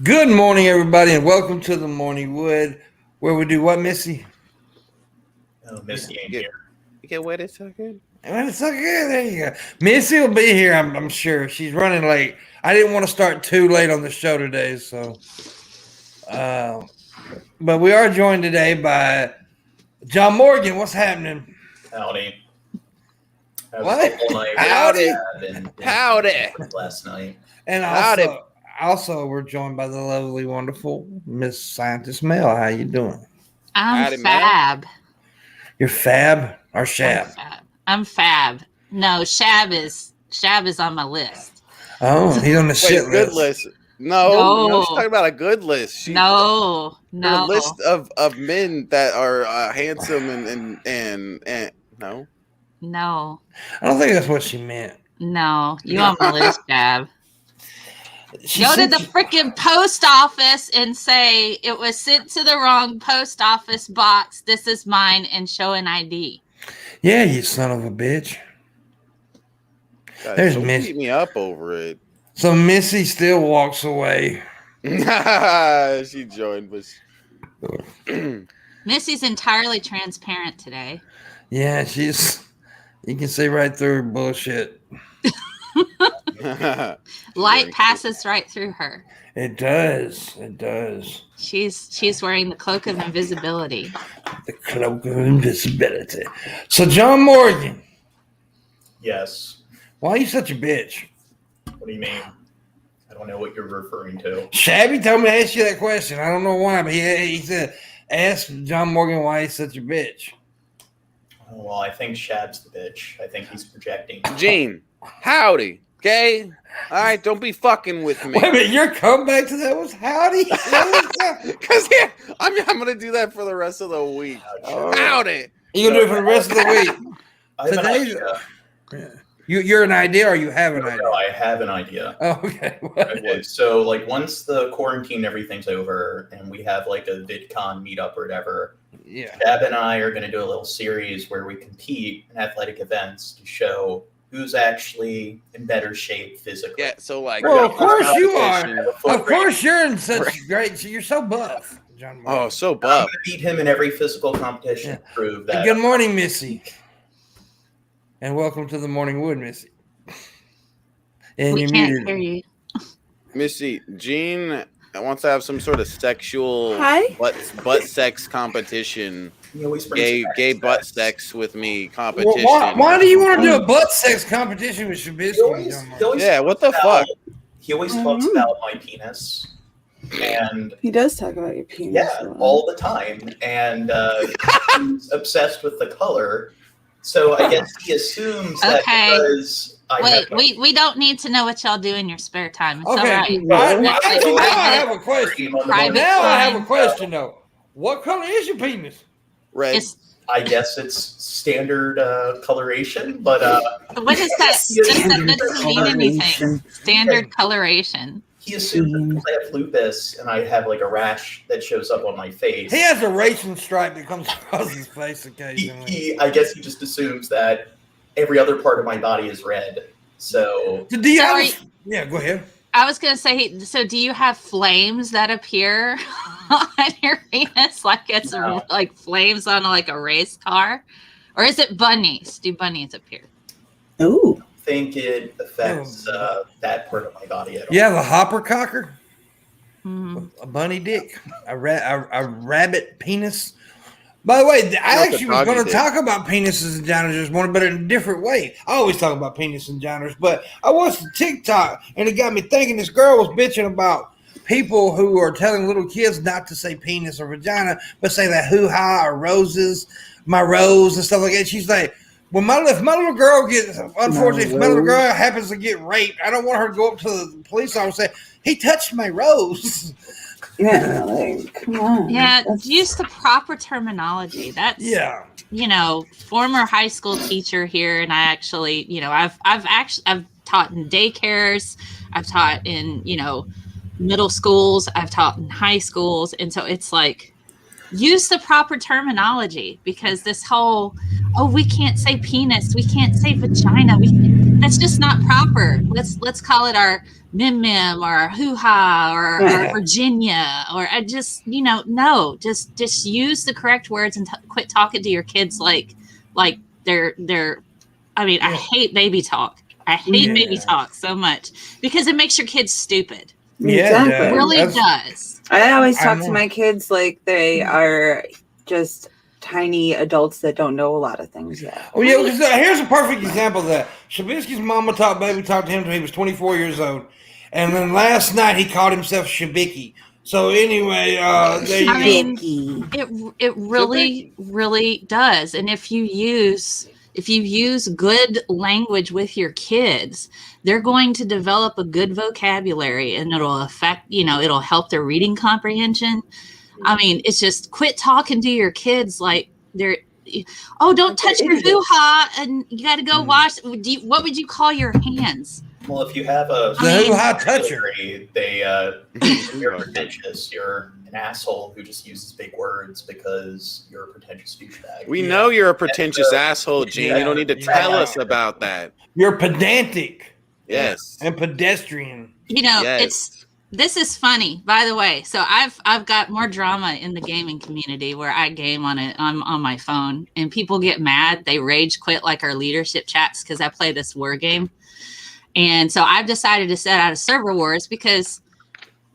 Good morning, everybody, and welcome to the Morning Wood, where we do what, Missy? Oh, Missy ain't here. You get wet, it's so good. Well, it's so good. There you go. Missy will be here, I'm sure. She's running late. I didn't want to start too late on the show today, so. But we are joined today by John Morgan. What's happening? Howdy. What? Howdy. Howdy. Last night. And also, we're joined by the lovely, wonderful Miss Scientist Mel. How you doing? I'm Howdy, fab. You're fab or shab? I'm fab. No, Shab is on my list. Oh, he's on the shit Good list. list. No, No. she's talking about a good list. No. A list of men that are handsome and no. No. I don't think that's what she meant. No. You on my list, Shab. She Go to said the freaking post office and say it was sent to the wrong post office box. This is mine, and show an ID. Yeah, you son of a bitch. God, There's don't Miss- beat me up over it. So Missy still walks away. She joined, but Missy's entirely transparent today. Yeah, you can see right through her bullshit. Light passes right through her. It does. It does. She's wearing the cloak of invisibility. The cloak of invisibility. So John Morgan, Yes. why are you such a bitch? What do you mean? I don't know what you're referring to. Shabby told me to ask you that question. I don't know why, but he said, ask John Morgan why he's such a bitch. Oh, well, I think Shab's the bitch. I think he's projecting. Gene, howdy. Okay? All right, don't be fucking with me. Wait a minute, your comeback to that was howdy? Because yeah, I'm gonna do that for the rest of the week. Oh. Howdy. You gonna do it for the rest of the week? I have an Today's- idea. You're an idea or you have an idea? No, I have an idea. Oh, okay. Okay, so like once the quarantine, everything's over, and we have like a VidCon meetup or whatever, Yeah. Deb and I are going to do a little series where we compete in athletic events to show who's actually in better shape physically. Yeah, so like Well, of course you are. competition. Of course you're in such great. You're so buff, John. Morgan. Oh, so I'm buff. going to beat him in every physical competition to prove that. Good morning, Missy, and welcome to the Morning Wood, Missy. And We you're can't muted. hear you. Missy, Gene wants to have some sort of sexual Hi. butt sex competition. He always brings Gay back butt stats. sex with me Well, competition. why do you want to do a butt sex competition with He Shabisky? always, John he Morgan? always Yeah, what talks the fuck? He always talks about my penis. And He does talk about your penis. yeah, a lot. all the time. And he's obsessed with the color. So I guess he assumes that Okay. because I Wait, have we don't need to know what y'all do in your spare time. It's Okay. all right. Well, actually, now I have a question. Private Now I have a time. question though. What color is your penis? Red. It's, I guess it's standard coloration, but what is that? That doesn't mean anything. Standard coloration. he assumes that because I have lupus and I have like a rash that shows up on my face. He has a racing stripe that comes across his face occasionally. I guess he just assumes that every other part of my body is red. So Do you have Sorry. yeah, go ahead. I was gonna say, so do you have flames that appear on your penis, like it's No. like flames on like a race car, or is it bunnies? Do bunnies appear? Ooh. I think it affects that part of my body at all. You have a hopper cocker, Mhm. a bunny dick, a rabbit penis. By the way, I Not the actually was doggy going to dick. talk about penises and genitals this morning, but in a different way. I always talk about penis and genitals, but I watched the TikTok and it got me thinking. This girl was bitching about people who are telling little kids not to say penis or vagina, but say that hoo-ha or roses, my rose and stuff like that. She's like, well, if my little girl gets, unfortunately, if my little girl happens to get raped, I don't want her to go up to the police officer and say, he touched my rose. Yeah, like, come on. Yeah, That's- use the proper terminology. That's Yeah. Former high school teacher here, and I actually, I've taught in daycares, I've taught in middle schools, I've taught in high schools, and so it's like use the proper terminology, because this whole we can't say penis, we can't say vagina, That's just not proper. Let's call it our mim mim or our hoo ha or our Virginia or I just no, just use the correct words and quit talking to your kids like they're. I mean, I hate baby talk. I hate baby talk so much because it makes your kids stupid. Yeah, It really does. I always talk to my kids like they are just tiny adults that don't know a lot of things yet. Oh yeah, because here's a perfect example of that. Shabisky's mama taught baby talk to him until he was 24 years old, and then last night he called himself Shabiki. So anyway, there you I mean, it really does. And if you use good language with your kids, they're going to develop a good vocabulary, and it'll it'll help their reading comprehension. I mean, it's just quit talking to your kids like they're, don't touch your hoo-ha and you got to go wash. What would you call your hands? Well, if you have a hoo-ha toucher, you're pretentious. You're an asshole who just uses big words because you're a pretentious douchebag. We know you're a pretentious asshole, Gene. You don't need to tell us about that. You're pedantic. Yes. And pedestrian. This is funny, by the way. So I've got more drama in the gaming community where I game on my phone, and people get mad. They rage quit like our leadership chats because I play this war game. And so I've decided to set out a server wars because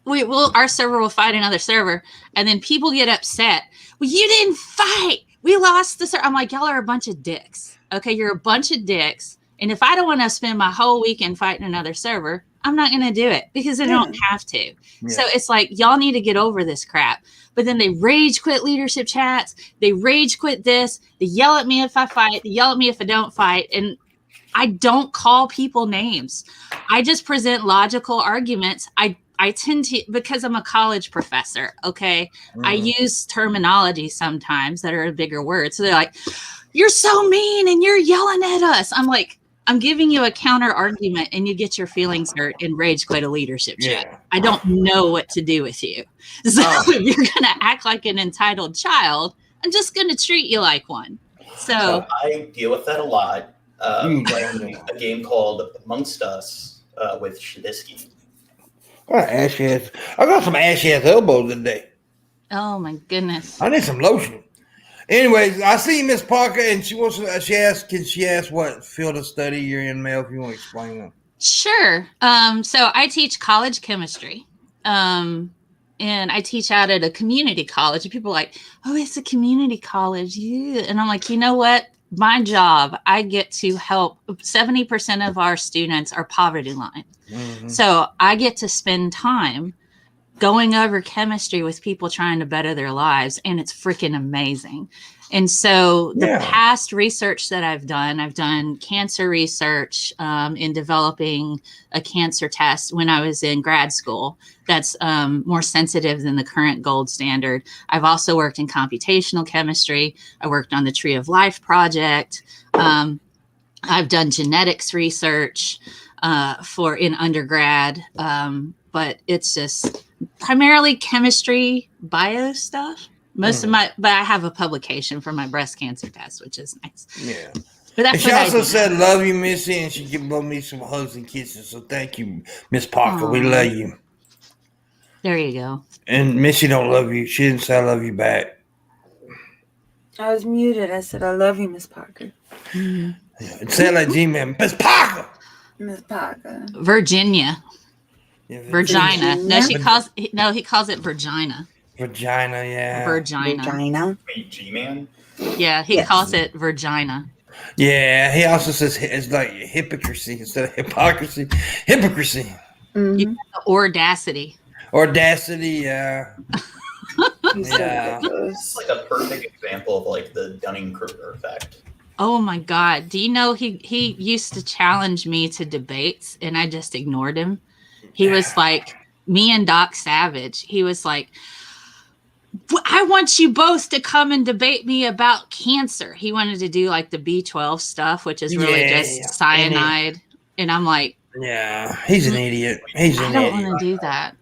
our server will fight another server, and then people get upset. Well, you didn't fight. We lost the server. I'm like, y'all are a bunch of dicks. Okay, you're a bunch of dicks. And if I don't want to spend my whole weekend fighting another server, I'm not going to do it because I don't have to. Yeah. So it's like, y'all need to get over this crap. But then they rage quit leadership chats. They rage quit this. They yell at me if I fight. They yell at me if I don't fight. And I don't call people names. I just present logical arguments. I tend to, because I'm a college professor, okay? I use terminology sometimes that are a bigger word. So they're like, you're so mean and you're yelling at us. I'm like, I'm giving you a counter argument and you get your feelings hurt and rage quit a leadership chat. I don't know what to do with you. So if you're going to act like an entitled child, I'm just going to treat you like one. So I deal with that a lot. Playing a game called Amongst Us with Shabisky. What ass ass. I got some ass ass elbows today. Oh my goodness. I need some lotion. Anyways, I see Miss Parker, and she wants to. She asked what field of study you're in, Mel. If you want to explain that. Sure. So I teach college chemistry, and I teach out at a community college. And people are like, "Oh, it's a community college." Yeah. And I'm like, you know what? My job, I get to help. 70% of our students are poverty line, so I get to spend time going over chemistry with people trying to better their lives, and it's freaking amazing. And so the past research that I've done cancer research in developing a cancer test when I was in grad school that's more sensitive than the current gold standard. I've also worked in computational chemistry. I worked on the Tree of Life project. I've done genetics research in undergrad, but it's just primarily chemistry, bio stuff. But I have a publication for my breast cancer test, which is nice. Yeah. But that's she also said, "Love you, Missy," and she gave me some hugs and kisses. So thank you, Miss Parker. We love you. There you go. And Missy don't love you. She didn't say I love you back. I was muted. I said, "I love you, Miss Parker." Yeah, it sounded like G-Man. Miss Parker. Miss Parker. Virginia. Yeah, Virginia. No, he calls it Virginia. Vagina, yeah. Virginia. Wait, G-Man? Yeah, he calls it Virginia. Yeah, he also says it's like hypocrisy instead of hypocrisy. Hypocrisy. Mm-hmm. Audacity. Audacity, yeah. Yeah. It's like a perfect example of like the Dunning-Kruger effect. Oh my God. Do you know he used to challenge me to debates and I just ignored him? He was like, me and Doc Savage, he was like, I want you both to come and debate me about cancer. He wanted to do like the B12 stuff, which is really just cyanide. And I'm like, yeah, he's an idiot. I don't want to do that.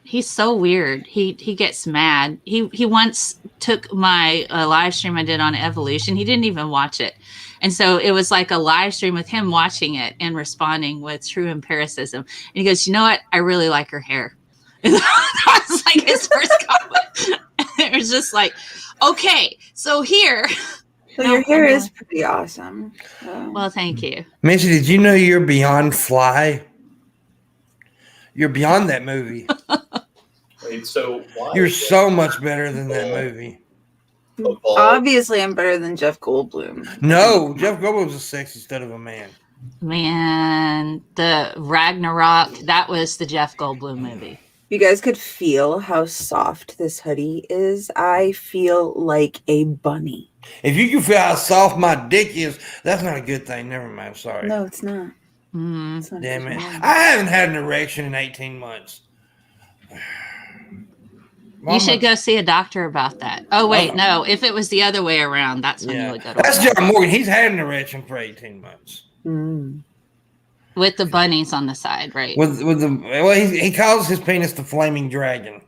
He's so weird. He gets mad. He once took my live stream I did on evolution. He didn't even watch it. And so it was like a live stream with him watching it and responding with true empiricism. And he goes, you know what? I really like her hair. That was like his first comment. It was just like, okay, so here. So your hair is pretty awesome. So. Well, thank you. Missy, did you know you're beyond Fly? You're beyond that movie. Wait, so why? You're so much better than that movie. Football? Obviously, I'm better than Jeff Goldblum. No, Jeff Goldblum's a sexy stud of a man. Man, the Ragnarok, that was the Jeff Goldblum movie. You guys could feel how soft this hoodie is. I feel like a bunny. If you can feel how soft my dick is, that's not a good thing. Never mind. Sorry. No, it's not. Mm. It's not Damn it. good. I haven't had an erection in 18 months. You should go see a doctor about that. Oh, wait, no. If it was the other way around, that's when you would go to That's John Morgan. He's had an erection for 18 months. Mm. with the bunnies on the side, right? With he calls his penis the flaming dragon.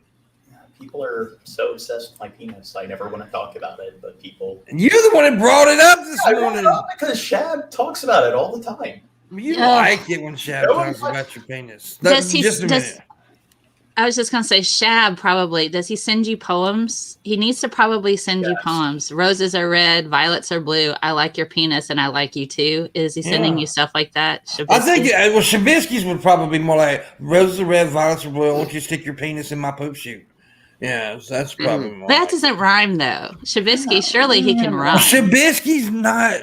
People are so obsessed with my penis. I never want to talk about it, but people. You're the one that brought it up this I brought morning. it up because Shab talks about it all the time. You like it when Shab talks about your penis. Just a minute. I was just going to say, Shab probably, does he send you poems? He needs to probably send you poems. Roses are red, violets are blue. I like your penis and I like you too. Is he sending you stuff like that? Shabisky? I think, Shabisky's would probably be more like, roses are red, violets are blue. I want you to stick your penis in my poop chute. Yeah, so that's probably more that like doesn't rhyme though. Shabisky, surely he can rhyme. Shabisky's not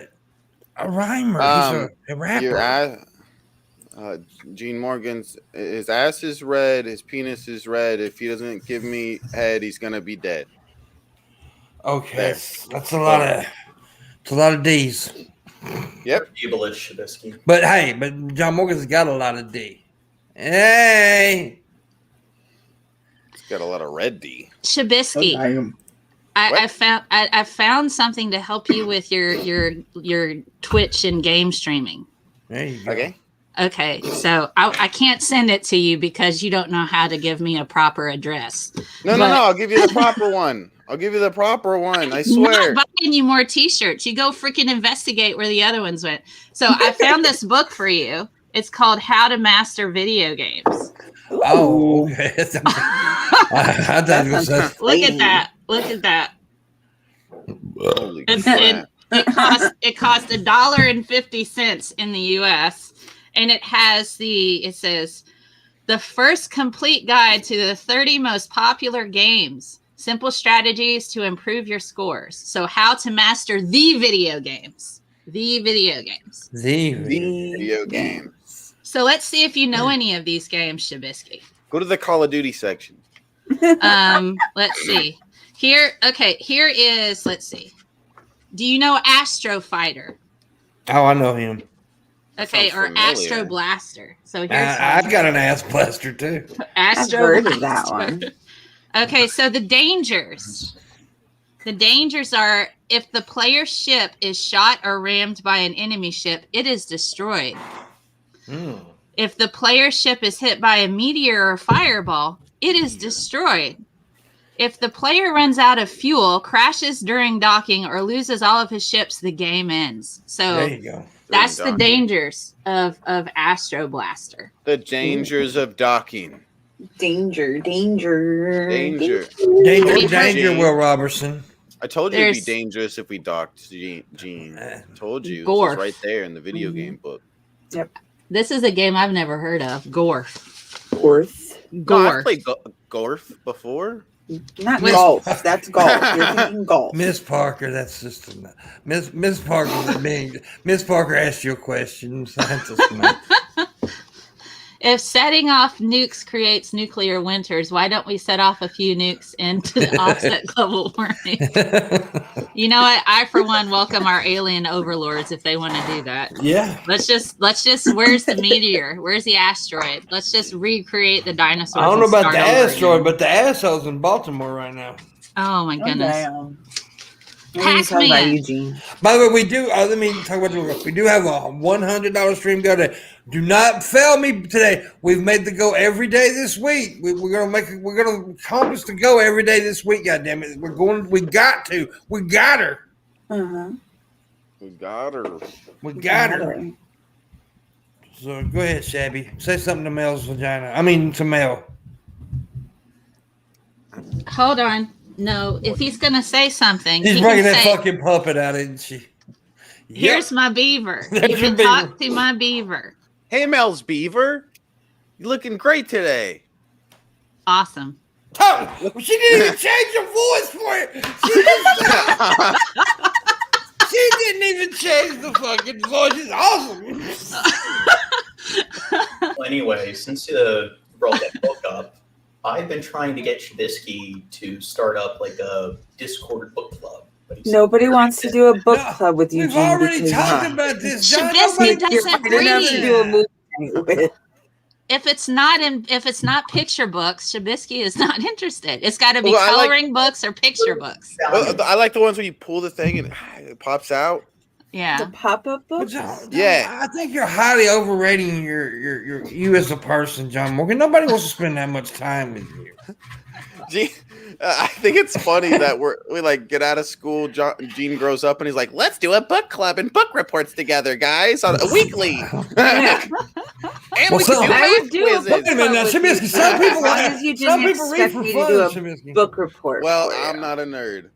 a rhymer. He's a rapper. Gene Morgan's his ass is red, his penis is red. If he doesn't give me head, he's gonna be dead. Okay, that's a lot of D's. Yep. Ableist Shabisky. But hey, John Morgan's got a lot of D. Hey, he's got a lot of red D. Shabisky. I found something to help you with your Twitch and game streaming. There you go. Okay, so I can't send it to you because you don't know how to give me a proper address. No, I'll give you the proper one. I swear. I'm not buying you more t-shirts. You go freaking investigate where the other ones went. So I found this book for you. It's called How to Master Video Games. Oh, okay. I thought you said. Look at that. Look at that. Holy crap. It cost $1.50 in the US. And it says the first complete guide to the 30 most popular games, simple strategies to improve your scores. So how to master the video games. So let's see if you know any of these games, Shabisky. Go to the Call of Duty section. Let's see. Here is, let's see. Do you know Astro Fighter? Oh, I know him. Okay, or Astro Blaster. So here's I've got an ass blaster too. I've heard of that one. Okay, so the dangers. The dangers are if the player's ship is shot or rammed by an enemy ship, it is destroyed. If the player's ship is hit by a meteor or fireball, it is destroyed. If the player runs out of fuel, crashes during docking, or loses all of his ships, the game ends. So there you go. That's the dangers of Astro Blaster. The dangers of docking. Danger, Will Robertson. I told you it'd be dangerous if we docked Gene. I told you. Gorf. It's right there in the video game book. Yep. This is a game I've never heard of. Gorf. I've played Gorf before. Not golf. That's golf. You're thinking golf. Miss Parker, that's just Miss Parker. Miss Parker asked you a question. If setting off nukes creates nuclear winters, why don't we set off a few nukes into the offset global warming? You know what? I, for one, welcome our alien overlords if they want to do that. Yeah. Let's just. Where's the meteor? Where's the asteroid? Let's just recreate the dinosaurs. I don't know about the asteroid, but the asshole's in Baltimore right now. Oh my goodness. Pac-Man. By the way, we do. Let me talk about this. We do have a $100 stream go today. Do not fail me today. We've made the go every day this week. We're gonna accomplish the go every day this week. God damn it! We got her. We got her. We got her. So go ahead, Shabby. Say something to Mel's vagina. I mean, to Mel. Hold on. No, if he's gonna say something, She's he bringing can that say, fucking puppet out, isn't she? "Here's my beaver. There's You your can beaver. talk to my beaver." Hey, Mel's beaver. You looking great today. Awesome. Oh, she didn't even change her voice for it. She didn't even change the fucking voice. It's awesome. Well, anyway, since you brought that book up, I've been trying to get Shabisky to start up like a Discord book club. But he's Nobody wants to do a book No, club with you, We've Gene, already because talked about this, John. Shabisky Nobody- you're doesn't fighting enough to read. do a movie night with. If it's not picture books, Shabisky is not interested. It's got to be Well, I like- coloring books or picture books. I like the ones where you pull the thing and it pops out. The Yeah. pop-up But books? John, Yeah. I think you're highly overrating you as a person, John Morgan. Nobody wants to spend that much time with you. Gene, I think it's funny that we like get out of school. Gene grows up and he's like, "Let's do a book club and book reports together, guys, on a weekly." Yeah. And Well, we so- can do I would math do a quizzes. book Wait a minute, now, club with Shabisky, you, some people as long like- as you some didn't people read expect for me fun, to do a Shabisky. book report. Well, for you. I'm not a nerd.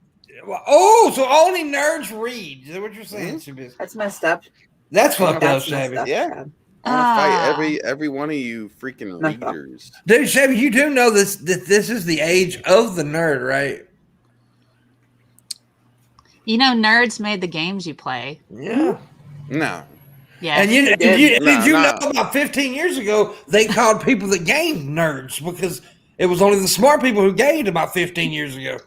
Oh, so only nerds read. Is that what you're saying, Shabisky? That's messed up. That's fucked up, That's Shabby. messed up. Yeah. I want to Ah. fight every one of you freaking My fault. readers. Dude, Shabby, you do know that this is the age of the nerd, right? You know, nerds made the games you play. Yeah. No. Yeah. And you, did. did you No, know no. about 15 years ago, they called people that gamed nerds because it was only the smart people who gamed about 15 years ago.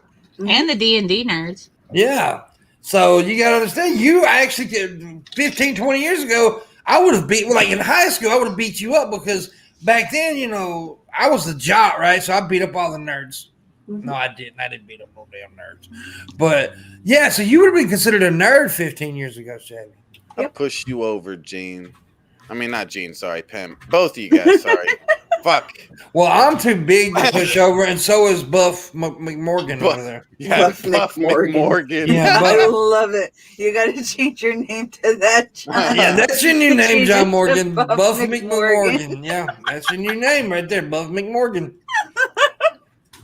And the D&D nerds. Yeah. So you got to understand, you actually, 15, 20 years ago, I would have beat, like in high school, I would have beat you up because back then, you know, I was the jock, right? So I beat up all the nerds. No, I didn't. I didn't beat up no damn nerds. But yeah, so you would have been considered a nerd 15 years ago, Shabby. I pushed you over, Gene. I mean, not Gene. Sorry, Pim. Both of you guys. Sorry. Fuck. Well, I'm too big to push over, and so is Buff McMorgan over there. Yeah, Buff Buff McMorgan. McMorgan. Yeah, I but love it. You got to change your name to that, John. yeah, that's your new name, Change it John to Morgan. Buff Buff McMorgan. McMorgan. Yeah, that's your new name right there, Buff McMorgan.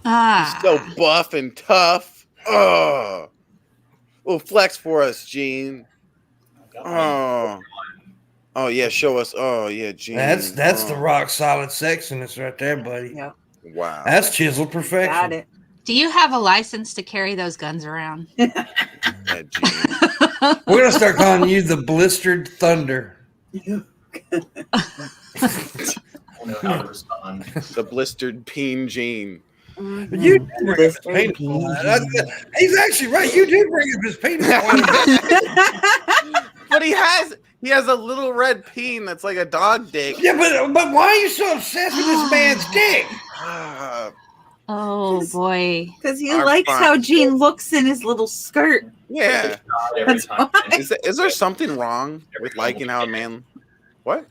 Ah. So buff and tough. Oh. Well, flex for us, Gene. Oh. Oh yeah, show us. Oh yeah, Gene. That's the Oh. rock solid sexiness right there, buddy. Yeah, Wow. That's chiseled perfection. got it. Do you have a license to carry those guns around? Yeah, Gene. We're gonna start calling you the Blistered Thunder. I don't know how to respond. The blistered peen Gene. Mhm. You do bring up his Blistered penis. penis. He's actually right. You do bring up his penis. But he has a little red peen that's like a dog dick. Yeah, but why are you so obsessed with this man's dick? Ah, Oh, boy. Because he Our likes fun. how Gene looks in his little skirt. yeah. God, every That's time. Is there something wrong with liking how a man? What?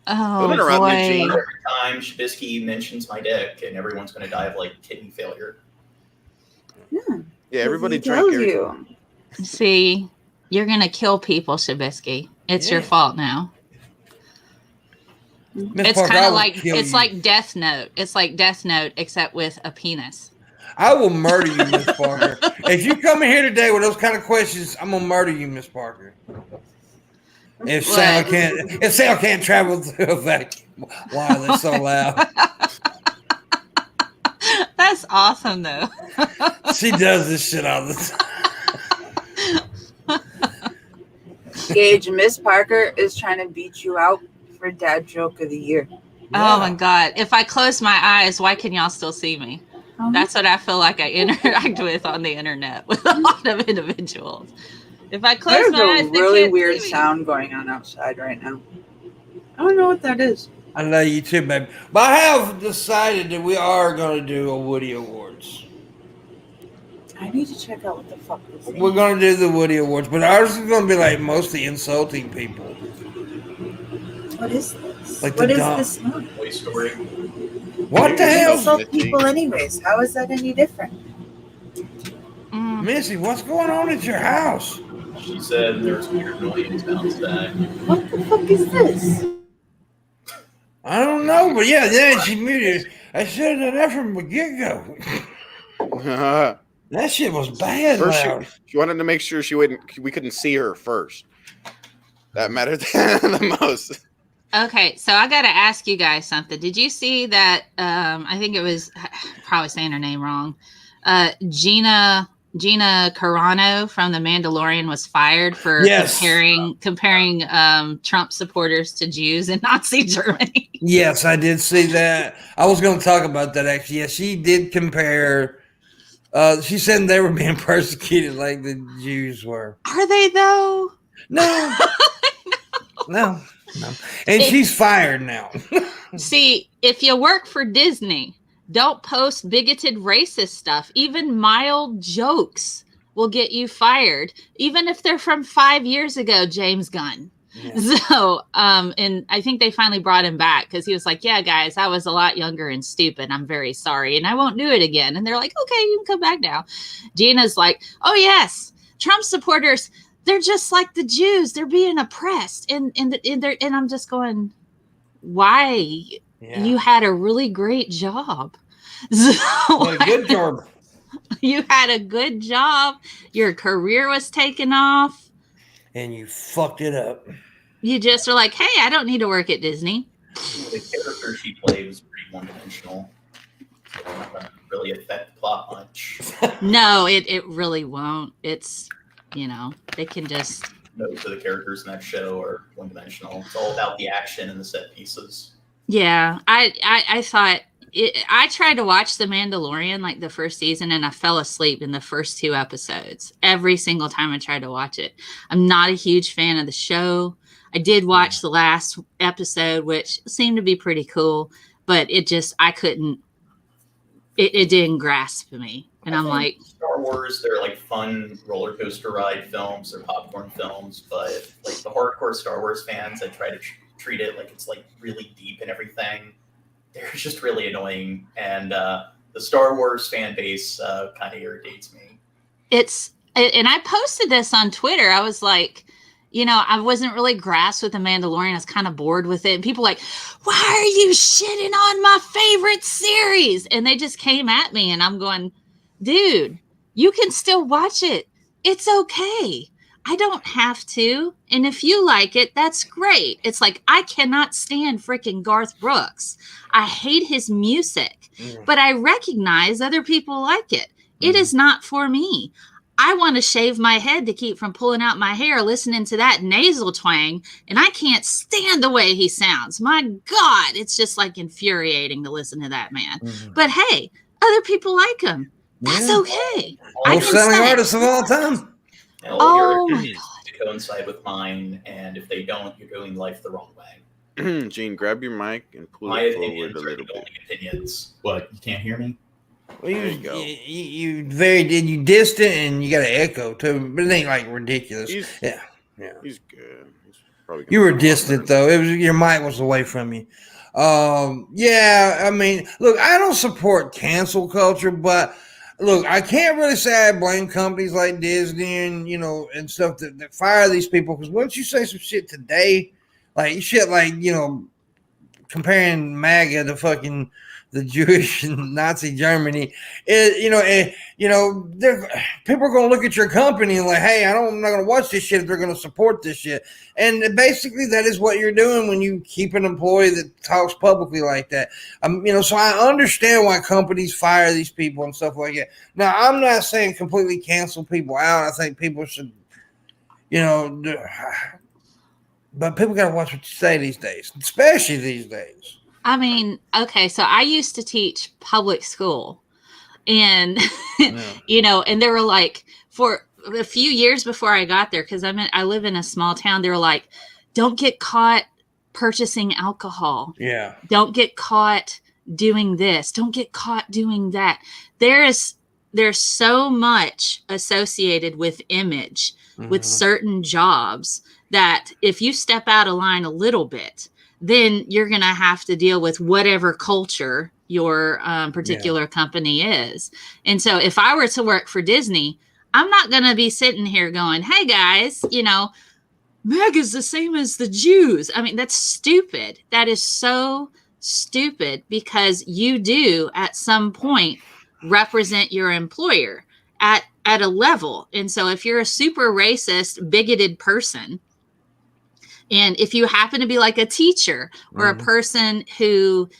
Oh, Don't interrupt me, boy. Gene. Every time Shabisky mentions my dick, and everyone's going to die of like kidney failure. Yeah, everybody he drink tells your you. See, you're going to kill people, Shabisky. It's your Yeah. fault now. Miss It's Parker, kind I of will like kill it's you. like Death Note. It's like Death Note except with a penis. I will murder you, Miss Parker. If you come in here today with those kind of questions, I'm gonna murder you, Miss Parker. If Sal can't travel through a vacuum, wow, that's so loud. That's awesome though. She does this shit all the time. Gage, Miss Parker is trying to beat you out for Dad Joke of the Year. Oh my god. If I close my eyes, why can y'all still see me? That's what I feel like I interact with on the internet with a lot of individuals. If I close There's my eyes, a they really can't weird see me. sound going on outside right now. I don't know what that is. I know you too, baby. But I have decided that we are going to do a Woody Awards. I need to check out what the fuck this is. We're going to do the Woody Awards, but ours is going to be like mostly insulting people. What is this? Like What the is dog. this sound? Toy Story. What the You hell? insult people anyways. How is that any different? Mm. Missy, what's going on at your house? She said there was weird noise found today. What the fuck is this? I don't know, but yeah, she muted. I should have done that from the get-go. That shit was bad. First, Loud. she wanted to make sure we couldn't see her first. That mattered the most. Okay, so I got to ask you guys something. Did you see that? I think it was probably saying her name wrong. Gina Carano from The Mandalorian was fired for comparing Trump supporters to Jews in Nazi Germany. Yes, I did see that. I was going to talk about that actually. Yeah, she did compare. She said they were being persecuted like the Jews were. Are they though? No. No. And she's fired now. See, if you work for Disney, don't post bigoted racist stuff. Even mild jokes will get you fired, even if they're from 5 years ago, James Gunn. Yeah. So, and I think they finally brought him back because he was like, yeah, guys, I was a lot younger and stupid. I'm very sorry. And I won't do it again. And they're like, okay, you can come back now. Gina's like, oh, yes, Trump supporters, they're just like the Jews. They're being oppressed. And I'm just going, why? Yeah. You had a really great job. So, a good job. You had a good job. Your career was taken off. And you fucked it up. You just are like, hey, I don't need to work at Disney. The character she played was pretty one-dimensional. So it doesn't really affect the plot much. No, it really won't. It's, they can just... Most of the characters in that show are one-dimensional. It's all about the action and the set pieces. Yeah, I thought... I tried to watch The Mandalorian, like the first season, and I fell asleep in the first 2 episodes. Every single time I tried to watch it. I'm not a huge fan of the show. I did watch the last episode, which seemed to be pretty cool, but it didn't grasp me. And I'm like... Star Wars, they're like fun roller coaster ride films or popcorn films, but like the hardcore Star Wars fans, I try to treat it like it's like really deep and everything. They're just really annoying, and the Star Wars fan base kind of irritates me. And I posted this on Twitter. I was like, I wasn't really grasped with The Mandalorian. I was kind of bored with it. And people were like, why are you shitting on my favorite series? And they just came at me, and I'm going, dude, you can still watch it. It's okay. I don't have to. And if you like it, that's great. It's like, I cannot stand freaking Garth Brooks. I hate his music, but I recognize other people like it. It is not for me. I want to shave my head to keep from pulling out my hair, listening to that nasal twang, and I can't stand the way he sounds. My God, it's just like infuriating to listen to that man. But hey, other people like him. That's okay. Most selling artists of all time. And all your opinions to coincide with mine, and if they don't, you're doing life the wrong way. Gene, grab your mic and pull my it forward opinions a are little the bit. only opinions. What? You can't hear me? Well, There you go. You distant and you got an echo too, but it ain't like ridiculous. Yeah. He's good. He's probably You were distant though. It was your mic was away from you. Yeah. I mean, look, I don't support cancel culture, but. Look, I can't really say I blame companies like Disney and, and stuff that fire these people. Because once you say some shit today, like shit like, comparing MAGA to fucking the Jewish and Nazi Germany, people are going to look at your company and like, hey, I'm not going to watch this shit if they're going to support this shit. And basically that is what you're doing when you keep an employee that talks publicly like that. So I understand why companies fire these people and stuff like that. Now, I'm not saying completely cancel people out. I think people should, but people got to watch what you say these days, especially these days. I mean, okay, so I used to teach public school, and, and they were like, for a few years before I got there, because I live in a small town, they were like, don't get caught purchasing alcohol. Yeah. Don't get caught doing this. Don't get caught doing that. There's so much associated with image, with certain jobs, that if you step out of line a little bit, then you're going to have to deal with whatever culture your particular company is. And so if I were to work for Disney, I'm not going to be sitting here going, hey guys, MAGA's the same as the Jews. I mean, that's stupid. That is so stupid because you do at some point represent your employer at a level. And so if you're a super racist, bigoted person, and if you happen to be like a teacher or a person who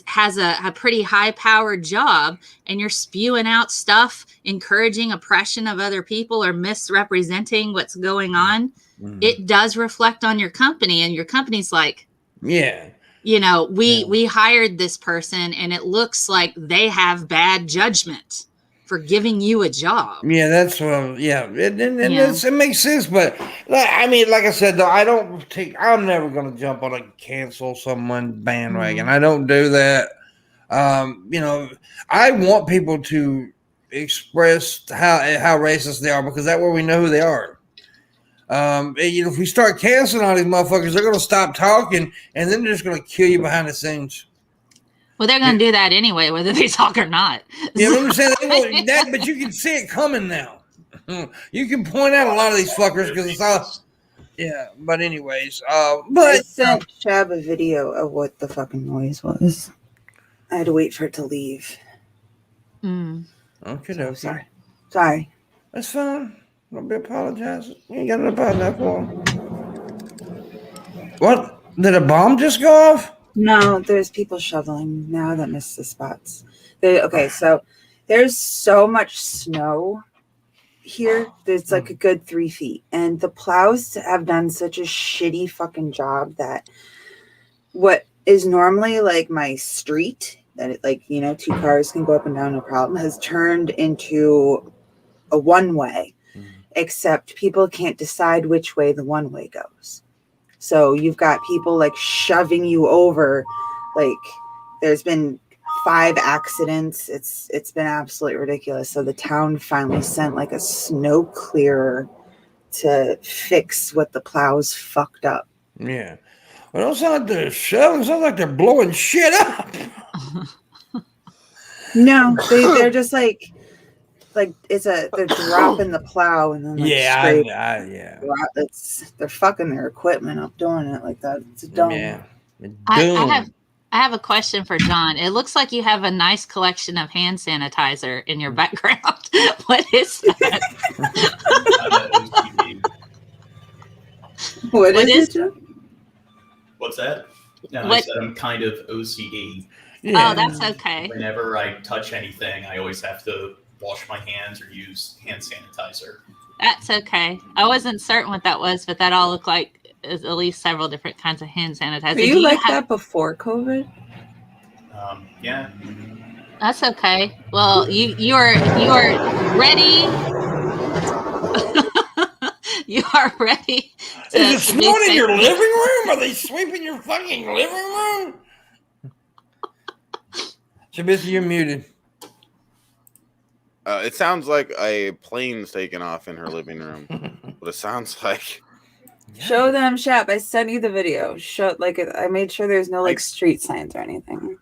has a pretty high-powered job and you're spewing out stuff encouraging oppression of other people or misrepresenting what's going on, it does reflect on your company. And your company's like, we hired this person and it looks like they have bad judgment for giving you a job. Yeah, that's what. It makes sense. But I mean, like I said, though, I'm never going to jump on a cancel someone bandwagon. I don't do that. I want people to express how racist they are because that way we know who they are. If we start canceling all these motherfuckers, they're going to stop talking, and then they're just going to kill you behind the scenes. Well, they're going to do that anyway, whether they talk or not. You know what I'm saying? That, but you can see it coming now. You can point out a lot of these fuckers because it's all. Yeah, but anyways, I sent Shab a video of what the fucking noise was. I had to wait for it to leave. Okay, Sorry. That's fine. Don't be apologizing. You ain't got to apologize for them. What? Did a bomb just go off? No, there's people shoveling now that missed the spots. So there's so much snow here. There's like a good 3 feet. And the plows have done such a shitty fucking job that what is normally like my street, that it, like, 2 cars can go up and down no problem, has turned into a one-way. Except people can't decide which way the one-way goes. So you've got people like shoving you over. Like there's been 5 accidents. It's been absolutely ridiculous. So the town finally sent like a snow clearer to fix what the plows fucked up. Yeah. Well, it don't sound like they're shoving. It sounds like they're blowing shit up. No, they're just like they're dropping the plow and then they're fucking their equipment up doing it like that. It's dumb. Yeah. I have a question for John. It looks like you have a nice collection of hand sanitizer in your background. What is that? What is it? What's that? No, What? I said I'm kind of OCD. Yeah. Oh, that's okay. Whenever I touch anything, I always have to wash my hands or use hand sanitizer. That's okay. I wasn't certain what that was, but that all looked like at least several different kinds of hand sanitizer. Were you like that before COVID? Yeah. That's okay. Well, you are ready. You are ready. Is it snowing in your living room? Are they sweeping your fucking living room? Shabisky, you're muted. It sounds like a plane's taking off in her living room. But it sounds like. Show them, Shap. I sent you the video. I made sure there's no street signs or anything.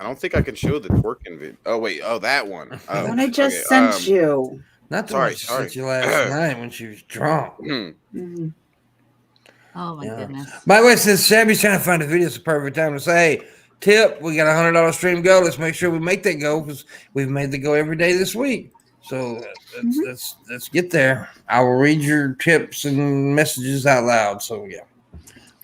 I don't think I can show the twerking video. Oh wait, that one. The one I just sent you. Not the one she sent you last night when she was drunk. Mm-hmm. Oh my goodness. By the way, since Shabby's trying to find a video, it's the perfect time to say, hey, tip, we got a $100 stream goal. Let's make sure we make that goal because we've made the goal every day this week. So let's get there. I will read your tips and messages out loud. So yeah,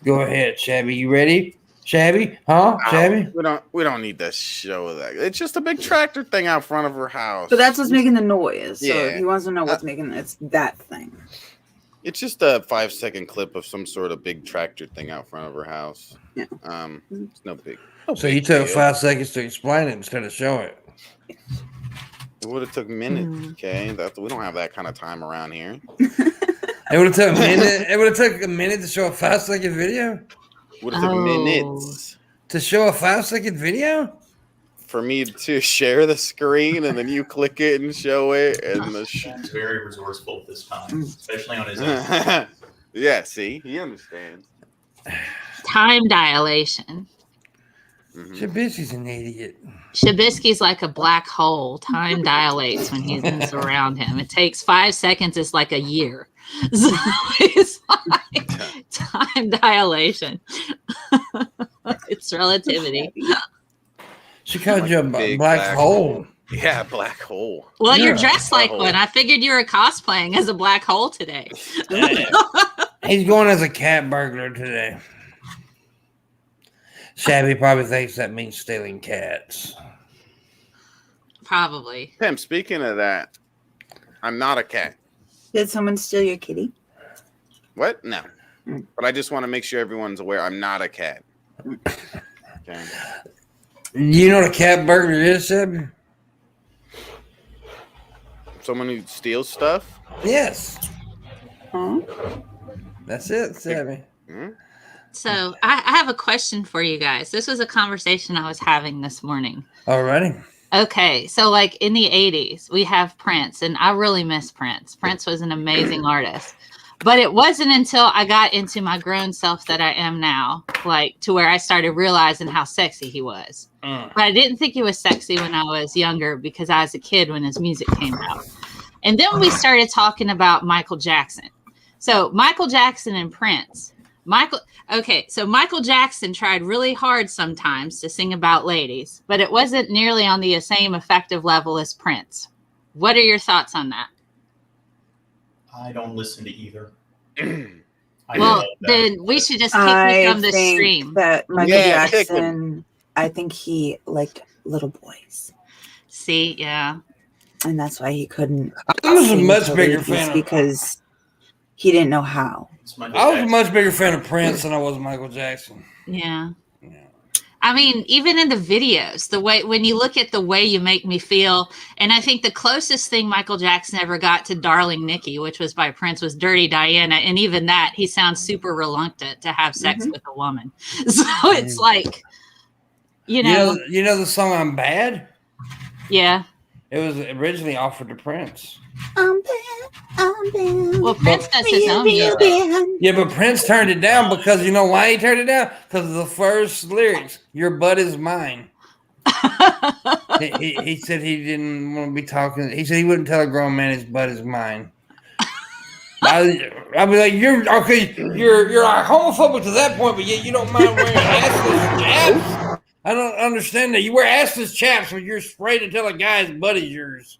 go ahead, Shabby. You ready? Shabby? Huh? Shabby? We don't need to show that. It's just a big tractor thing out front of her house. So that's what's making the noise. So Yeah. if he wants to know what's making it's that thing. It's just a 5-second clip of some sort of big tractor thing out front of her house. Yeah. It's no big. So you took 5 seconds to explain it instead of show it. It would have took minutes. Okay, we don't have that kind of time around here. It would have took a minute. It would have took a minute to show a 5-second video. Would have took minutes to show a 5-second video. For me to share the screen and then you click it and show it and He's very resourceful this time, especially on his own. Yeah, see, he understands. Time dilation. Shabisky's an idiot. Shabisky's like a black hole. Time dilates when he's around him. It takes 5 seconds. It's like a year. So it's like time dilation. It's relativity. She called you a big black hole. Yeah, black hole. Well, Yeah. you're dressed like hole. one. I figured you were cosplaying as a black hole today. He's going as a cat burglar today. Shabby probably thinks that means stealing cats. Probably. Pim, speaking of that, I'm not a cat. Did someone steal your kitty? What? No. Mm. But I just want to make sure everyone's aware I'm not a cat. Okay. You know what a cat burglar is, Shabby? Someone who steals stuff? Yes. Huh? That's it, Shabby. Hmm? So I have a question for you guys. This was a conversation I was having this morning. Alrighty. Okay, so like in the 80s, we have Prince, and I really miss Prince. Prince was an amazing artist. But it wasn't until I got into my grown self that I am now, like to where I started realizing how sexy he was. But I didn't think he was sexy when I was younger because I was a kid when his music came out. And then we started talking about Michael Jackson. So Michael Jackson and Prince. So Michael Jackson tried really hard sometimes to sing about ladies, but it wasn't nearly on the same effective level as Prince. What are your thoughts on that? I don't listen to either. Well, then we should just kick you from the stream. That Michael Yeah, kick Jackson, I think he liked little boys, See, yeah. and that's why he couldn't. I was a sing much to bigger ladies fan of because he didn't know how. I was a much bigger fan of Prince than I was Michael Jackson. Yeah. Yeah. I mean, even in the videos, the way when you look at The Way You Make Me Feel, and I think the closest thing Michael Jackson ever got to Darling Nikki, which was by Prince, was Dirty Diana. And even that, he sounds super reluctant to have sex with a woman. So it's like, you know the song I'm Bad? yeah. It was originally offered to Prince. I'm bad, I'm bad. Well, Prince does his own music. Yeah, but Prince turned it down because you know why he turned it down? Because of the first lyrics, "Your butt is mine." he said he didn't want to be talking. He said he wouldn't tell a grown man his butt is mine. I'd be like, you're like homophobic to that point, but yet you don't mind wearing assless chaps. I don't understand that. You wear assless chaps when you're afraid to tell a guy his butt is yours.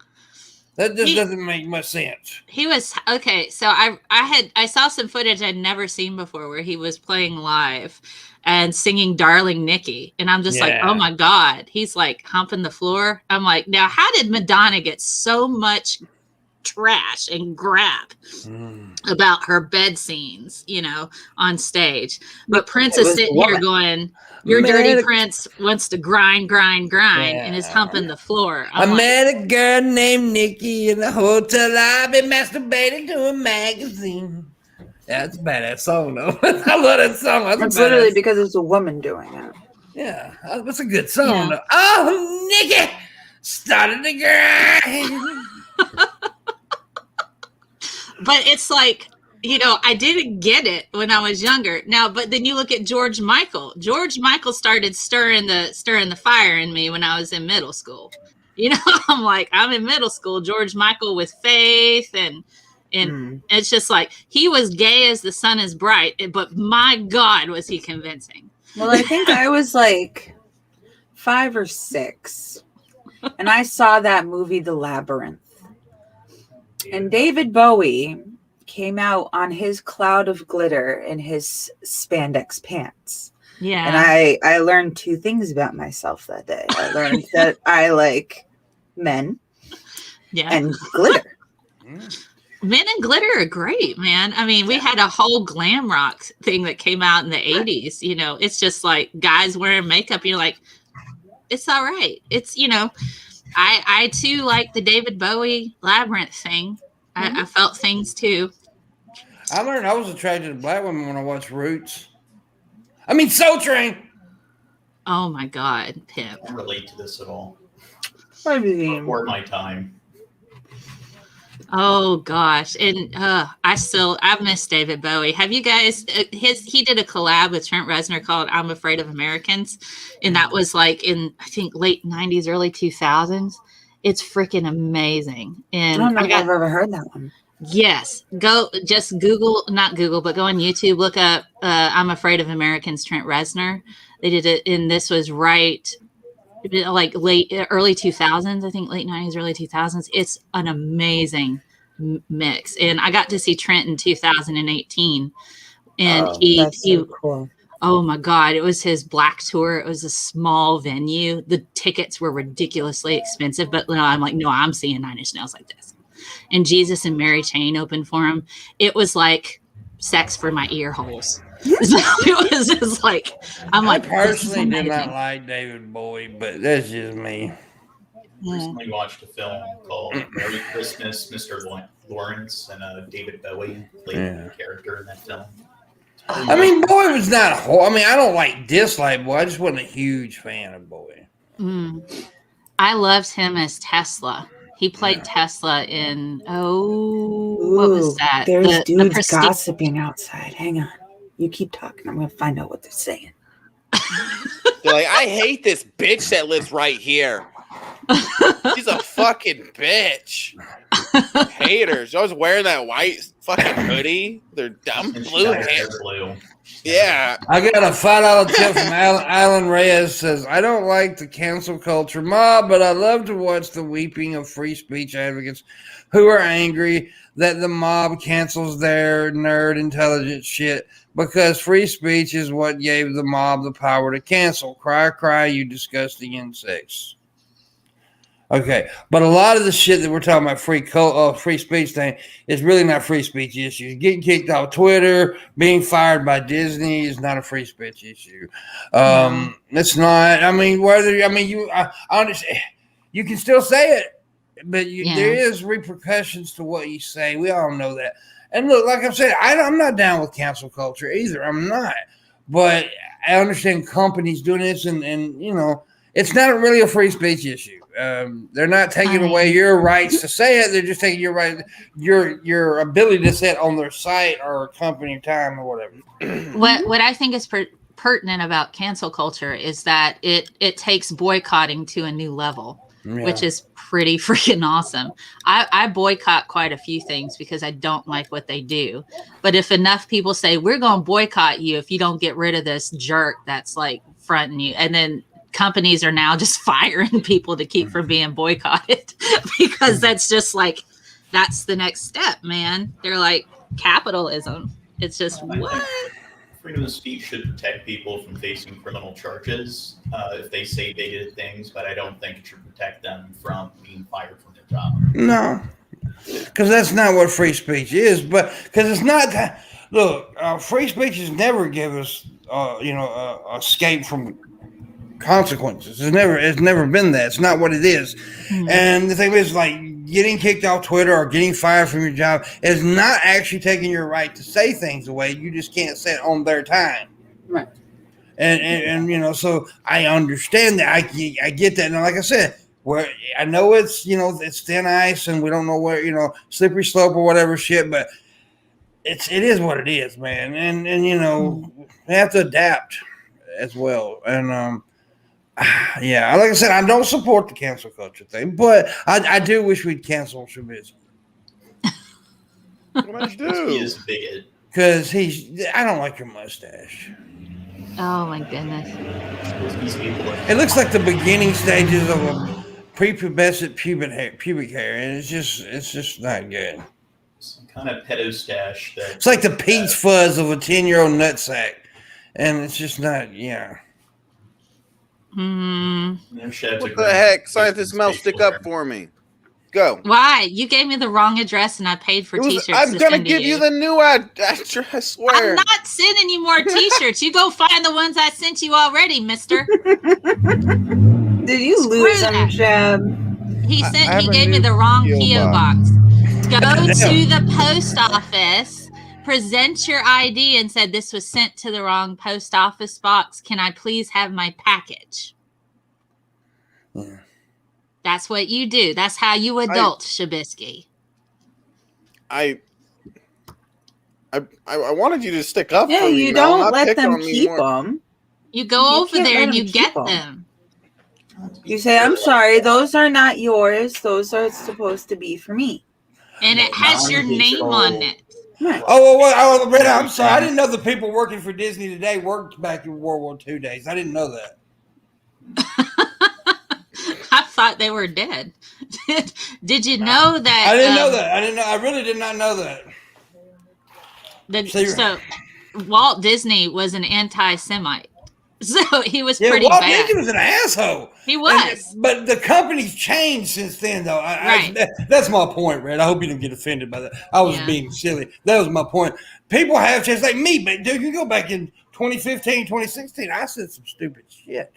That just doesn't make much sense. He was okay. So I saw some footage I'd never seen before where he was playing live and singing "Darling Nikki," and I'm just like, oh my god, he's like humping the floor. I'm like, now how did Madonna get so much trash and crap about her bed scenes, on stage? But Prince is sitting here going, "Your dirty Prince wants to grind, and is humping the floor." I met a girl named Nikki in the hotel lobby, masturbating to a magazine. That's a badass song, though. I love that song. It's literally because it's a woman doing it. Yeah, that's a good song, though. Oh, Nikki started to grind. But it's like, I didn't get it when I was younger. Now, but then you look at George Michael. George Michael started stirring the fire in me when I was in middle school. I'm like, I'm in middle school. George Michael with Faith and it's just like he was gay as the sun is bright, but my God, was he convincing. Well, I think I was like 5 or 6, and I saw that movie, The Labyrinth. And David Bowie came out on his cloud of glitter in his spandex pants. Yeah. And I learned 2 things about myself that day. I learned that I like men and glitter. Men in glitter are great, man. I mean, we had a whole glam rock thing that came out in the 80s. It's just like guys wearing makeup. You're like, it's all right. It's, I too like the David Bowie Labyrinth thing. I felt things too. I learned I was attracted to black women when I watched Roots. I mean, Soul Train. Oh my God, Pip. I don't relate to this at all. I mean, Before my time. Oh gosh, and I miss David Bowie. Have you guys? He did a collab with Trent Reznor called "I'm Afraid of Americans," and that was like in I think late '90s, early 2000s. It's freaking amazing, I and don't know I if got I've ever heard that one. yes. Go just Google, not Google, but go on YouTube. Look up "I'm Afraid of Americans." Trent Reznor. They did it, and this was right like late early 2000s, I think late 90s, early 2000s. It's an amazing mix, and I got to see Trent in 2018, and Oh. That's so cool. oh my god, it was his black tour. It was a small venue. The tickets were ridiculously expensive, but no, I'm like, no, I'm seeing Nine Inch Nails like this. And Jesus and Mary Chain opened for him. It was like sex for my ear holes. So it was just like, I'm I like, personally this is did not amazing. like David Bowie, but that's just me. Recently watched a film called Merry Christmas, Mr. Lawrence, and David Bowie played the character in that film. I mean, Bowie was not a whole. I mean, I don't dislike Bowie. I just wasn't a huge fan of Bowie. I loved him as Tesla. He played Tesla in what was that? There's dudes Prestige. gossiping outside. Hang on. You keep talking. I'm going to find out what they're saying. They're like, I hate this bitch that lives right here. She's a fucking bitch. Haters. I was wearing that white fucking hoodie. They're dumb blue hair. Yeah. I got a $5 tip from Alan Reyes. Says, I don't like the cancel culture mob, but I love to watch the weeping of free speech advocates who are angry that the mob cancels their nerd intelligent shit because free speech is what gave the mob the power to cancel. Cry, cry, you disgusting insects. Okay, but a lot of the shit that we're talking about free speech thing is really not free speech issues. Getting kicked off Twitter, being fired by Disney is not a free speech issue. It's not. I mean, I understand. You can still say it, but there is repercussions to what you say. We all know that. And look, like I've said, I'm not down with cancel culture either. I'm not, but I understand companies doing this, and it's not really a free speech issue. They're not taking away your rights to say it. They're just taking your right, your ability to say it on their site or company time or whatever. What I think is pertinent about cancel culture is that it takes boycotting to a new level, which is pretty freaking awesome. I boycott quite a few things because I don't like what they do. But if enough people say, we're going to boycott you if you don't get rid of this jerk that's like fronting you, and then companies are now just firing people to keep from being boycotted because that's just like, that's the next step, man. They're like, capitalism. It's just what? Freedom of speech should protect people from facing criminal charges if they say bigoted things, but I don't think it should protect them from being fired from their job. No, because that's not what free speech is. But because it's not that. Look, free speech has never given us, escape from consequences. It's never been that. It's not what it is. And the thing is, like, getting kicked off Twitter or getting fired from your job is not actually taking your right to say things away. You just can't say it on their time. Right. And so I understand that. I get that. And like I said, where I know it's, it's thin ice and we don't know where, slippery slope or whatever shit, but it is what it is, man. And we have to adapt as well. And yeah, like I said, I don't support the cancel culture thing, but I do wish we'd cancel Shabisky. What do? He is a bigot. Because I don't like your mustache. Oh my goodness. It looks like the beginning stages of a prepubescent pubic hair, and it's just not good. Some kind of pedo stash. It's like the peach fuzz of a 10-year-old nutsack, and it's just not. Yeah. What the heck? Scientist Mel, stick up for me. Go. Why? You gave me the wrong address and I paid for t-shirts. I'm going to give you the new address, I swear. I'm not sending you more t-shirts. You go find the ones I sent you already, mister. Did you lose them, Shab? He gave me the wrong P.O. box. Go to the post office, present your ID, and said this was sent to the wrong post office box. Can I please have my package? Yeah. That's what you do. That's how you adult, Shabisky. I wanted you to stick up Yeah, for me. you Mel, don't not let picking them on me keep more. them. You go You over can't there let and 'em you keep get 'em. them. You say, I'm sorry, those are not yours. Those are supposed to be for me. And it has your name on it. Right. Oh, well, Britta, I'm sorry. I didn't know the people working for Disney today worked back in World War II days. I didn't know that. I thought they were dead. Did you know that? I didn't know that. I didn't know. I really did not know that. So Walt Disney was an anti-Semite. So he was Yeah, pretty Walt bad. Disney was an asshole. He was. But the company's changed since then, though. Right. That's my point, Red. I hope you didn't get offended by that. I was being silly. That was my point. People have changed, like me, but dude, you go back in 2015, 2016, I said some stupid shit.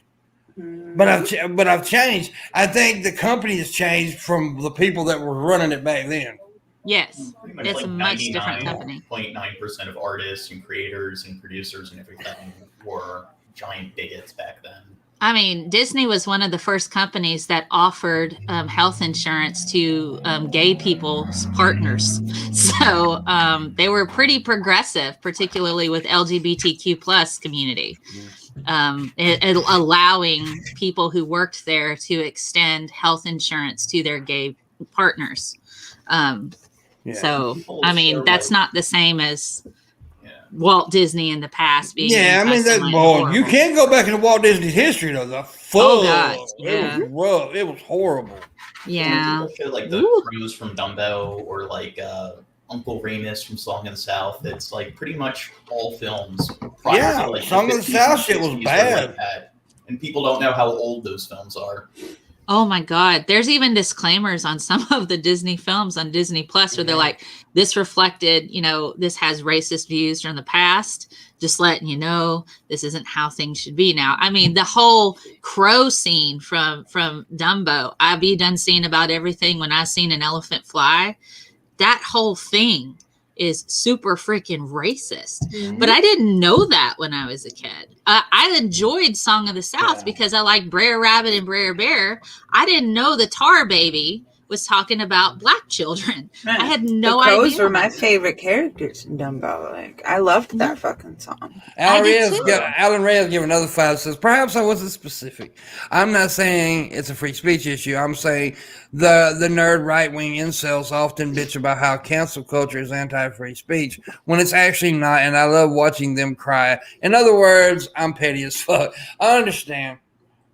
But I've changed. I think the company has changed from the people that were running it back then. Yes, it's a much different company. 0.9% of artists and creators and producers and everything were giant bigots back then. I mean, Disney was one of the first companies that offered health insurance to gay people's partners. So they were pretty progressive, particularly with LGBTQ plus community, allowing people who worked there to extend health insurance to their gay partners. So, I mean, that's not the same as Walt Disney in the past being. Yeah, I mean that. Boy, you can't go back into Walt Disney's history though. Oh God, yeah. It was rough. It was horrible. Yeah, like the Rose from Dumbo or like Uncle Remus from Song of the South. It's like pretty much all films. Yeah, to, like, Song of the South shit was bad. Like that. And people don't know how old those films are. Oh my God. There's even disclaimers on some of the Disney films on Disney Plus where they're like, this reflected, this has racist views from the past. Just letting you know, this isn't how things should be now. I mean, the whole crow scene from Dumbo, I be done seeing about everything when I seen an elephant fly. That whole thing is super freaking racist. Mm-hmm. But I didn't know that when I was a kid. I enjoyed Song of the South because I like Brer Rabbit and Brer Bear. I didn't know the Tar Baby was talking about black children. Right. I had no idea. The crows were my favorite characters in Dumbo. Like, I loved that fucking song. Alan Reyes gave another 5 says, perhaps I wasn't specific. I'm not saying it's a free speech issue. I'm saying the nerd right-wing incels often bitch about how cancel culture is anti-free speech when it's actually not, and I love watching them cry. In other words, I'm petty as fuck. I understand.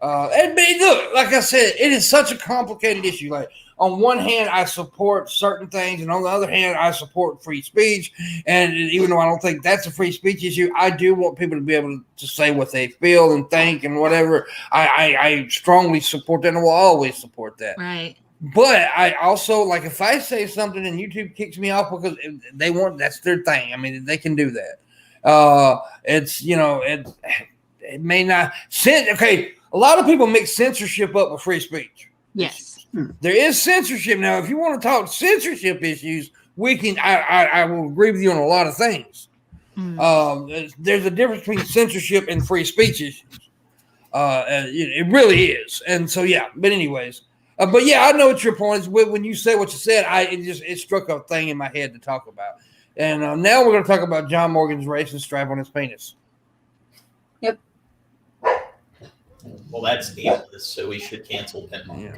Look, like I said, it is such a complicated issue. Like, on one hand, I support certain things, and on the other hand, I support free speech. And even though I don't think that's a free speech issue, I do want people to be able to say what they feel and think and whatever. I strongly support that, and will always support that. Right. But I also, like, if I say something and YouTube kicks me off because they want, that's their thing. I mean, they can do that. It may not. Okay, a lot of people mix censorship up with free speech. Yes. There is censorship. Now, if you want to talk censorship issues, we can. I will agree with you on a lot of things. There's a difference between censorship and free speech issues. It really is. And so, yeah. But anyways, but yeah, I know what your point is. When you say what you said, it struck a thing in my head to talk about. And now we're going to talk about John Morgan's racist stripe on his penis. Yep. Well, that's ableist, so we should cancel Pimpmunk.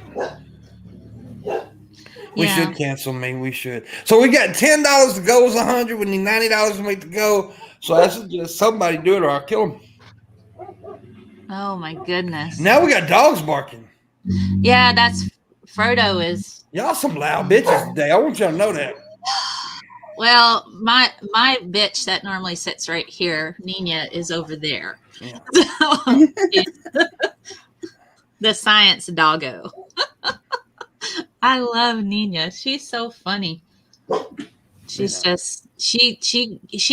We should cancel me. We should. So we got $10 to go is $100. We need $90 to make the go. So I suggest somebody do it or I'll kill him. Oh my goodness. Now we got dogs barking. Yeah, that's Frodo is. Y'all some loud bitches today. I want y'all to know that. Well, my bitch that normally sits right here, Nina, is over there. Yeah. The science doggo. I love Nina. She's so funny. She's just she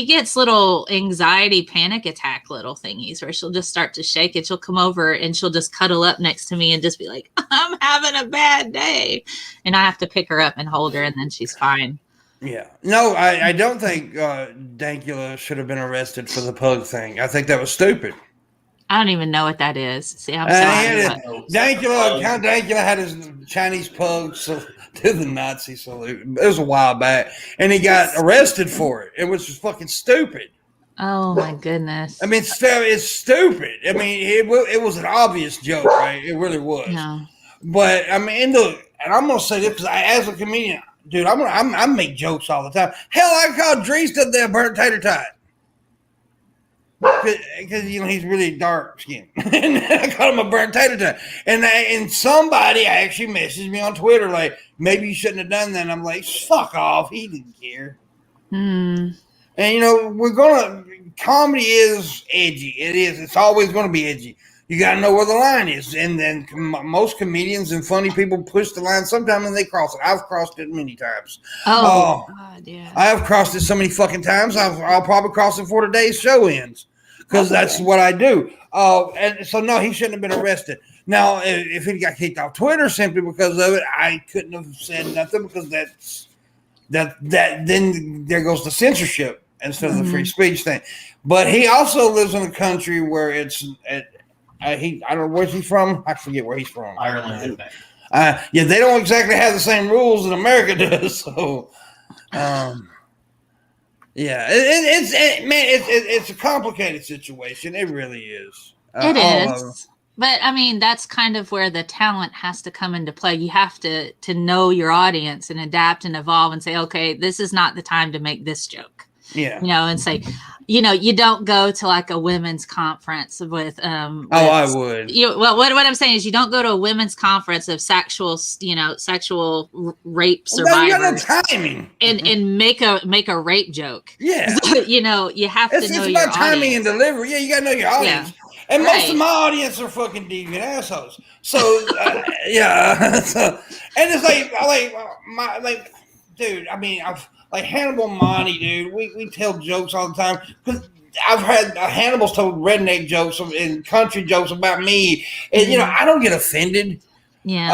gets little anxiety panic attack little thingies where she'll just start to shake and she'll come over and she'll just cuddle up next to me and just be like, I'm having a bad day. And I have to pick her up and hold her and then she's fine. Yeah. No, I don't think Dankula should have been arrested for the pug thing. I think that was stupid. I don't even know what that is. See, I'm sorry. Count Dankula had his Chinese pug to the Nazi salute. It was a while back, and he got arrested for it, which was fucking stupid. Oh my goodness. I mean, it's stupid. I mean, it was an obvious joke, right? It really was. No. But I mean, look, and I'm gonna say this because as a comedian, dude, I make jokes all the time. Hell, I called Drees the damn burnt tater tot because he's really dark skinned, and I called him a burnt tater tot. And somebody actually messaged me on Twitter like, maybe you shouldn't have done that. And I'm like, fuck off. He didn't care. And comedy is edgy. It is. It's always going to be edgy. You got to know where the line is. And then most comedians and funny people push the line sometimes and they cross it. I've crossed it many times. Oh, God, yeah. I have crossed it so many fucking times. I'll probably cross it before today's show ends because that's what I do. And so, no, he shouldn't have been arrested. Now, if he got kicked off Twitter simply because of it, I couldn't have said nothing because that then there goes the censorship instead of the free speech thing. But he also lives in a country where I don't know where's he from. I forget where he's from. Ireland, I think. Yeah, they don't exactly have the same rules that America does. So, yeah, it's a complicated situation. It really is. It is. But I mean, that's kind of where the talent has to come into play. You have to know your audience and adapt and evolve and say, okay, this is not the time to make this joke. Yeah. And say, you don't go to like a women's conference with I would. Well, what I'm saying is you don't go to a women's conference of sexual rape survivors. You got no timing. And make a rape joke. Yeah. You have to know your about timing audience. and delivery. Yeah, you got to know your audience. Yeah. And most of my audience are fucking deviant assholes. So, yeah. So, and it's dude, I mean, like Hannibal Monty, dude, we tell jokes all the time because I've had Hannibal's told redneck jokes and country jokes about me, and I don't get offended. Yeah.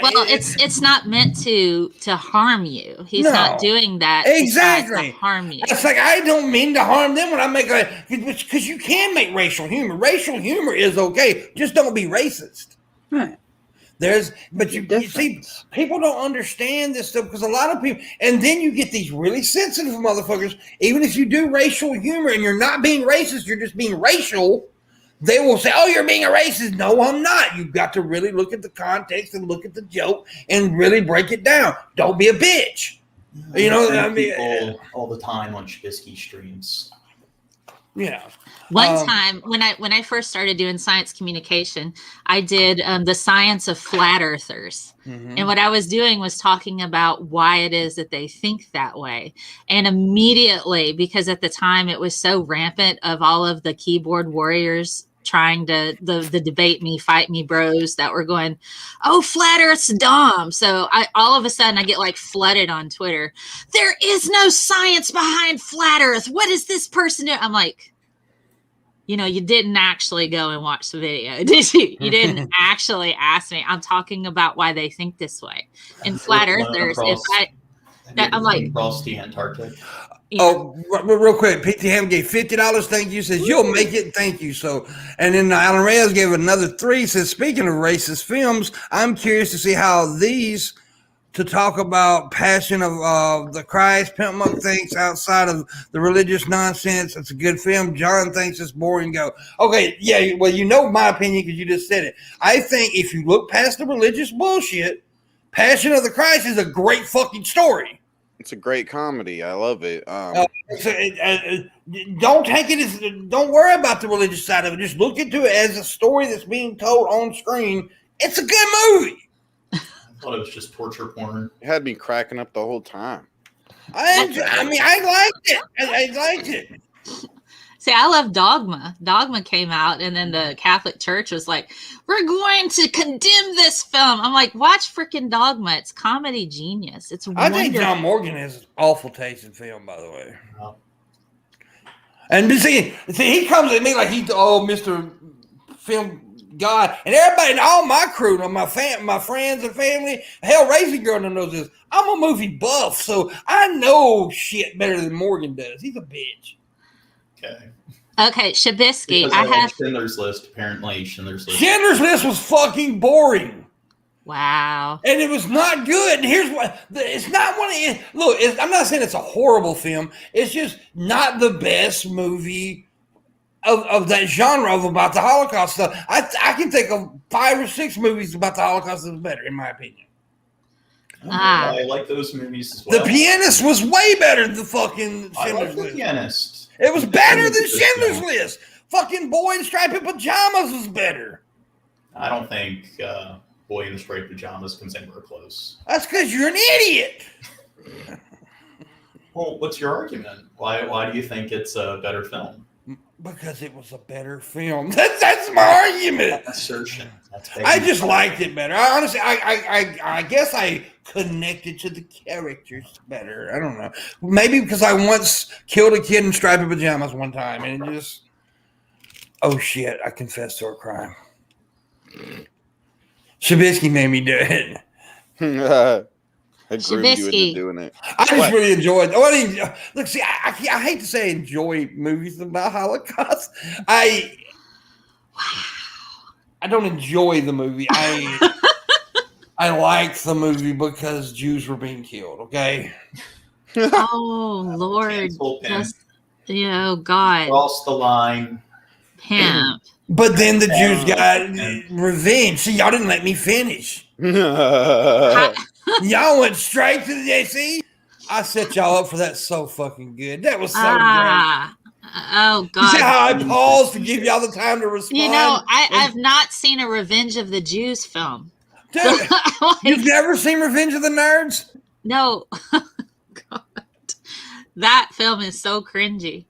Well, it's not meant to harm you. He's not doing that exactly to harm you. It's like I don't mean to harm them when I make because you can make racial humor. Racial humor is okay. Just don't be racist. Right. You see, people don't understand this stuff because a lot of people, and then you get these really sensitive motherfuckers. Even if you do racial humor and you're not being racist, you're just being racial. They will say, "Oh, you're being a racist." No, I'm not. You've got to really look at the context and look at the joke and really break it down. Don't be a bitch. I mean, people all the time on Shabisky streams. Yeah. One time when I first started doing science communication, I did the science of flat earthers. And what I was doing was talking about why it is that they think that way. And immediately, because at the time it was so rampant of all of the keyboard warriors trying to the debate me, fight me bros that were going, oh, flat earth's dumb. So all of a sudden I get like flooded on Twitter. There is no science behind flat earth. What is this person doing? I'm like, you didn't actually go and watch the video, did you? You didn't actually ask me. I'm talking about why they think this way. And flat earthers, I'm like, across the Antarctic. Oh, real quick, PT Ham gave $50. Thank you. Says you'll make it. Thank you. So, and then Alan Reyes gave another $3. Says speaking of racist films, I'm curious to see how these to talk about Passion of the Christ. Pimpmunk thinks outside of the religious nonsense, it's a good film. John thinks it's boring. Go, okay, yeah. Well, my opinion because you just said it. I think if you look past the religious bullshit, Passion of the Christ is a great fucking story. It's a great comedy. I love it. Don't take it as, don't worry about the religious side of it. Just look into it as a story that's being told on screen. It's a good movie. I thought it was just torture porn. It had me cracking up the whole time. I liked it. I liked it. See, I love Dogma. Dogma came out, and then the Catholic Church was like, we're going to condemn this film. I'm like, watch freaking Dogma. It's comedy genius. It's wonderful. I think John Morgan has awful taste in film, by the way. Oh. And see, he comes at me like he's Mr. Film God. And everybody, and all my crew, my friends and family, hell, Raising Girl knows this. I'm a movie buff, so I know shit better than Morgan does. He's a bitch. Okay, Shabisky. I have Schindler's List. Apparently, Schindler's List. Schindler's List was fucking boring. Wow. And it was not good. And here's what it's not one of look, I'm not saying it's a horrible film. It's just not the best movie of that genre of about the Holocaust stuff. I can think of 5 or 6 movies about the Holocaust that was better, in my opinion. I like those movies as well. The Pianist was way better than fucking I Schindler's like The List. Pianist. It was better than Pianist is Schindler's good. List. Fucking Boy in Striped Pajamas was better. I don't think Boy in Striped Pajamas comes anywhere close. That's because you're an idiot. Well, what's your argument? Why do you think it's a better film? Because it was a better film. That's my argument. Assertion. I just liked it better. I honestly, I guess I connected to the characters better. I don't know. Maybe because I once killed a kid in striped pajamas one time, and it just, oh shit! I confessed to a crime. Shabisky made me do it. I groomed you Shabisky. into doing it. I just What? really enjoyed. Oh, look, see, I hate to say enjoy movies about Holocaust. I don't enjoy the movie. I liked the movie because Jews were being killed. Okay. Oh Lord. Cancel Pimp. Just, oh God. Cross the line. Pimp. But then the Jews got revenge. See, y'all didn't let me finish. Y'all went straight to the AC. I set y'all up for that so fucking good. That was so great. Oh You God. see how I paused to give y'all the time to respond? You know, I've not seen a Revenge of the Jews film. Dude, Like, you've never seen Revenge of the Nerds? no. God. That film is so cringy.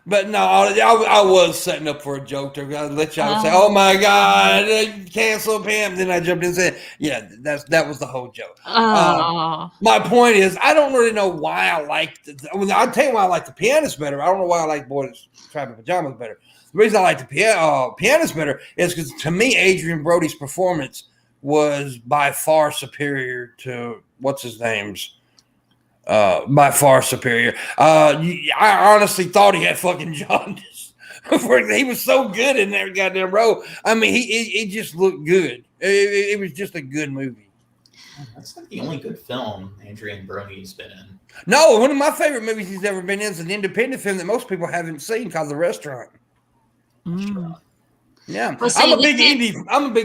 But no, I was setting up for a joke to let y'all say, "Oh my God, cancel Pam." Then I jumped in and said, "Yeah, that was the whole joke." Oh. My point is, I don't really know why I liked it. I'll tell you why I like The Pianist better. I don't know why I like Boy in Striped Pajamas better. The reason I like The Pianist better is because, to me, Adrian Brody's performance was by far superior to what's his name's. By far superior. I honestly thought he had fucking jaundice. He was so good in that goddamn role. I mean, he just looked good. It was just a good movie. That's not the only good film Adrian Brody's been in. No, one of my favorite movies he's ever been in is an independent film that most people haven't seen called The Restaurant. Mm. Yeah, Well, see, I'm a big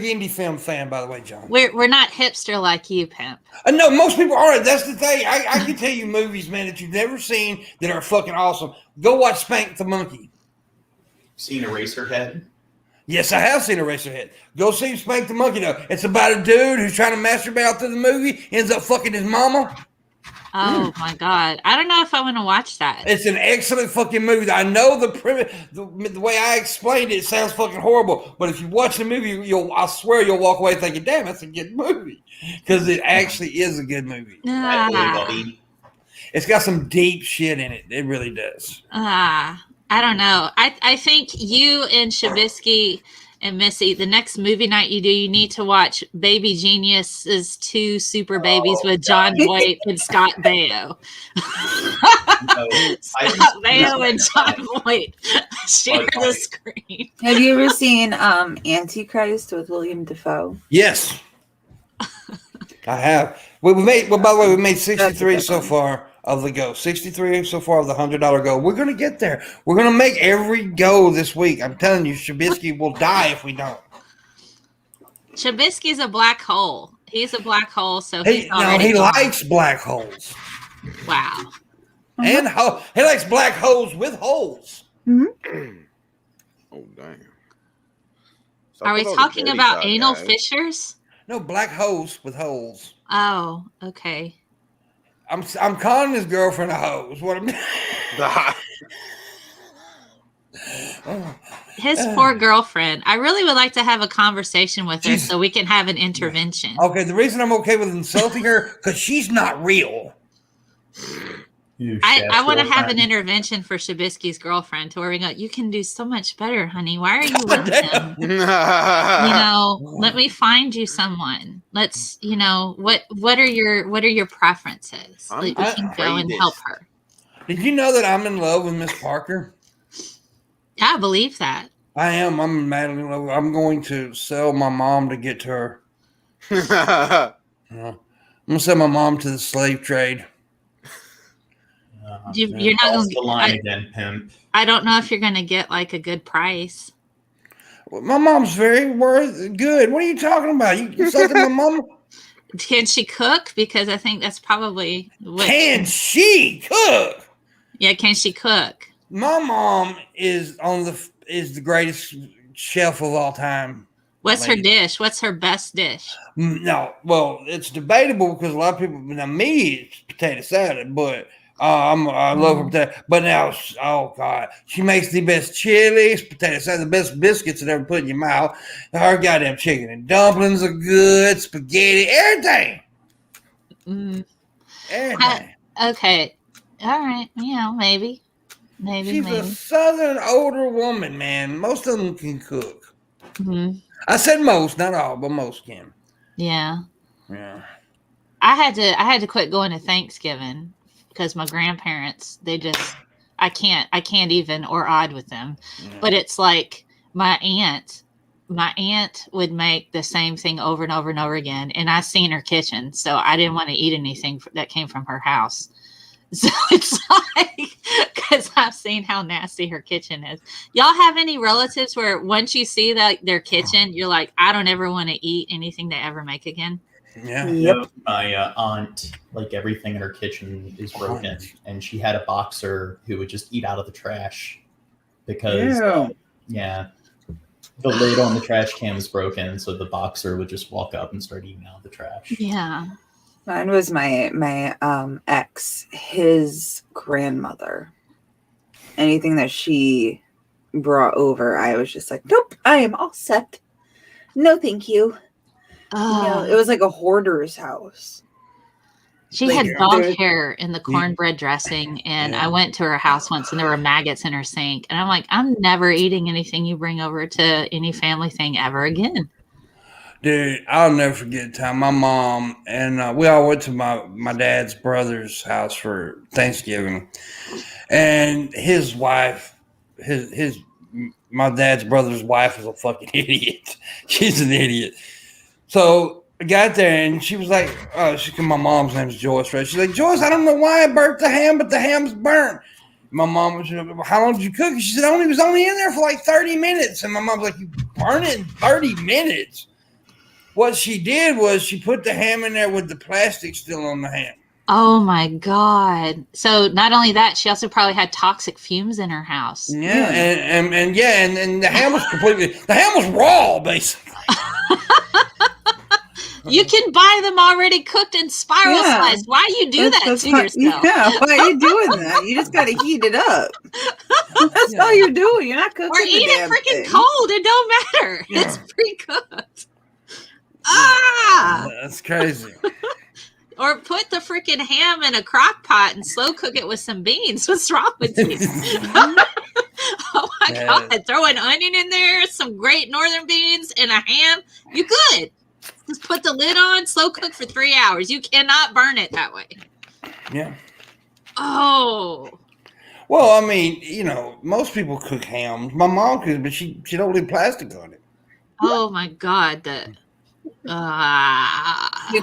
indie film fan, by the way, John. We're not hipster like you, Pimp. No, most people aren't. That's the thing. I can tell you movies, man, that you've never seen that are fucking awesome. Go watch Spank the Monkey. Seen Eraserhead? Yes, I have seen Eraserhead. Go see Spank the Monkey, though. It's about a dude who's trying to masturbate out through the movie, ends up fucking his mama. Oh my God. I don't know if I want to watch that. It's an excellent fucking movie. I know the way I explained it sounds fucking horrible, but if you watch the movie, I swear you'll walk away thinking, damn, that's a good movie. Because it actually is a good movie. Buddy. It's got some deep shit in it. It really does. I don't know. I think you and Shabisky and Missy, the next movie night you do, you need to watch Baby Genius's 2 Super Babies with John Voight and Scott Baio. Scott Baio and John Voight share the screen. Have you ever seen Antichrist with William Dafoe? Yes. I have. By the way, we made 63 so far of the go. 63 so far of the $100 goal. We're going to get there. We're going to make every goal this week. I'm telling you, Shabisky will die if we don't. Shabisky's a black hole. He's a black hole, so He already gone. likes black holes. Wow. And he likes black holes with holes. Mm-hmm. Oh, damn. Are we talking about anal fissures? No, black holes with holes. Oh, okay. I'm calling his girlfriend a hoe. Is what I'm His poor girlfriend. I really would like to have a conversation with her She's- so we can have an intervention. Okay, the reason I'm okay with insulting her, because she's not real. I want to have an intervention for Shabisky's girlfriend to where we go, you can do so much better, honey. Why are you with him? You know, let me find you someone. Let's, you know, what are your preferences? I'm Like, we can go and afraid help this- her. Did you know that I'm in love with Miss Parker? Yeah, I believe that. I am. I'm madly in love. I'm going to sell my mom to get to her. I'm gonna send my mom to the slave trade. You're not Cross gonna. the line again, pimp. I don't know if you're gonna get like a good price. Well, my mom's very good. What are you talking about? You insulted my mom? Can she cook? Because I think that's probably what. Can she cook? Yeah, can she cook? My mom is the greatest chef of all time. What's her dish? What's her best dish? No, well, it's debatable because a lot of people. Now, me, it's potato salad, but I love her potato. But now, oh god, she makes the best chilies, potato salad, the best biscuits that ever put in your mouth. Her goddamn chicken and dumplings are good, spaghetti, everything. Everything. Okay, all right. Maybe. She's a southern older woman, man. Most of them can cook. Mm-hmm. I said most, not all, but most can. Yeah. Yeah. I had to quit going to Thanksgiving because my grandparents, I can't even or odd with them. Yeah. But it's like my aunt would make the same thing over and over and over again. And I seen her kitchen. So I didn't want to eat anything that came from her house. So it's like, because I've seen how nasty her kitchen is. Y'all have any relatives where once you see their kitchen, you're like, I don't ever want to eat anything they ever make again? Yeah. Yep. My aunt, like everything in her kitchen is broken, and she had a boxer who would just eat out of the trash because, the lid on the trash can was broken, so the boxer would just walk up and start eating out of the trash. Yeah. Mine was my ex, his grandmother. Anything that she brought over, I was just like, nope, I am all set. No, thank you. It was like a hoarder's house. She had dog hair in the cornbread dressing, and I went to her house once, and there were maggots in her sink. And I'm like, I'm never eating anything you bring over to any family thing ever again. Dude, I'll never forget the time my mom and we all went to my dad's brother's house for Thanksgiving, and his wife, my dad's brother's wife is a fucking idiot. She's an idiot. So I got there and she was like, my mom's name is Joyce, right? She's like, Joyce, I don't know why I burnt the ham, but the ham's burnt. My mom was, how long did you cook? She said, it was only in there for like 30 minutes. And my mom's like, you burn it in 30 minutes? What she did was she put the ham in there with the plastic still on the ham. Oh my God. So not only that, she also probably had toxic fumes in her house. Yeah. And the ham was the ham was raw, basically. You can buy them already cooked and spiral sliced. Why you do that to yourself? Yeah, why are you doing that? You just got to heat it up. That's all you're doing. You're not cooking. Or eat it freaking cold. It don't matter. Yeah. It's pre-cooked. That's crazy. Or put the freaking ham in a crock pot and slow cook it with some beans. What's wrong with you? Oh my God. Throw an onion in there, some great northern beans, and a ham. You good. Just put the lid on, slow cook for 3 hours. You cannot burn it that way. Yeah. Oh. Well, I mean, most people cook hams. My mom could, but she don't leave plastic on it. Oh my God. If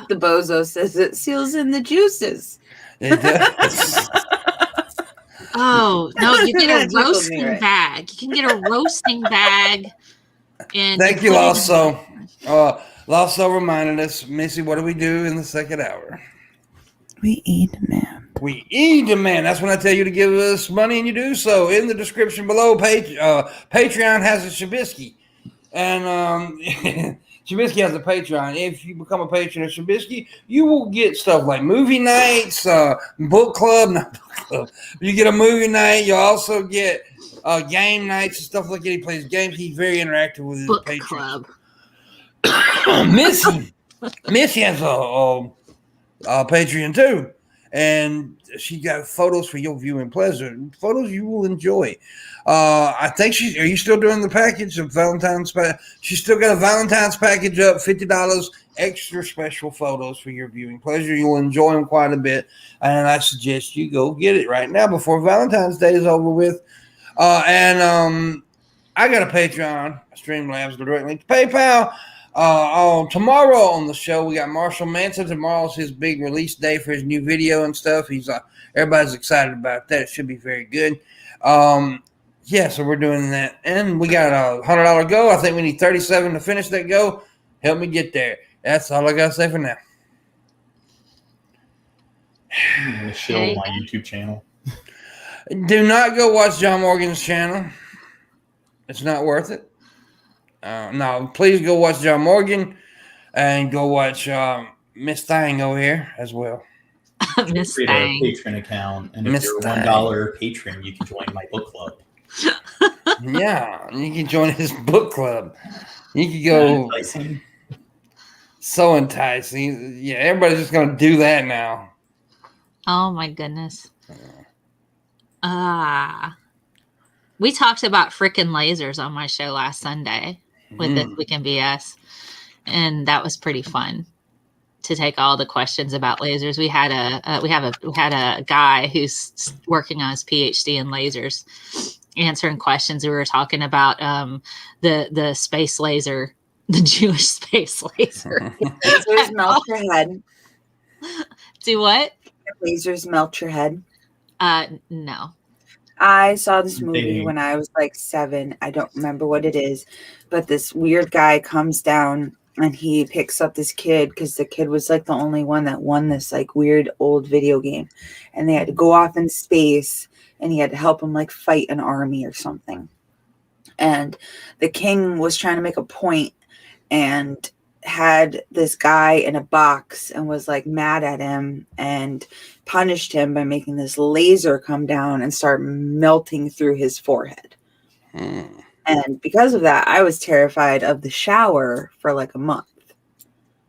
the bozo says it seals in the juices. It does. Oh, no, you get a roasting bag. You can get a roasting bag. And thank you, Lasso. Lasso reminded us, Missy, what do we do in the second hour? We eat a man. We eat a man. That's when I tell you to give us money, and you do so. In the description below, Patreon has a Shabisky. And Shabisky has a Patreon. If you become a patron of Shabisky, you will get stuff like movie nights, book club, not book club. You get a movie night. You also get game nights and stuff like that. He plays games. He's very interactive with his book patrons. Club. Missy has a Patreon too, and she got photos for your viewing pleasure. Photos you will enjoy. I think are you still doing the package of Valentine's? She's still got a Valentine's package up, $50 extra special photos for your viewing pleasure. You'll enjoy them quite a bit, and I suggest you go get it right now before Valentine's Day is over with. I got a Patreon, Streamlabs, direct link to PayPal. Tomorrow on the show, we got Marshall Manson. Tomorrow's his big release day for his new video and stuff. He's everybody's excited about that. It should be very good. Yeah, so we're doing that. And we got a $100 go. I think we need 37 to finish that go. Help me get there. That's all I got to say for now. I'm going to show my YouTube channel. Do not go watch John Morgan's channel. It's not worth it. No, please go watch John Morgan and go watch Miss Thang over here as well. Miss Create Thang. a patron account, and if Miss you're Thang. $1 patron, you can join my book club. Yeah, you can join his book club. You can go Enticing. so enticing. Yeah, everybody's just going to do that now. Oh my goodness. We talked about frickin' lasers on my show last Sunday with This Week in BS, and that was pretty fun to take all the questions about lasers. We had a guy who's working on his PhD in lasers, answering questions. We were talking about the space laser, the Jewish space laser. Lasers melt your head. Do what? Lasers melt your head. No. I saw this movie when I was like 7. I don't remember what it is, but this weird guy comes down and he picks up this kid because the kid was like the only one that won this like weird old video game, and they had to go off in space and he had to help him like fight an army or something. And the king was trying to make a point and had this guy in a box and was like mad at him and punished him by making this laser come down and start melting through his forehead. And because of that, I was terrified of the shower for like a month.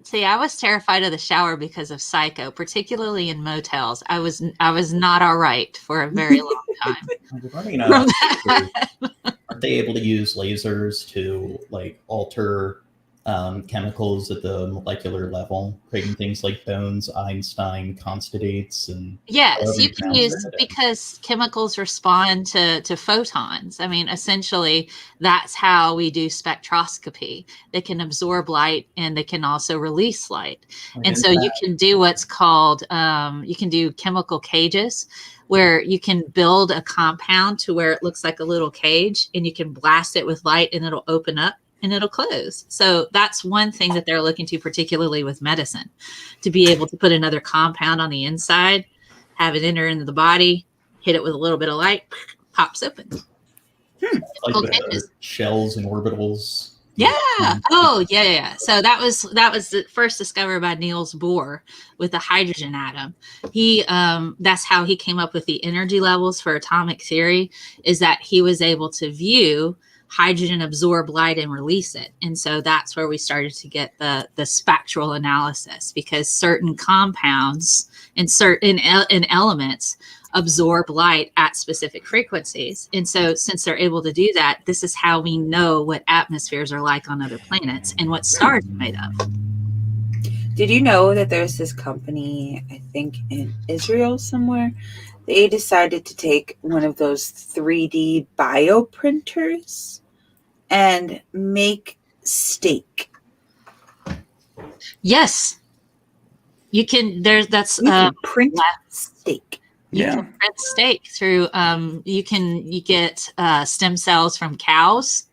See, I was terrified of the shower because of Psycho, particularly in motels. I was not all right for a very long time. Regarding lasers, aren't they able to use lasers to like alter chemicals at the molecular level, creating things like bones, Einstein constidates, and yes, you can use, because chemicals respond to photons. I mean, essentially, that's how we do spectroscopy. They can absorb light and they can also release light. And so you can do what's called, you can do chemical cages, where you can build a compound to where it looks like a little cage, and you can blast it with light and it'll open up and it'll close. So that's one thing that they're looking to, particularly with medicine, to be able to put another compound on the inside, have it enter into the body, hit it with a little bit of light, pops open. like the shells and orbitals. Yeah. Oh, yeah. So that was first discovered by Niels Bohr with the hydrogen atom. He that's how he came up with the energy levels for atomic theory, is that he was able to view hydrogen absorb light and release it. And so that's where we started to get the spectral analysis, because certain compounds and certain elements absorb light at specific frequencies. And so since they're able to do that, this is how we know what atmospheres are like on other planets and what stars are made of. Did you know that there's this company, I think in Israel somewhere, they decided to take one of those 3D bioprinters and make steak? Yes. You can, that's You can print steak. You can print steak through, you get stem cells from cows,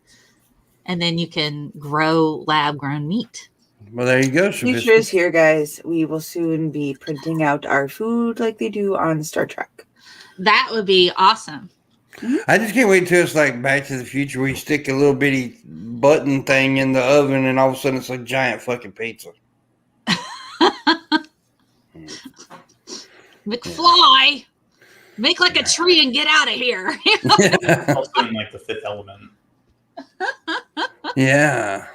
and then you can grow lab grown meat. Well, there you go. Future is here, guys. We will soon be printing out our food like they do on Star Trek. That would be awesome. I just can't wait until it's like Back to the Future, where you stick a little bitty button thing in the oven and all of a sudden it's a giant fucking pizza. McFly, make like a tree and get out of here. Also in like The Fifth Element. Yeah.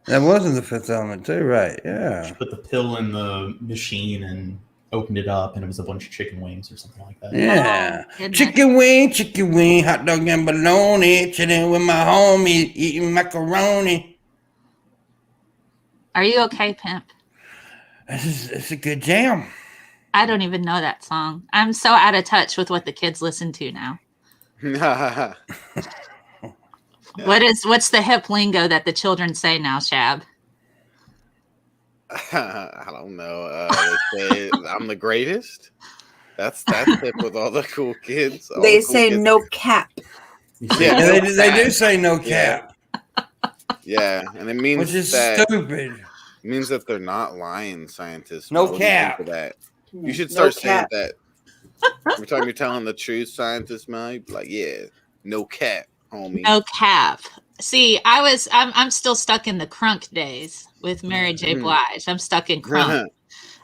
That wasn't The Fifth Element too, right? Yeah. She put the pill in the machine and opened it up, and it was a bunch of chicken wings or something like that. Yeah. Oh, chicken wing, hot dog and bologna, chilling with my homie, eating macaroni. Are you okay, Pimp? It's a good jam. I don't even know that song. I'm so out of touch with what the kids listen to now. What's the hip lingo that the children say now, Shab? I don't know. They say I'm the greatest. That's it with all the cool kids. All They the cool say kids. no cap. Yeah, Yeah, no they do cap. say no Yeah. cap, Yeah, and it means which is that stupid. means that they're not lying, scientists. No What do you think cap. of that? You should No start saying cap. that every time you're telling the truth, scientist, man. You'd be like, yeah, no cap, homie. No cap. See, I'm still stuck in the crunk days with Mary J. Blige. I'm stuck in crunk.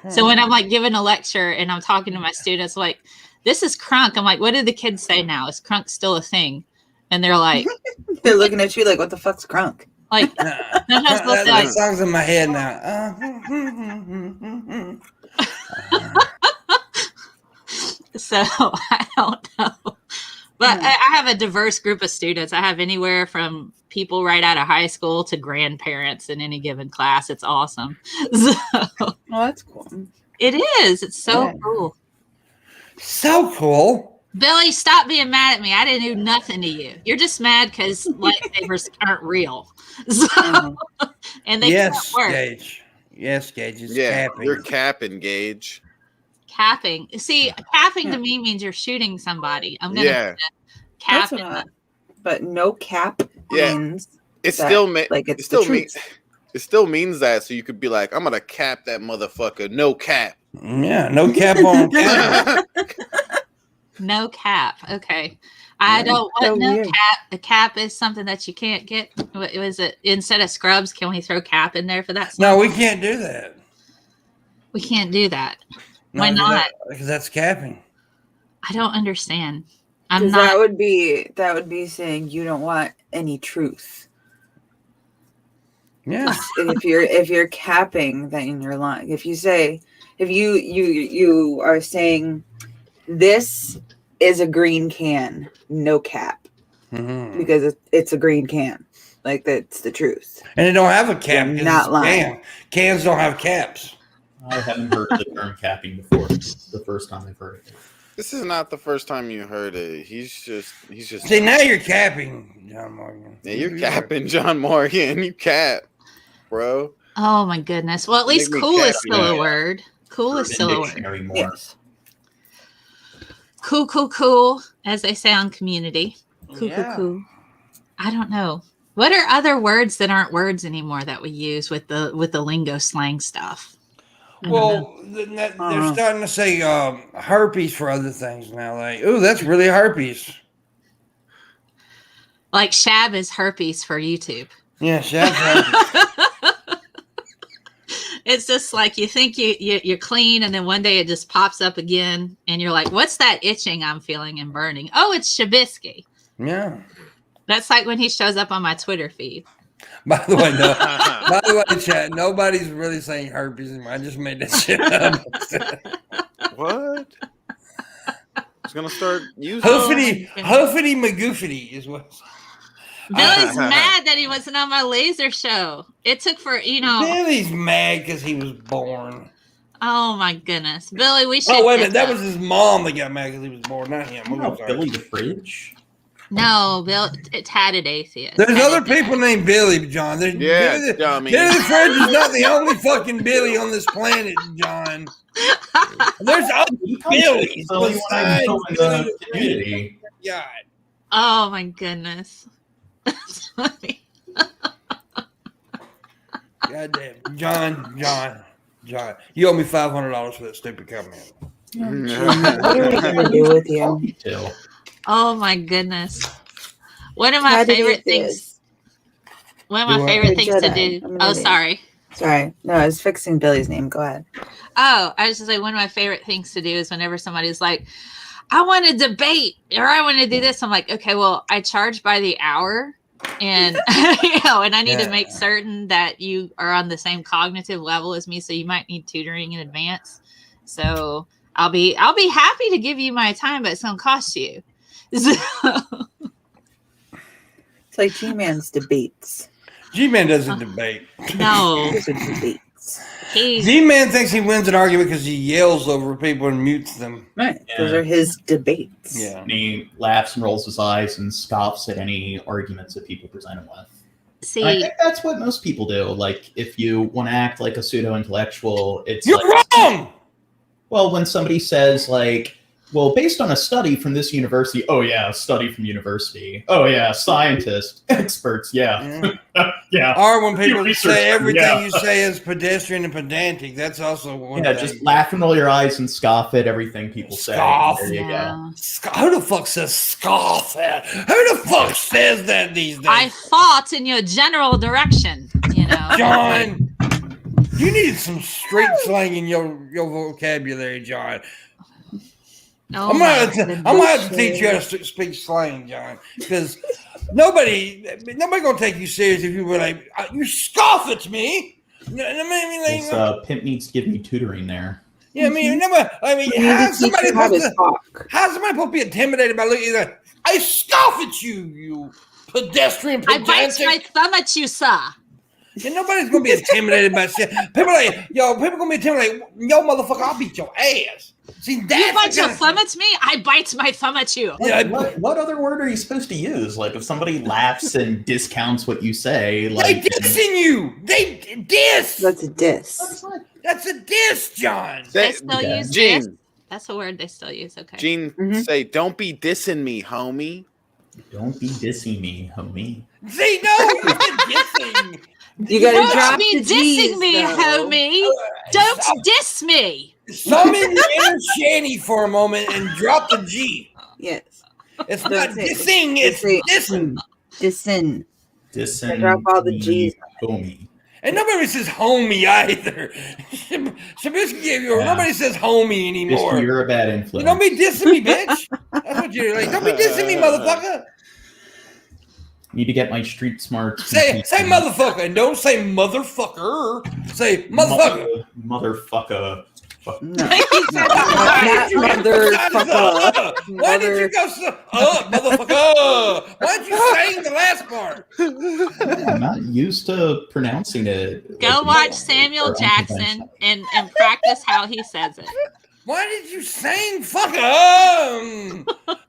So when I'm like giving a lecture and I'm talking to my students, like, this is crunk. I'm like, what do the kids say now? Is crunk still a thing? And they're like, They're looking at you like, what the fuck's crunk? like, sometimes they'll say, That like, song's in my head now. so I don't know. But I have a diverse group of students. I have anywhere from people right out of high school to grandparents in any given class. It's awesome. So, Oh, that's cool. it is. It's so Yeah. cool. So cool. Billy, stop being mad at me. I didn't do nothing to you. You're just mad because lightsabers aren't real. So, and they Yes, can't work. Gage. Yes, Gage. It's Yeah, capping. you're capping, Gage. Capping. See, capping to me means you're shooting somebody. I'm gonna Yeah, cap That's what it. but no cap Yeah. means it that, still like it's it still the means truth. it still means that. So you could be like, I'm gonna cap that motherfucker. No cap. Yeah, no cap on cap. No cap. Okay. I don't So want no weird. cap. A cap is something that you can't get. What was it? Instead of Scrubs, can we throw cap in there for that song? No, we can't do that. We can't do that. No, Why not? Because that's capping. I don't understand. I'm 'Cause not. that would be saying you don't want any truth. Yeah. If you're capping, then you're lying. If you say if you are saying this is a green can, no cap, Mhm. because it's a green can. Like that's the truth. And they don't have a cap. You're 'cause not it's a lying. can. Cans don't have caps. I haven't heard the term capping before. It's the first time I've heard it. This is not the first time you heard it. He's just. See, now you're capping, John Morgan. Yeah, you're capping, John Morgan. You cap, bro. Oh my goodness. Well, at Make least me cool is cap, still a yeah. word. Cool is Urban still a word. Dictionary more. Yes. Cool, as they say on Community. Cool. I don't know. What are other words that aren't words anymore that we use with the lingo slang stuff? I don't know. Well, they're starting to say herpes for other things now. Like, ooh, that's really herpes. Like Shab is herpes for YouTube. Yeah, Shab's herpes. It's just like you think you're clean, and then one day it just pops up again, and you're like, "What's that itching I'm feeling and burning?" Oh, it's Shabisky. Yeah. That's like when he shows up on my Twitter feed. By the way, no. By the way, chat. Nobody's really saying herpes anymore. I just made that shit up. What? He's gonna start using. Hoofity McGoofity is what. Billy's mad that he wasn't on my laser show. It took for Billy's mad because he was born. Oh my goodness, Billy, we should. Oh wait a minute, that catch was up. his mom that got mad because he was born, not him. No, I'm sorry. Billy the Fridge. No, Bill. It's Hatted Atheist. There's Hatted other people named Billy, John. There's Yeah, Billy, dummy. Billy the Fridge is not the only fucking Billy on this planet, John. There's other Billys. Billy when I was in Billy the the Fridge. community. God. Oh my goodness. That's funny. Goddamn. John. You owe me $500 for that stupid comment. What are we gonna do with you? Too. Oh my goodness. One of my How did favorite it things. is? One of my Do what? favorite things to Jedi. do. I'm an Oh, idiot. sorry. Sorry, no, I was fixing Billy's name. Go ahead. Oh, I was just like, one of my favorite things to do is whenever somebody's like, I want to debate or I want to do this. I'm like, okay, well, I charge by the hour, and and I need to make certain that you are on the same cognitive level as me. So you might need tutoring in advance. So I'll be happy to give you my time, but it's gonna cost you. So, It's like G-Man's debates. G-Man doesn't debate. no, Those are debates. he G-Man thinks he wins an argument because he yells over people and mutes them. Right. Those Yeah. are his debates. Yeah. And he laughs and rolls his eyes and scoffs at any arguments that people present him with. See, I think that's what most people do. Like, if you want to act like a pseudo-intellectual, it's You're like, wrong. well, when somebody says, like, well, based on a study from this university, oh, yeah, a study from university. Oh, yeah, scientists, experts, yeah. Yeah. Or when people research, say everything yeah. you say is pedestrian and pedantic, that's also one Yeah, thing. just laugh and roll your eyes and scoff at everything people say. Scoff. There you go. yeah. Who the fuck says scoff at? Who the fuck says that these days? I fought in your general direction, you know. John, you need some street slang in your vocabulary, John. Oh I'm gonna have to teach you how bullshit. to speak slang, John, because nobody gonna take you serious if you were like, you scoff at me. You know what I mean? Like, Pimp needs to give you tutoring there. yeah, I mean, We need how's to teach somebody you how supposed to to? talk. How's somebody supposed to be intimidated by looking at that? I scoff at you, you pedestrian. I bite my thumb at you, sir. Yeah, nobody's gonna be intimidated by shit. People gonna be intimidated. Yo, motherfucker, I'll beat your ass. See, that's You bite the your kind of thumb at me, I bite my thumb at you. Yeah, What other word are you supposed to use? Like, if somebody laughs and discounts what you say, they like, dissing you. They diss. That's a diss. That's a diss, John. They still okay. use Gene. this. That's a word they still use. Okay. Gene, Mhm. say, don't be dissing me, homie. don't be dissing me, homie. See, no, you're dissing. You gotta Don't drop be the dissing G's, me, though. homie. Don't diss me. Summon your inner shanty for a moment and drop the G. Yes. It's Don't not say- dissing, it's say- dissing. Dissin. Dissing Drop all the me, G's. homie. And nobody says homie either. Shabisky gave you. Yeah. Nobody says homie anymore. Just, you're a bad You influence. don't be dissing me, bitch. That's what you're like. Don't be dissing me, motherfucker. Need to get my street smart. Say motherfucker and don't say motherfucker. Say motherfucker. Motherfucker. Fuck. No. Why did you Motherfucker. Why did you go so motherfucker? Why did you say the last part? I'm not used to pronouncing it. Go like, watch or Samuel Jackson unconventional. and practice how he says it. Why did you sing fucker?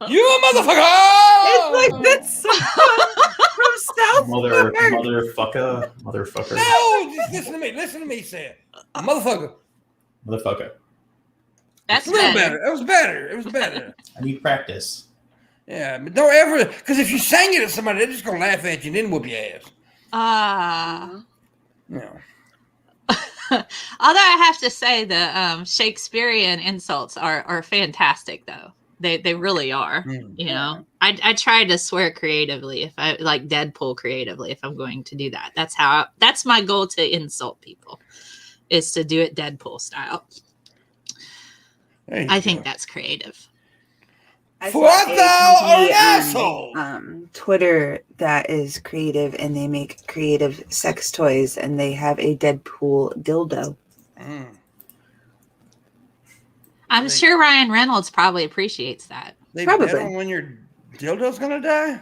You a motherfucker? It's like that song from South Park. Motherfucker. No, just listen to me. Listen to me say it. Motherfucker. Motherfucker. That's It's a little better. better. It was better. It was better. I need practice. Yeah, but don't ever, because if you sang it at somebody, they're just gonna laugh at you and then whoop your ass. Yeah. Although I have to say the Shakespearean insults are fantastic though. They really are. You know, I try to swear creatively if I like Deadpool creatively if I'm going to do that. That's my goal to insult people is to do it Deadpool style. There you I go. think that's creative. I saw What a thou company art asshole? Twitter that is creative and they make creative sex toys and they have a Deadpool dildo. I'm sure Ryan Reynolds probably appreciates that. They Probably. bet on when your dildo's gonna die?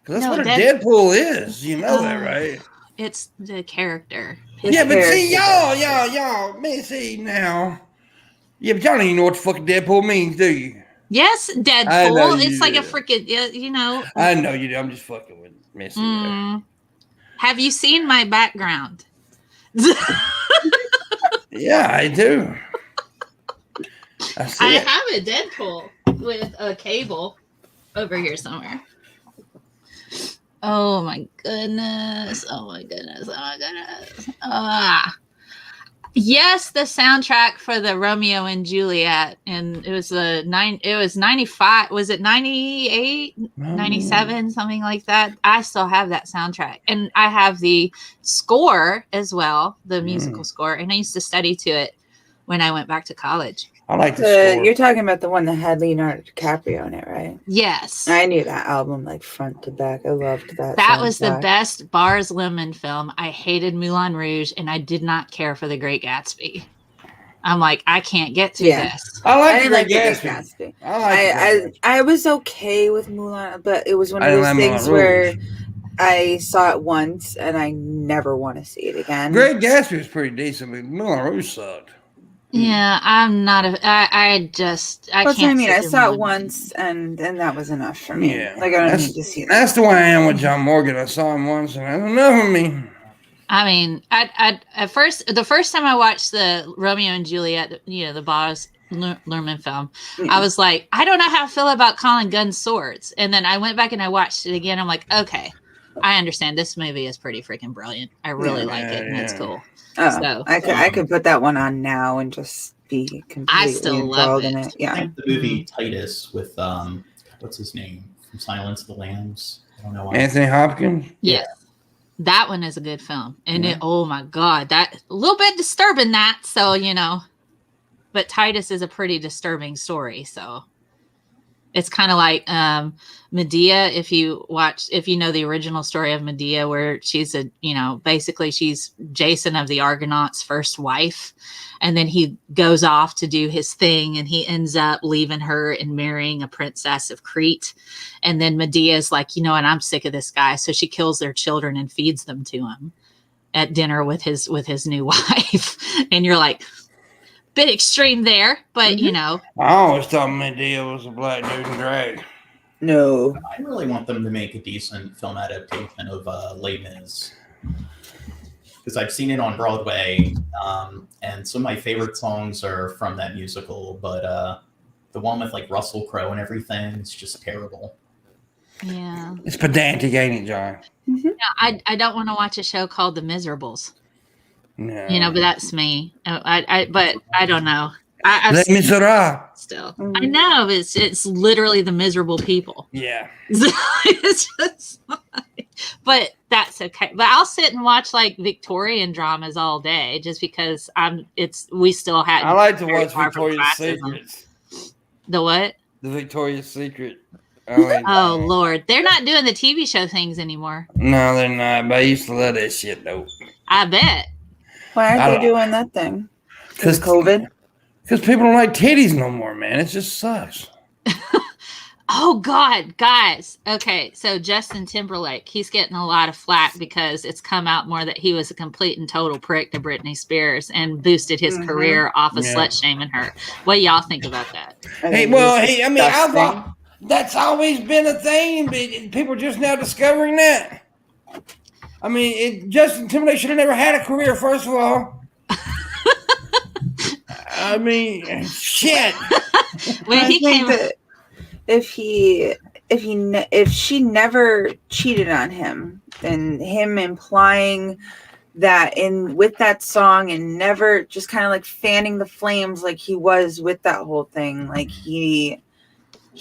Because that's No, what a Dead- Deadpool is. You know that, right? It's the character. His Yeah, but see, character. y'all, man, see now. Yeah, but y'all don't even know what the fucking Deadpool means, do you? Yes, I know Deadpool. you It's like a do. freaking, you know. I know you do. I'm just fucking with Missy. there. Have you seen my background? Yeah, I do. I see I it. have a Deadpool with a cable over here somewhere. Oh my goodness. Oh my goodness. Oh my goodness. Yes, the soundtrack for the Romeo and Juliet, and it was it was 95. Was it 98, 97, something like that? I still have that soundtrack. And I have the score as well, the musical score. And I used to study to it when I went back to college. I like the score. You're talking about the one that had Leonardo DiCaprio in it, right? Yes. I knew that album like front to back. I loved that. That was the soundtrack. best Bars Lemon film. I hated Moulin Rouge and I did not care for The Great Gatsby. I'm like, I can't get through Yeah. this. I I like the didn't like Great the Gatsby. Gatsby. I like the Great I was okay with Mulan, but it was one I of didn't those like Moulin things where Rouge. I saw it once and I never want to see it again. Great Gatsby was pretty decent, but Moulin Rouge sucked. Yeah, I'm not a. I That's can't. what I mean. sit I through saw it one. once, and that was enough for me. Yeah, Like, I don't need to see that. that's the way I am with John Morgan. I saw him once, and that's enough of me. I mean, at first, the first time I watched the Romeo and Juliet, the Baz Luhrmann film, I was like, I don't know how I feel about calling guns swords. And then I went back and I watched it again. I'm like, okay, I understand. This movie is pretty freaking brilliant. I really like it, and it's cool. Oh, So I could put that one on now and just be completely still love involved in it. it. Yeah. I think the movie Titus with what's his name from Silence of the Lambs. I don't know why. Anthony Hopkins. Yeah. That one is a good film. And oh my God, that a little bit disturbing that. So, but Titus is a pretty disturbing story. So it's kind of like Medea. If you know the original story of Medea, where she's basically she's Jason of the Argonauts' first wife. And then he goes off to do his thing and he ends up leaving her and marrying a princess of Crete. And then Medea's like, and I'm sick of this guy. So she kills their children and feeds them to him at dinner with his new wife. And you're like, bit extreme there, but I always thought Medea was a black dude in drag. No. I really want them to make a decent film adaptation of Les Mis. Because I've seen it on Broadway, and some of my favorite songs are from that musical, but the one with like Russell Crowe and everything is just terrible. Yeah. It's pedantic, ain't it, John? No, I don't want to watch a show called The Miserables. No. But that's me. But I don't know. Les Miserables. Still, I know it's literally the miserable people. Yeah. It's just but that's okay. But I'll sit and watch like Victorian dramas all day just because we still had. I like to watch Victoria's Secrets. The what? The Victoria's Secret. Oh Lord, they're not doing the TV show things anymore. No, they're not. But I used to love that shit though. I bet. Why aren't they doing that thing? Because COVID. Because people don't like titties no more, man. It just sucks. Oh God, guys. Okay, so Justin Timberlake, he's getting a lot of flack because it's come out more that he was a complete and total prick to Britney Spears and boosted his career off of slut shaming her. What do y'all think about that? That's always been a thing, but people are just now discovering that. I mean, Justin Timberlake should have never had a career, first of all. I mean, shit. When he came, if she never cheated on him, and him implying that with that song and never just kind of like fanning the flames like he was with that whole thing, like he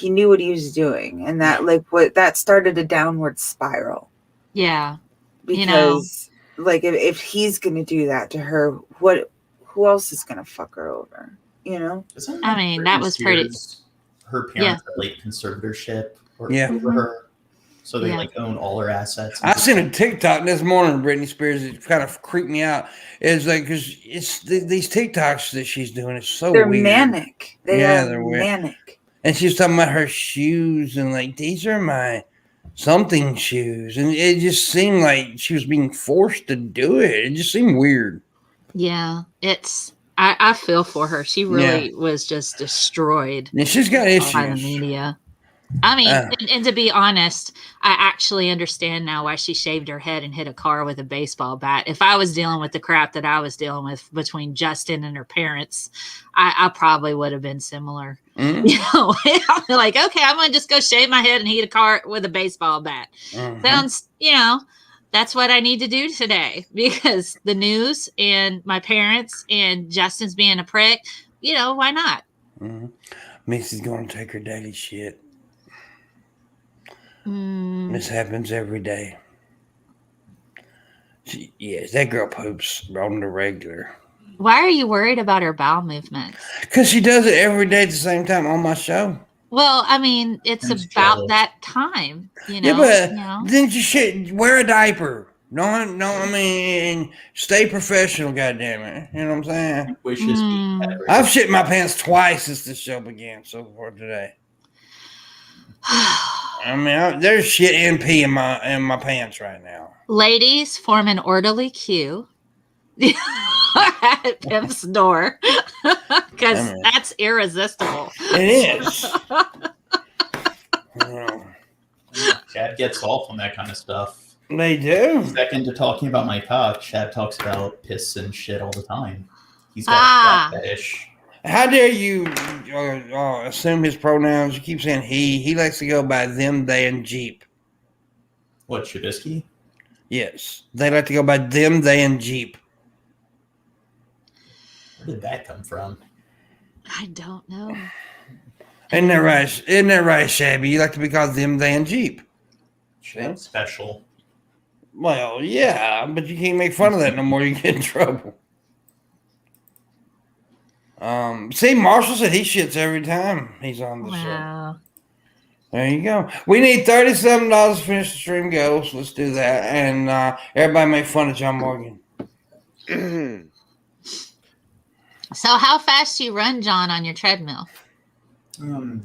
knew what he was doing, and that started a downward spiral. Yeah. Because if he's gonna do that to her, who else is gonna fuck her over? I mean, that was pretty. Her parents had like conservatorship over her, so they own all her assets. I seen a TikTok this morning of Britney Spears. It kind of creeped me out. It's like because it's these TikToks that she's doing is so they're weird. Manic. They're weird. Manic. And she was talking about her shoes and like these are my something shoes, and it just seemed like she was being forced to do it. It just seemed weird. Yeah, I feel for her. She really was just destroyed. And she's got issues by the media. I mean, and to be honest, I actually understand now why she shaved her head and hit a car with a baseball bat. If I was dealing with the crap that I was dealing with between Justin and her parents, I probably would have been similar. Mm-hmm. I'm like, okay, I'm going to just go shave my head and hit a car with a baseball bat. Mm-hmm. Sounds, that's what I need to do today because the news and my parents and Justin's being a prick, why not? Mm-hmm. Missy's going to take her daily shit. This happens every day. That girl poops on the regular. Why are you worried about her bowel movements? Because she does it every day at the same time on my show. Well, I mean, it's about that time, then you should wear a diaper. No, I mean, stay professional, goddammit. You know what I'm saying? I've shit my pants twice since the show began so far today. I mean, there's shit and pee in my pants right now. Ladies, form an orderly queue. at Pimp's door because I mean, that's irresistible. it is. Well, Chad gets off on that kind of stuff. they do. Second to talking about my cock, Chad talks about piss and shit all the time. He's got that fetish. How dare you assume his pronouns? You keep saying he. He likes to go by them, they, and Jeep. What, Shabisky? Yes. They like to go by them, they, and Jeep. Where did that come from? I don't know. Isn't that right? Isn't that right, Shabby? You like to be called them, they, and Jeep. That's special. Well, yeah, but you can't make fun of that no more. You get in trouble. See, Marshall said he shits every time he's on the show. Wow. There you go. We need $37 to finish the stream go, so let's do that. And everybody make fun of John Morgan. So how fast do you run, John, on your treadmill?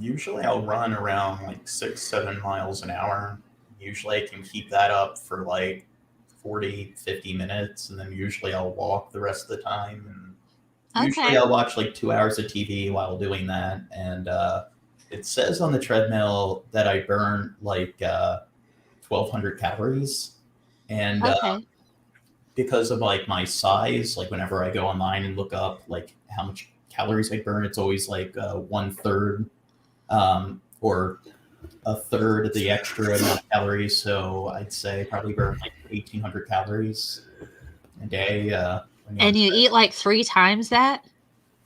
Usually I'll run around like 6-7 miles an hour. Usually I can keep that up for like 40-50 minutes, and then usually I'll walk the rest of the time. And usually I'll watch like 2 hours of TV while doing that. And it says on the treadmill that I burn like 1,200 calories. And because of like my size, like whenever I go online and look up like how much calories I burn, it's always like 1/3 or a third of the extra amount of calories. So I'd say probably burn like 1,800 calories a day. And you eat like 3 times that?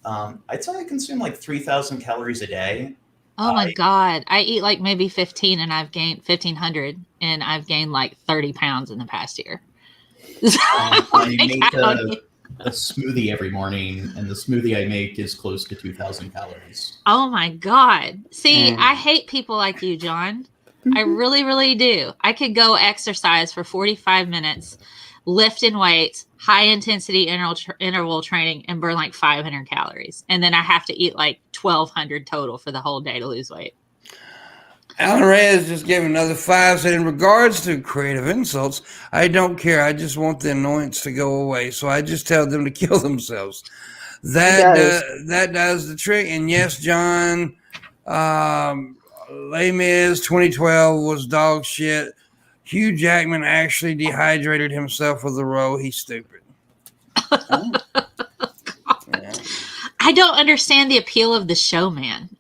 I'd say I consume like 3,000 calories a day. Oh my God. I eat like maybe 15 and I've gained 1,500 and I've gained like 30 pounds in the past year. I make a smoothie every morning, and the smoothie I make is close to 2,000 calories. Oh my God. See, I hate people like you, John. I really, really do. I could go exercise for 45 minutes, lifting weights, high intensity interval training, and burn like 500 calories. And then I have to eat like 1,200 total for the whole day to lose weight. Alan Reyes just gave another 5, said, in regards to creative insults, I don't care. I just want the annoyance to go away. So I just tell them to kill themselves. That does the trick. And yes, John, Les Mis 2012 was dog shit. Hugh Jackman actually dehydrated himself for the role. He's stupid. Yeah. I don't understand the appeal of The Showman.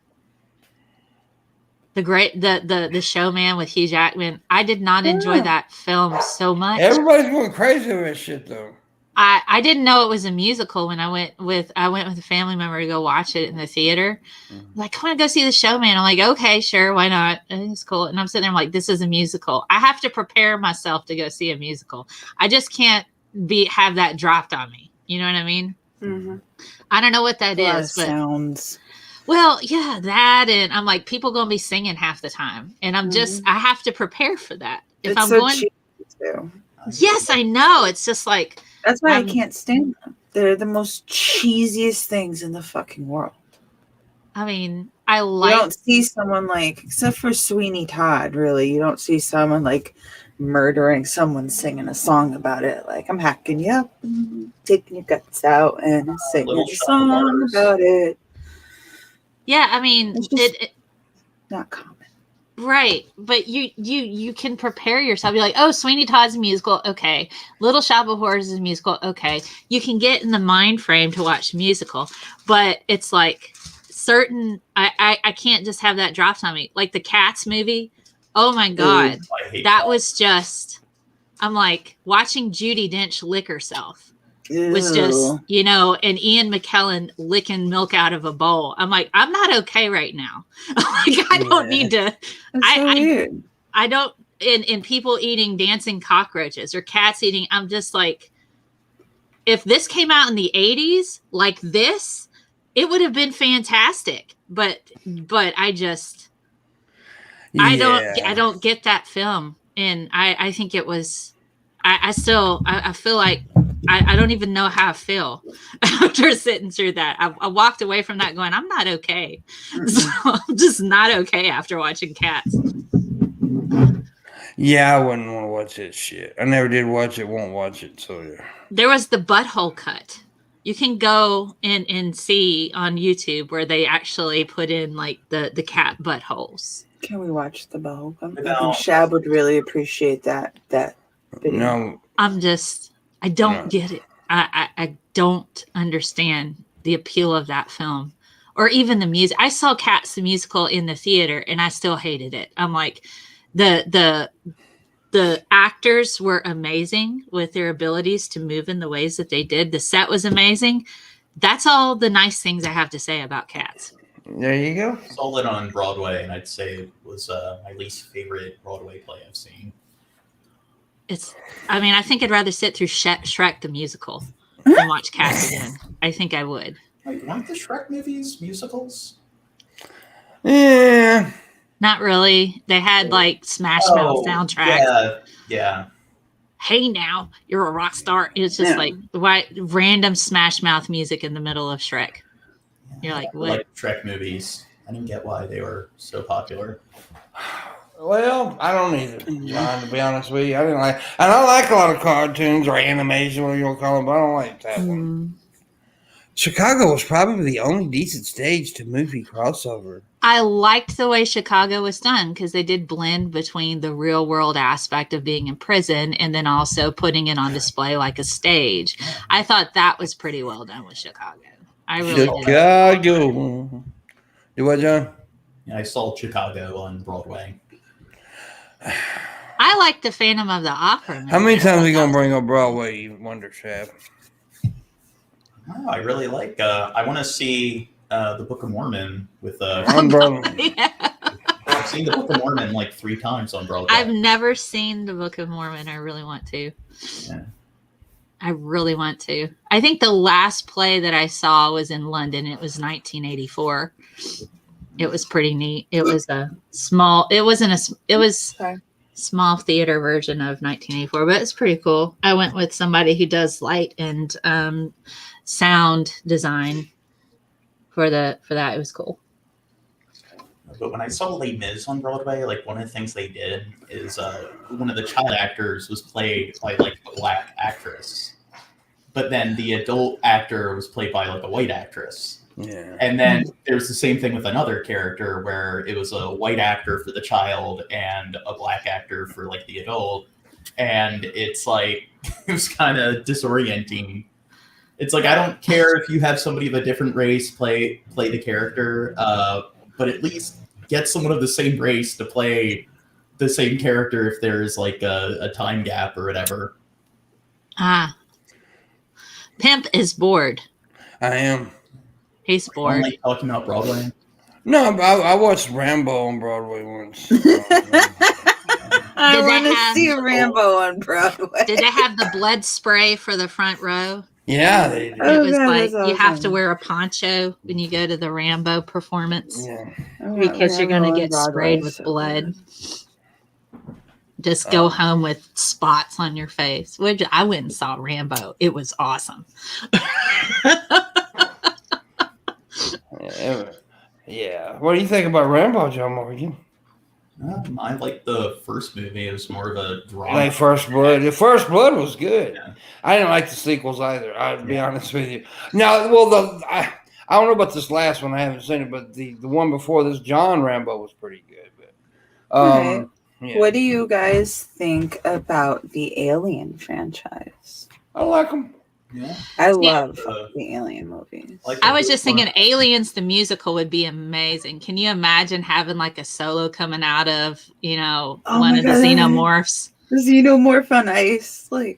The Showman with Hugh Jackman. I did not enjoy that film so much. Everybody's going crazy over that shit, though. I didn't know it was a musical when I went with a family member to go watch it in the theater. Like, I want to go see The Showman. I'm like, okay, sure, why not? It's cool. And I'm sitting there, I'm like, this is a musical. I have to prepare myself to go see a musical. I just can't have that dropped on me. You know what I mean? Mm-hmm. I don't know what that is, but sounds. Well, yeah, that, and I'm like, people gonna be singing half the time, and I'm just, I have to prepare for that. If It's I'm so going, cheesy too. Yes, I know. It's just like That's why I can't stand them. They're the most cheesiest things in the fucking world. I mean, I You like. don't see someone like, except for Sweeney Todd, really. You don't see someone like murdering someone singing a song about it. Like, I'm hacking you up and taking your guts out and singing a song about it. Yeah, I mean, It's just- it Not common. right, but you can prepare yourself. You're like, oh, Sweeney Todd's a musical, okay. Little Shop of Horrors is a musical, okay. You can get in the mind frame to watch a musical, but it's like certain. I can't just have that dropped on me. Like the Cats movie. Oh my God, that was just. I'm like watching Judi Dench lick herself. Was just, you know, and Ian McKellen licking milk out of a bowl. I'm like, I'm not okay right now. Like, I don't need to. That's so weird. I don't. And people eating dancing cockroaches or cats eating. I'm just like, if this came out in the 80s like this, it would have been fantastic. But I just, I don't get that film, and I think it was. I feel like. I don't even know how I feel after sitting through that. I walked away from that going, I'm not okay. So I'm just not okay after watching Cats. Yeah, I wouldn't want to watch that shit. I never did watch it, won't watch it. So yeah. There was the butthole cut. You can go and see on YouTube where they actually put in like the cat buttholes. Can we watch the bell? I think No. Shab would really appreciate that video. No, I don't No. get it. I don't understand the appeal of that film or even the music. I saw Cats the musical in the theater and I still hated it. I'm like, the actors were amazing with their abilities to move in the ways that they did. The set was amazing. That's all the nice things I have to say about Cats. there you go. Saw it on Broadway, and I'd say it was my least favorite Broadway play I've seen. I think I'd rather sit through Shrek the musical than watch Cats again. I think I would. Like, aren't the Shrek movies musicals? Yeah. Not really. They had like Smash Mouth soundtracks. Yeah. Hey now, you're a rock star. It's just like random Smash Mouth music in the middle of Shrek. You're like, what? Like Shrek movies. I didn't get why they were so popular. Well, I don't either, John, to be honest with you. I didn't like, and I like a lot of cartoons or animation, whatever you want to call them, but I don't like that one. Chicago was probably the only decent stage to movie crossover. I liked the way Chicago was done because they did blend between the real world aspect of being in prison and then also putting it on display like a stage. I thought that was pretty well done with Chicago. I really did. Chicago. Do what, John? Yeah, I saw Chicago on Broadway. I like the Phantom of the Opera. How many times are we going to bring up Broadway, you wonder, Shab? Oh, I really like. I want to see the Book of Mormon with. On Broadway. Yeah. I've seen the Book of Mormon like 3 times on Broadway. I've never seen the Book of Mormon. I really want to. Yeah. I really want to. I think the last play that I saw was in London. It was 1984. It was pretty neat. It was a small. It wasn't a. It was small theater version of 1984, but it's pretty cool. I went with somebody who does light and sound design for that. It was cool. But when I saw Les Mis on Broadway, like one of the things they did is one of the child actors was played by like a black actress, but then the adult actor was played by like a white actress. Yeah. And then there's the same thing with another character where it was a white actor for the child and a black actor for like the adult. And it's like, it was kind of disorienting. It's like, I don't care if you have somebody of a different race play the character, but at least get someone of the same race to play the same character if there's like a time gap or whatever. Pimp is bored. I am. He's bored. Only talking about Broadway. No, I watched Rambo on Broadway once. I want to see Rambo on Broadway. Did they have the blood spray for the front row? Yeah, they did. It was God, like that's you have awesome. to wear a poncho when you go to the Rambo performance Yeah. because you're going to get sprayed with blood. Just go home with spots on your face. I went and saw Rambo. It was awesome. Yeah. What do you think about Rambo, John Morgan? I like the first movie. It was more of a drama. Like First Blood. The First Blood was good. Yeah. I didn't like the sequels either. I'll be honest with you. Now, well, I don't know about this last one. I haven't seen it, but the one before this, John Rambo, was pretty good. But, Right. yeah. What do you guys think about the Alien franchise? I like them. Yeah. I love Uh, the Alien movies. Like I was just thinking Aliens, the musical would be amazing. Can you imagine having like a solo coming out of, Oh one my of the God. xenomorphs? The Xenomorph on ice, like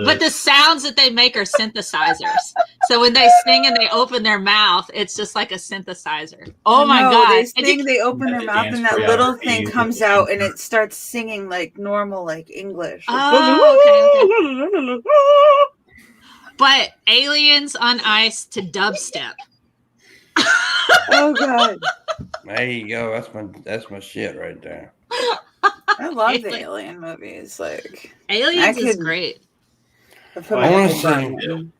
But the sounds that they make are synthesizers. So when they sing and they open their mouth, it's just like a synthesizer. Oh my No, God. They And sing, you- they open Yeah, their the mouth, dance and that little choreography thing is comes amazing. out, and it starts singing like normal, like English. Oh, But aliens on ice to dubstep. Oh God, There you go. That's my shit right there. I love the Alien movies. Like Aliens is could- great. I put I my wanna head down see- and-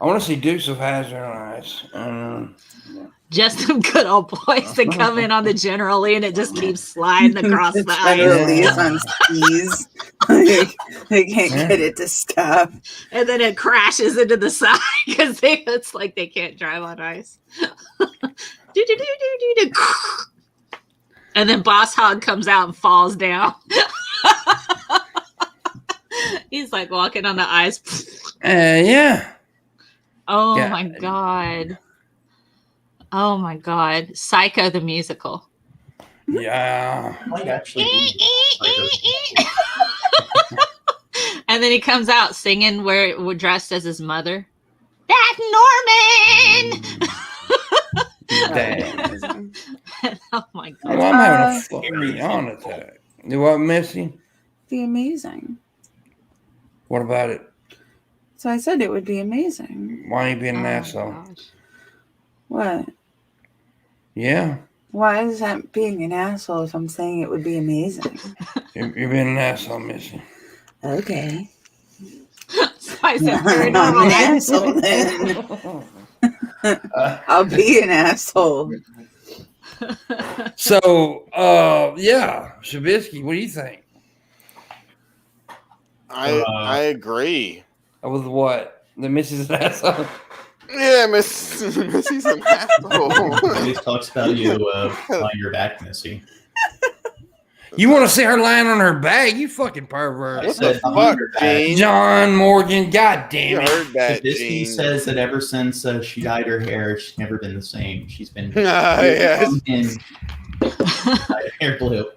I want to see Dukes of Hazzard on Ice. Just some good old boys that come in on the General Lee and it just keeps sliding across the General ice. Lee is on skis. Like, they can't get it to stop. And then it crashes into the side because it's like they can't drive on ice. Do-do-do-do-do-do. And then Boss Hog comes out and falls down. He's like walking on the ice. Yeah. Oh Yeah. my God. Oh my God. Psycho the musical. Yeah. Might actually be. And then he comes out singing we're dressed as his mother. That Norman! Damn. Oh my God. Well, I'm having a fucking yawn attack. You what, Missy? Be amazing. What about it? So I said it would be amazing. Why ain't you being Oh an my asshole? gosh. What? Yeah. Why is that being an asshole if I'm saying it would be amazing? You're being an asshole, Missy. Okay. So I said, very I'm normal. an asshole then. I'll be an asshole. So, yeah. Shabisky, what do you think? I agree. With what? The Missy's an asshole? Yeah, Missy's an asshole. Always talks about you behind your back, Missy. You want to see her lying on her back? You fucking I pervert. What said the behind fuck, your back. Gene? John Morgan, god You damn it. heard that, Shabisky Gene. says that ever since she dyed her hair, she's never been the same. She's been Yes. in hair blue.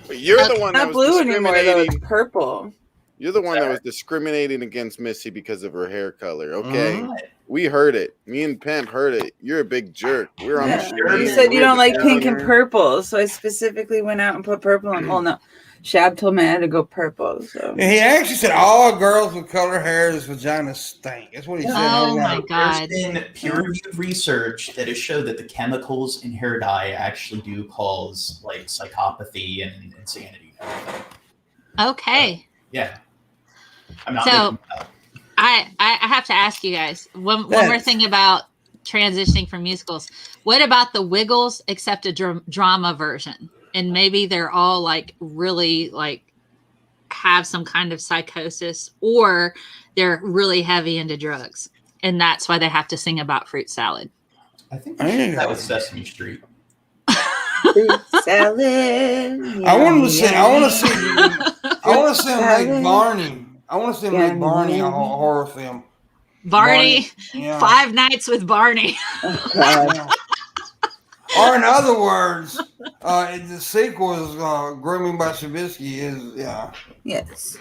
But you're the one that Not was blue anymore, though. discriminating. It's purple. You're the one that was discriminating against Missy because of her hair color. Okay, Mhm. we heard it. Me and Pimp heard it. You're a big jerk. We're on the Yeah. street. You said you don't like We're pink and down purple, so I specifically went out and put purple on. Well, no. Shab told me I had to go purple. So He actually said all girls with color hair's vaginas stink. That's what he said. Oh my There's God. been peer-reviewed research that has showed that the chemicals in hair dye actually do cause like psychopathy and insanity. Okay. Yeah, I'm not. So- making it up. I have to ask you guys one more Yes. thing about transitioning from musicals. What about the Wiggles except a drama version? And maybe they're all like really like have some kind of psychosis, or they're really heavy into drugs, and that's why they have to sing about fruit salad. I think we should do that with Sesame Street. fruit salad. I want to see. I want to see him make Barney. I want to see him make Barney a horror film. Barney, Yeah. 5 Nights with Barney. Yeah. Or in other words, the sequel is Grooming by Shabisky. Yes,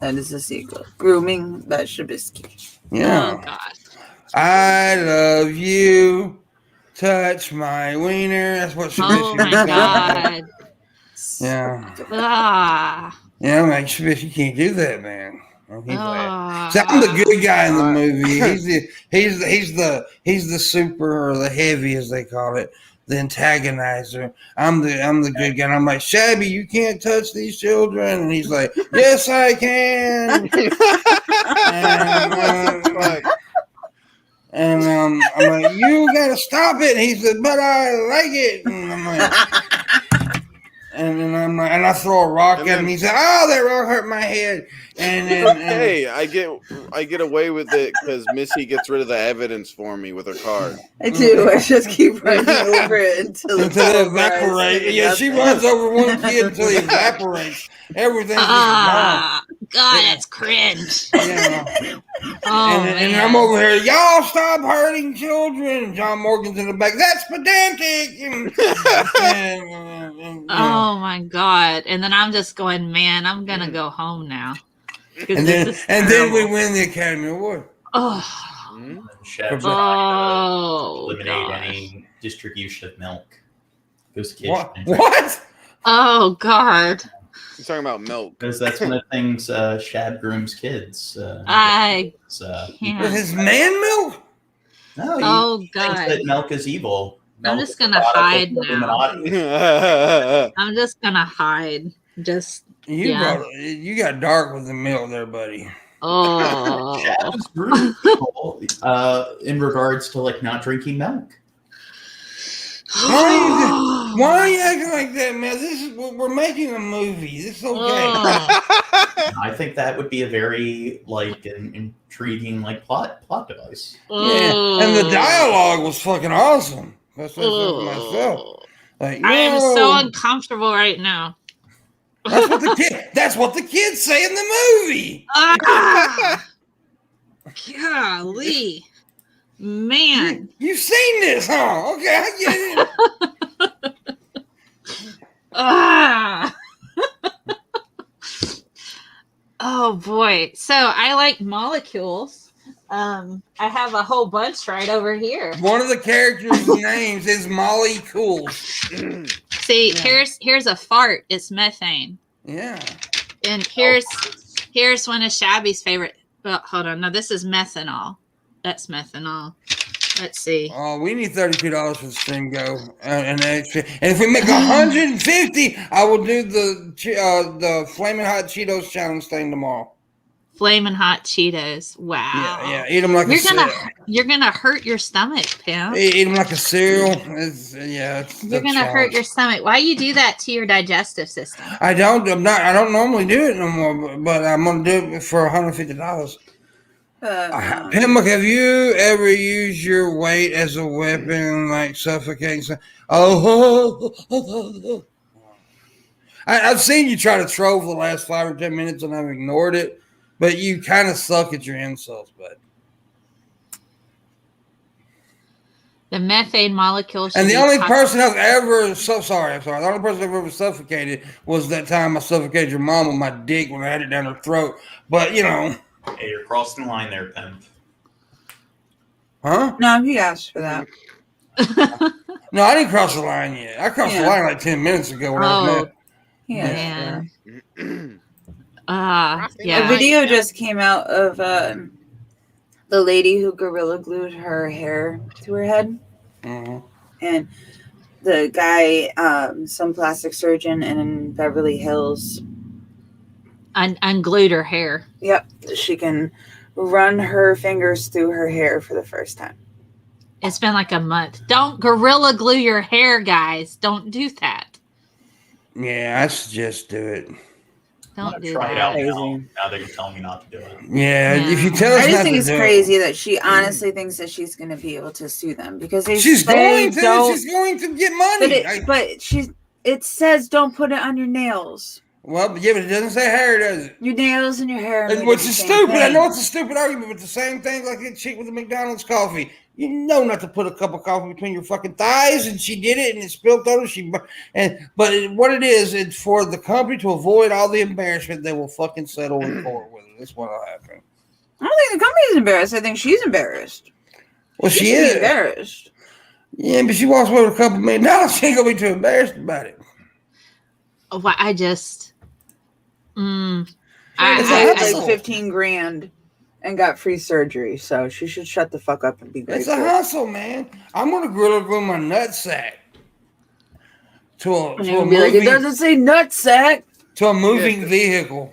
that is the sequel. Grooming by Shabisky. Yeah. Oh God. I love you. Touch my wiener. That's what Shabisky Oh my was God. Yeah. Ah. Yeah, I'm like, Shabisky, you can't do that, man. He's like, Ah. so I'm the good guy in the movie. He's the super or the heavy as they call it, the antagonizer. I'm the good guy. And I'm like, Shabby, you can't touch these children. And he's like, yes, I can. And I'm like, you gotta stop it. And he said, but I like it. And I'm like, and then I'm like, and I throw a rock at him. He said, oh, that rock hurt my head. And then Hey, I get away with it because Missy gets rid of the evidence for me with her car. I do. I just keep running over it until it evaporates. Yeah, she runs over one kid until he evaporates. Everything's just Ah. God, that's cringe. gone. Yeah. Oh, And man. I'm over here, y'all stop hurting children. And John Morgan's in the back. That's pedantic. Oh my God. And then I'm just going, man, I'm gonna go home now. 'Cause And this then is we terrible. win the Academy Award. Oh, Chefs eliminate gosh. any distribution of milk. Goes to What? kitchen. What? Oh God. He's talking about milk. Because that's one of the things Shad grooms kids. I It's, With can't. his man milk? no, he Oh thinks God. that milk is evil. I'm Milk just is a gonna product of hide the now. Illuminati. I'm just gonna hide. Just You Yeah. you got dark with the milk there, buddy. Oh. Chad was rude people, in regards to like not drinking milk. Why are you acting like that, man? We're making a movie. This is okay. I think that would be a very like an intriguing like plot device. Yeah, and the dialogue was fucking awesome. That's what I said to myself. Like, I am yo, so uncomfortable right now. That's what the kids say in the movie. Ah! Golly. Man. You've seen this, huh? Okay, I get it. Ah. Oh boy. So I like molecules. I have a whole bunch right over here. One of the characters' names is Molly Cools. See, here's a fart. It's methane. Yeah. And here's one of Shabby's favorite. Well, hold on. No, this is methanol. That's methanol. Let's see. Oh, we need $32 for the stream go and extra. And if we make 150, I will do the Flaming Hot Cheetos challenge thing tomorrow. Flaming Hot Cheetos. Wow. Yeah. Eat them like You're gonna hurt your stomach, Pam. Eat them like a cereal. You're gonna hurt your stomach. Why you do that to your digestive system? I don't normally do it no more, but I'm gonna do it for $150. Pimpmunk, have you ever used your weight as a weapon, like suffocating? I've seen you try to troll for the last 5 or 10 minutes, and I've ignored it. But you kind of suck at your insults, bud. The methane molecule. And the only person I've ever The only person I've ever suffocated was that time I suffocated your mom with my dick when I had it down her throat. But you know. Hey, you're crossing the line there, Pimp. Huh? No, he asked for that. No, I didn't cross the line yet. I crossed the line like 10 minutes ago. When I was mad. Yeah. Yeah. A video just came out of the lady who gorilla glued her hair to her head. Mm-hmm. And the guy, some plastic surgeon in Beverly Hills, unglued her hair. Yep. She can run her fingers through her hair for the first time. It's been like a month. Don't gorilla glue your hair, guys. Don't do that. Yeah, I suggest do it. Don't do try that. it out now that you're telling me not to do it. Yeah, if you tell us I just not think to it's do crazy that she honestly thinks that she's going to be able to sue them because she's going to get money. It says don't put it on your nails. Well, but it doesn't say hair, does it? Your nails and your hair. Which is stupid. I know it's a stupid argument, but the same thing like that chick with the McDonald's coffee. You know not to put a cup of coffee between your fucking thighs, and she did it, and it spilled on her. What it is, it's for the company to avoid all the embarrassment. They will fucking settle in court with it. That's what'll happen. I don't think the company's embarrassed. I think she's embarrassed. Well, she is embarrassed. Yeah, but she walks away with a couple $1 million. She ain't gonna be too embarrassed about it. Well, I just. I like 15 grand and got free surgery, so she should shut the fuck up and be grateful. It's a hustle, man. I'm gonna gorilla glue my nutsack to a moving. Like, it doesn't say nutsack. To a moving vehicle.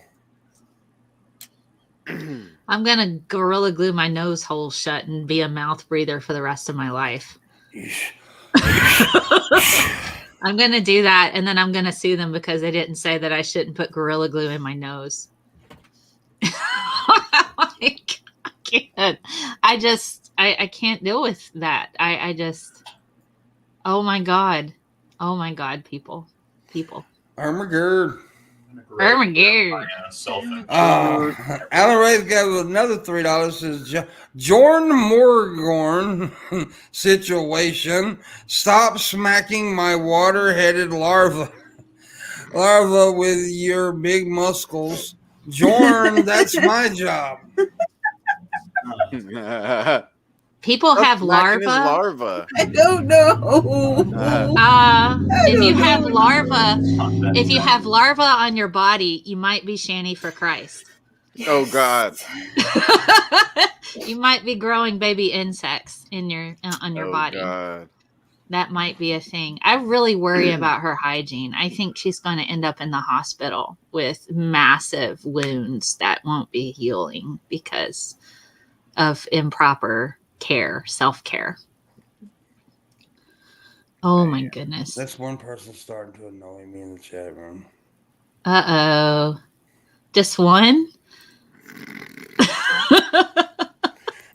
I'm gonna gorilla glue my nose hole shut and be a mouth breather for the rest of my life. I'm going to do that, and then I'm going to sue them because they didn't say that I shouldn't put Gorilla Glue in my nose. Like, I can't deal with that. I just, oh my God, people. Armageddon. Alan Ray's got another $3. Says Jordan Morgorn situation. Stop smacking my water-headed larva with your big muscles. Jordan, that's my job. People have larva. I don't know. If you have larva on your body, you might be Shanny for Christ. Yes. Oh God! You might be growing baby insects in your on your body. God. That might be a thing. I really worry about her hygiene. I think she's going to end up in the hospital with massive wounds that won't be healing because of improper care, self-care. Oh my goodness. That's one person starting to annoy me in the chat room. Uh-oh. Just one?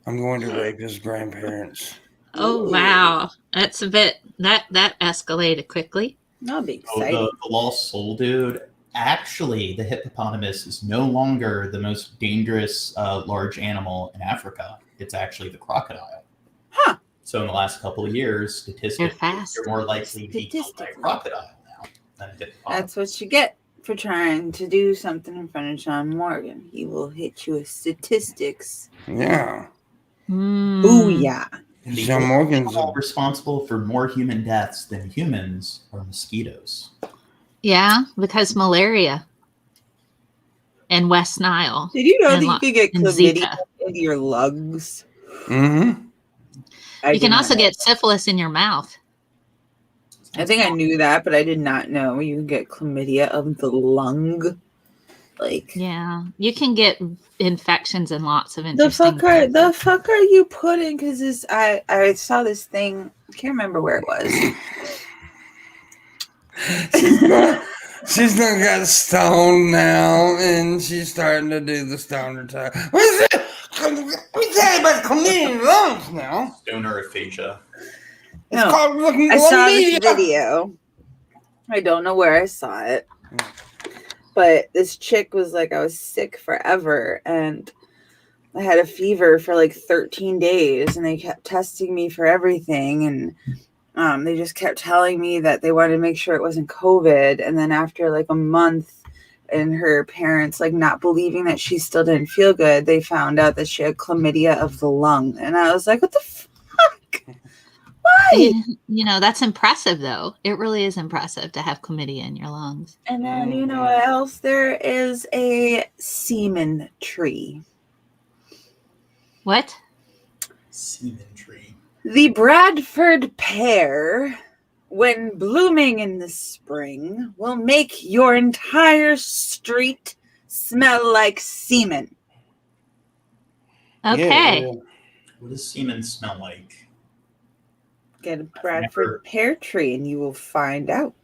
I'm going to rape his grandparents. Oh, wow. That's a bit, that escalated quickly. That'll be Oh, exciting. the lost soul dude. Actually, the hippopotamus is no longer the most dangerous large animal in Africa. It's actually the crocodile. Huh. So in the last couple of years, statistically, fast. you're more likely to be killed by a crocodile now than a hippopotamus. That's what you get for trying to do something in front of John Morgan. He will hit you with statistics. Yeah. Booyah. And the John only Morgan's animal responsible for more human deaths than humans are mosquitoes. Yeah, because malaria and West Nile. Did you know And that you could get and chlamydia Zika. into your lungs? Mm-hmm. You can also get syphilis in your mouth. I think I knew that, but I did not know you can get chlamydia of the lung. Like, Yeah, you can get infections in lots of the interesting fuck are you putting? Because this, I saw this thing. I can't remember where it was. She's not got stoned now, and she's starting to do the stoner type. What's it? Let me tell you about chlamydia lungs now. Stoner aphasia. It's No, called looking I saw this chlamydia. video. I don't know where I saw it, but this chick was like, I was sick forever, and I had a fever for like 13 days, and they kept testing me for everything, and they just kept telling me that they wanted to make sure it wasn't COVID. And then after like a month and her parents like not believing that she still didn't feel good, they found out that she had chlamydia of the lung. And I was like, what the fuck? Why? You know, that's impressive, though. It really is impressive to have chlamydia in your lungs. And then you know what else? There is a semen tree. What? Semen tree. The Bradford pear, when blooming in the spring, will make your entire street smell like semen. Okay. Yeah. What does semen smell like? Get a Bradford pear tree and you will find out.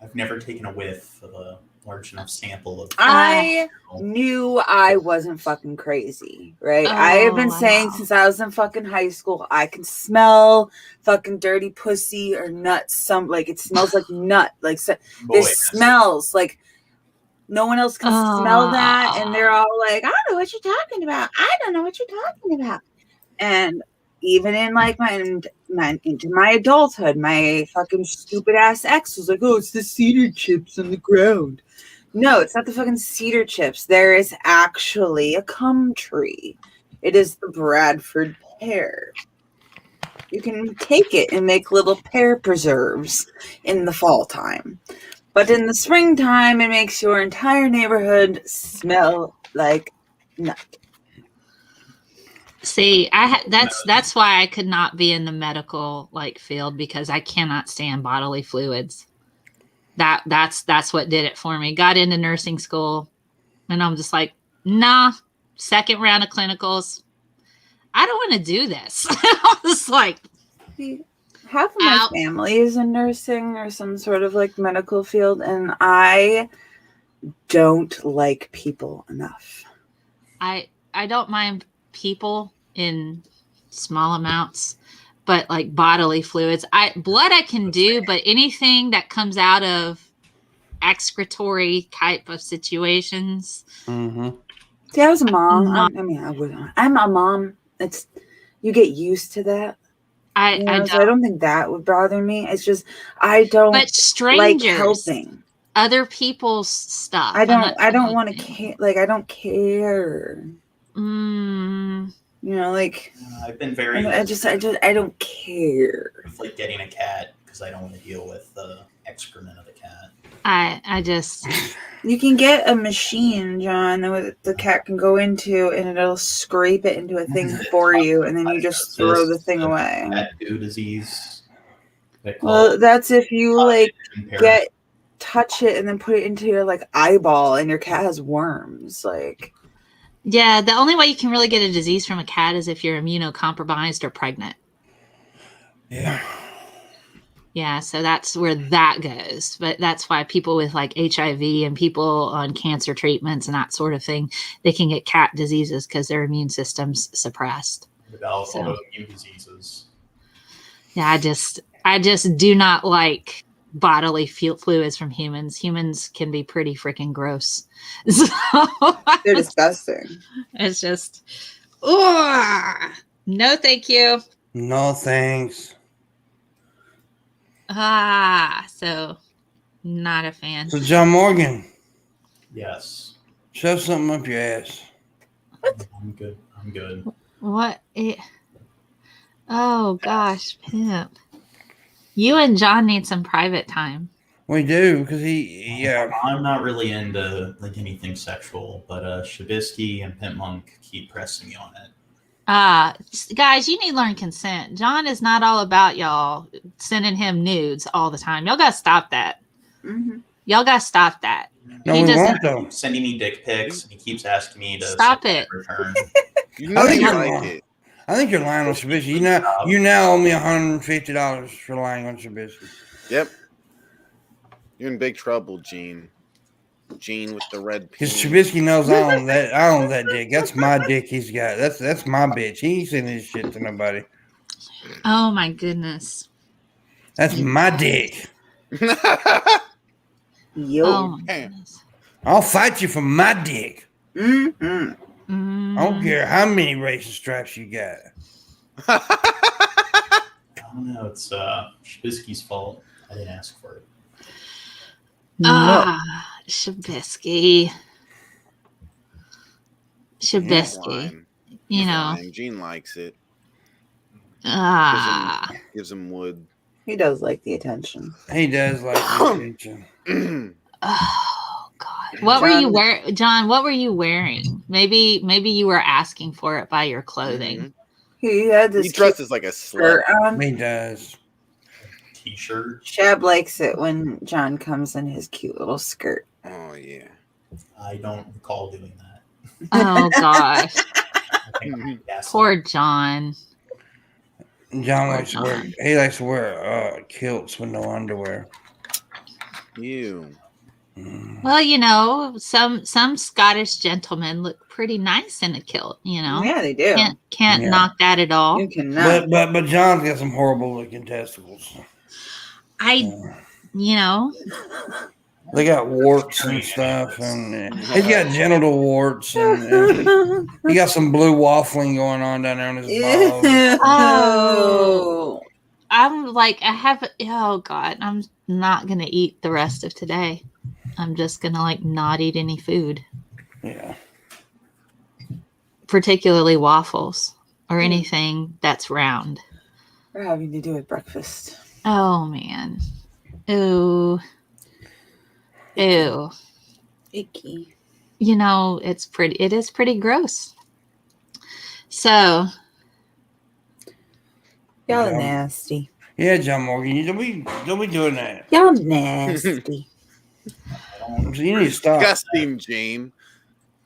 I've never taken a whiff of a large enough sample of. I knew I wasn't fucking crazy, right? I have been saying since I was in fucking high school, I can smell fucking dirty pussy or nuts. Like it smells like nut. Like this smells like no one else can smell that, and they're all like, "I don't know what you're talking about. I don't know what you're talking about." And even in like into my adulthood, my fucking stupid ass ex was like, "Oh, it's the cedar chips on the ground." No, it's not the fucking cedar chips. There is actually a cum tree. It is the Bradford pear. You can take it and make little pear preserves in the fall time. But in the springtime, it makes your entire neighborhood smell like nut. See, that's why I could not be in the medical like field, because I cannot stand bodily fluids. That's what did it for me. Got into nursing school, and I'm just like, nah. Second round of clinicals, I don't want to do this. I was like, half of my family is in nursing or some sort of like medical field, and I don't like people enough. I don't mind people in small amounts, but like bodily fluids, blood I can do, but anything that comes out of excretory type of situations. Mm-hmm. See, I was a mom. I'm a mom. You get used to that. I don't think that would bother me. It's just I don't but strangers, like helping other people's stuff. I don't want to care. Like I don't care. You know, like I've been very. I don't care. With like getting a cat because I don't want to deal with the excrement of the cat. I just. You can get a machine, John, that the cat can go into, and it'll scrape it into a thing for you, and then you just throw the thing away. Cat goo disease. They call Well, it that's if you like impairment. touch it and then put it into your like eyeball, and your cat has worms. Like, Yeah, the only way you can really get a disease from a cat is if you're immunocompromised or pregnant. Yeah. Yeah, so that's where that goes. But that's why people with like HIV and people on cancer treatments and that sort of thing, they can get cat diseases because their immune system's suppressed. Without So. autoimmune diseases. Yeah, I just do not like bodily fluids from humans. Humans can be pretty freaking gross. So they're disgusting. it's just, oh, no, thank you. No thanks. So not a fan. So John Morgan, Yes. shove something up your ass. I'm good. What? Oh gosh, Pimp. You and John need some private time. We do, because yeah. I'm not really into like anything sexual, but Shabisky and Pimpmunk keep pressing me on it. Guys, you need to learn consent. John is not all about y'all sending him nudes all the time. Y'all gotta stop that. Mm-hmm. Y'all gotta stop that. No, He we doesn't- won't though. Sending me dick pics, and he keeps asking me to Stop send it. in return. You know I think you you're like wrong. it. I think you're lying on Shabisky. You now owe me $150 for lying on Shabisky. Yep. You're in big trouble, Gene. Gene with the red Because penis. Shabisky knows I own that dick. That's my dick he's got. That's my bitch. He ain't sending his shit to nobody. Oh my goodness. That's my dick. Yo. Oh my Damn. goodness. I'll fight you for my dick. Mm-hmm. I don't care how many racing stripes you got. I don't know. It's Shabisky's fault. I didn't ask for it. Shabisky. He's Shabisky. lying. You He's know. lying. Gene likes it. Gives him wood. He does like the attention. He does like the attention. Oh God. What were you wearing, John? What were you wearing? Maybe you were asking for it by your clothing. Mhm. He had this He dresses like a slut. shirt on. He does. T-shirt. Shab likes it when John comes in his cute little skirt. Oh yeah. I don't recall doing that. Oh gosh. I think I guessed Poor John. John likes to wear. He likes to wear kilts with no underwear. You. Well, you know, some Scottish gentlemen look pretty nice in a kilt. You know, Yeah, they do. can't Yeah. knock that at all. You cannot. But John's got some horrible looking testicles. You know, They got warts and stuff, and he's got genital warts, and he got some blue waffling going on down there on his balls. Oh. I'm like, oh God, I'm not going to eat the rest of today. I'm just going to like not eat any food, Yeah. particularly waffles or anything that's round. We're having to do with breakfast. Oh man. Ew. Icky. You know, it is pretty gross. So, Y'all Yeah. nasty. Yeah, John Morgan, you don't be doing that. Y'all nasty. You need to stop. Disgusting, Gene.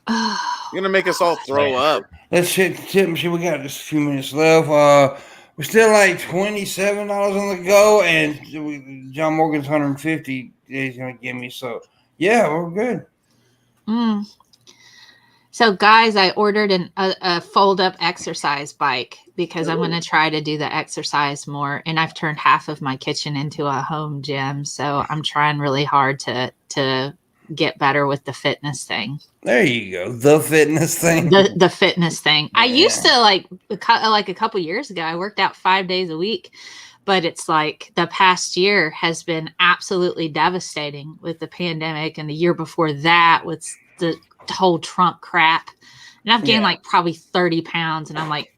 You're gonna make us all throw up. Let's hit the tip machine. We got just a few minutes left. We're still like $27 on the go, and John Morgan's 150. He's gonna give me. So yeah, we're good. So, guys, I ordered a fold-up exercise bike because I'm going to try to do the exercise more. And I've turned half of my kitchen into a home gym. So I'm trying really hard to get better with the fitness thing. There you go. The fitness thing. The fitness thing. I Yeah. used to like a couple years ago, I worked out 5 days a week. But it's like the past year has been absolutely devastating with the pandemic. And the year before that with the whole Trump crap. And I've gained like probably 30 pounds. And I'm like,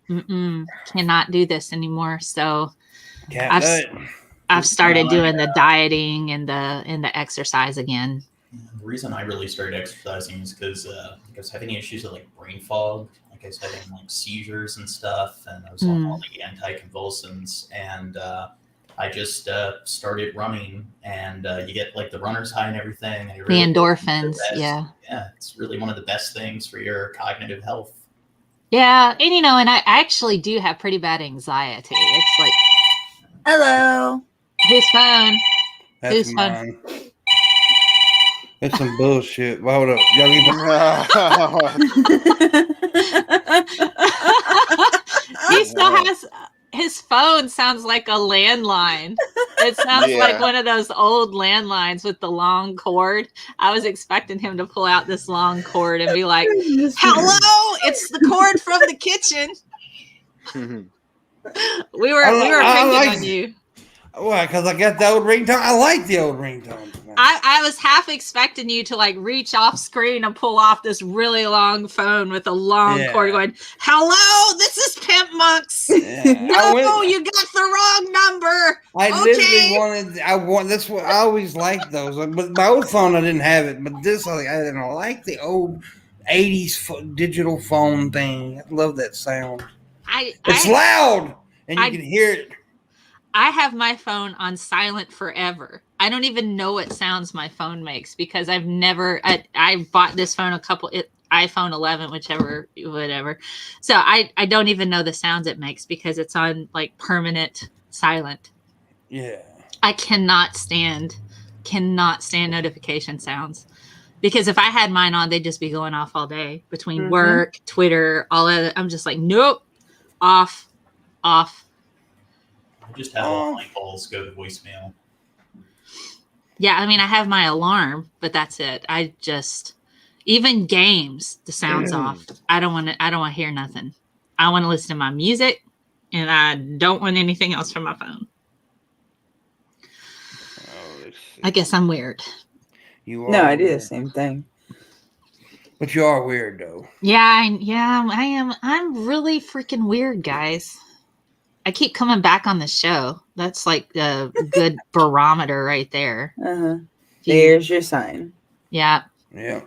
cannot do this anymore. So I've started doing the dieting and the exercise again. The reason I really started exercising is because I was having issues with like brain fog. Like I was having like seizures and stuff, and I was on all the anticonvulsants. And I just started running, and you get like the runner's high and everything. And The really endorphins, yeah. Yeah, it's really one of the best things for your cognitive health. Yeah, and and I actually do have pretty bad anxiety. It's like, Hello. whose phone? That's Who's fun? mine. That's some bullshit. Well, hold up. Y'all He still has his phone sounds like a landline. It sounds like one of those old landlines with the long cord. I was expecting him to pull out this long cord and be like, "Hello, it's the cord from the kitchen." We were picking on you. Why? Because I got the old ringtone. I like the old ringtone. I was half expecting you to like reach off screen and pull off this really long phone with a long cord going, "Hello, this is Pimpmunk." No, you got the wrong number. That's what I always liked those. But my old phone, I didn't have it. But this, I didn't like the old 80s digital phone thing. I love that sound. It's loud and you can hear it. I have my phone on silent forever. I don't even know what sounds my phone makes because I've never. I bought this phone iPhone 11, whatever. So I don't even know the sounds it makes because it's on like permanent silent. Yeah. I cannot stand notification sounds because if I had mine on, they'd just be going off all day between work, Twitter, all of it. I'm just like, nope, off. I just have all my calls go to voicemail. Yeah, I mean, I have my alarm, but that's it. Even games, the sound's off. I don't want to hear nothing. I want to listen to my music, and I don't want anything else from my phone. I guess I'm weird. You are. No, I do the same thing. But you are weird, though. Yeah, I am. I'm really freaking weird, guys. I keep coming back on the show. That's like a good barometer right there. There's your sign. Yeah. Yeah.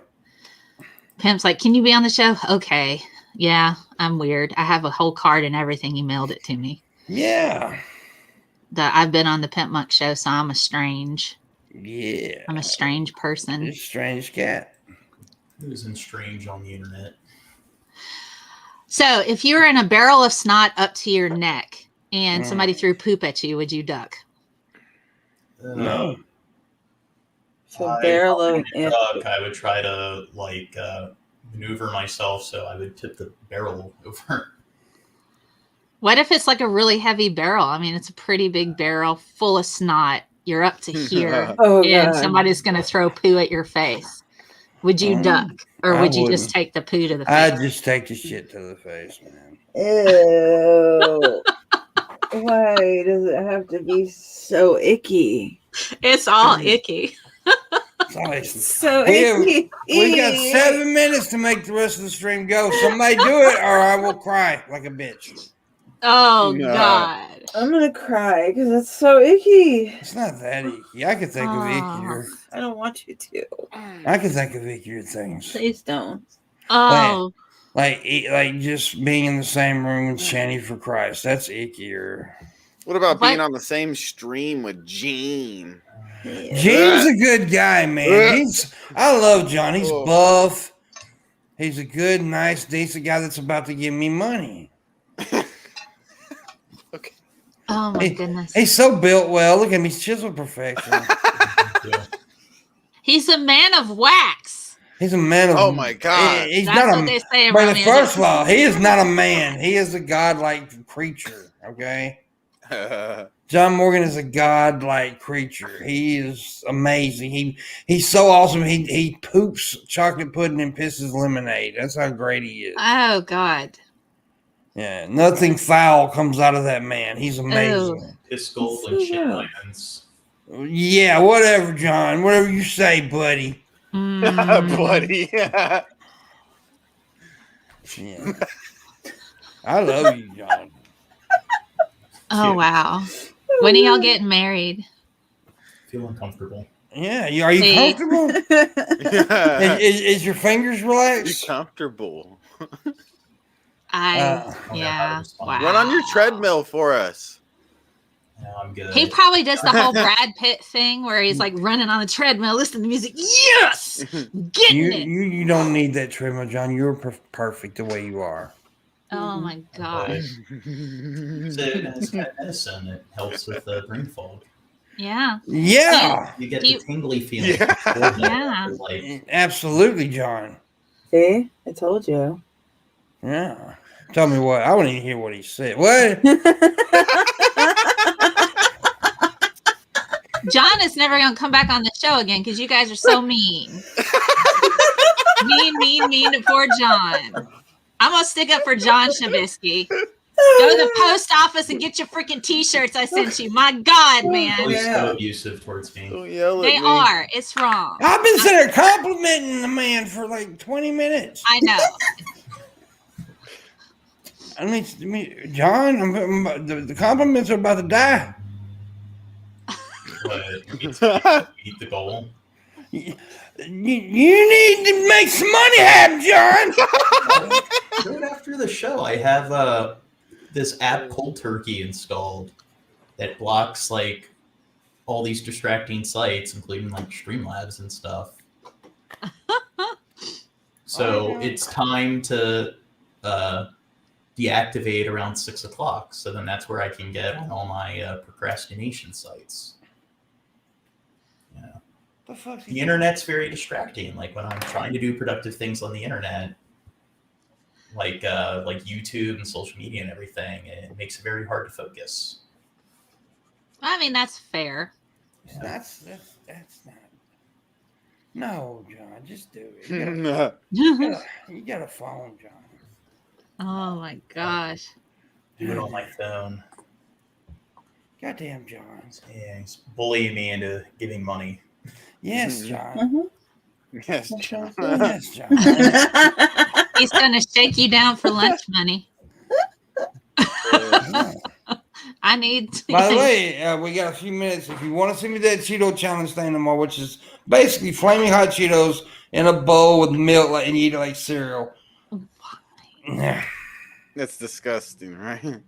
Pimp's like, "Can you be on the show?" Okay. Yeah, I'm weird. I have a whole card and everything. He mailed it to me. Yeah. I've been on the Pimpmunk show, so I'm a strange. Yeah. I'm a strange person. You're a strange cat. Who's strange on the internet? So if you were in a barrel of snot up to your neck and somebody threw poop at you, would you duck? No. So barrel of I would try to maneuver myself, so I would tip the barrel over. What if it's like a really heavy barrel? I mean, it's a pretty big barrel full of snot. You're up to here, and somebody's going to throw poo at your face. Would you duck, or would you just take the poo to the face? I'd just take the shit to the face, man. Ew. Why does it have to be so icky? It's all icky. So icky. We've got 7 minutes to make the rest of the stream go. Somebody do it, or I will cry like a bitch. Oh, God. I'm going to cry because it's so icky. It's not that icky. I could think of ickier. I don't want you to. I could think of ickier things. Please don't. Oh. Like just being in the same room with Shani for Christ. That's ickier. What about being on the same stream with Gene? Gene's a good guy, man. I love John. He's buff. He's a good, nice, decent guy that's about to give me money. Okay. Oh my goodness. He's so built well. Look at him. He's chiseled perfection. He's a man of wax. He's a man of. Oh my God. He's That's not what they say By around the me. first of all, he is not a man. He is a godlike creature. Okay. John Morgan is a godlike creature. He is amazing. He's so awesome. He poops chocolate pudding and pisses lemonade. That's how great he is. Oh God. Yeah, nothing foul comes out of that man. He's amazing. Piss gold and shit lands. Yeah, whatever, John. Whatever you say, buddy. Buddy. Yeah. I love you, John. Oh wow. When are y'all getting married? Feel uncomfortable. Yeah, are you comfortable? Is your fingers relaxed? You comfortable? Yeah. Wow. Run on your treadmill for us. No, I'm good. He probably does the whole Brad Pitt thing where he's like running on the treadmill, listening to music. Yes, getting it. You don't need that treadmill, John. You're perfect the way you are. Oh my gosh. It's got medicine. It helps with the brain fog. Yeah. Yeah. You get the tingly feeling. Yeah. Like, Absolutely, John. See, I told you. Yeah. Tell me what. I want to hear what he said. What? John is never going to come back on the show again because you guys are so mean. mean to poor John. I'm going to stick up for John Shabisky. Go to the post office and get your freaking t-shirts I sent you. My God, man. He's so abusive towards me. Don't yell at They me. are. It's wrong. I've been sitting there complimenting the man for like 20 minutes. I know. I mean, John, the compliments are about to die. But eat the goal. You need to make some money happen, John. Right after the show, I have this app Cold Turkey installed that blocks like all these distracting sites, including like Streamlabs and stuff. So it's time to deactivate around 6 o'clock. So then that's where I can get on all my procrastination sites. Yeah. The internet's very distracting. Like when I'm trying to do productive things on the internet, like YouTube and social media and everything, it makes it very hard to focus. I mean, that's fair. Yeah. That's not. No, John, just do it. No. You got a phone, John. Oh my gosh. Do it on my phone. Goddamn, John. Yeah, he's bullying me into giving money. Yes, John. Yes, John. Yes, John. He's going to shake you down for lunch money. Yeah. I need to. By the way, we got a few minutes. If you want to see me that Cheeto challenge thing tomorrow, which is basically flaming hot Cheetos in a bowl with milk, and you eat it like cereal. Yeah. That's disgusting, right?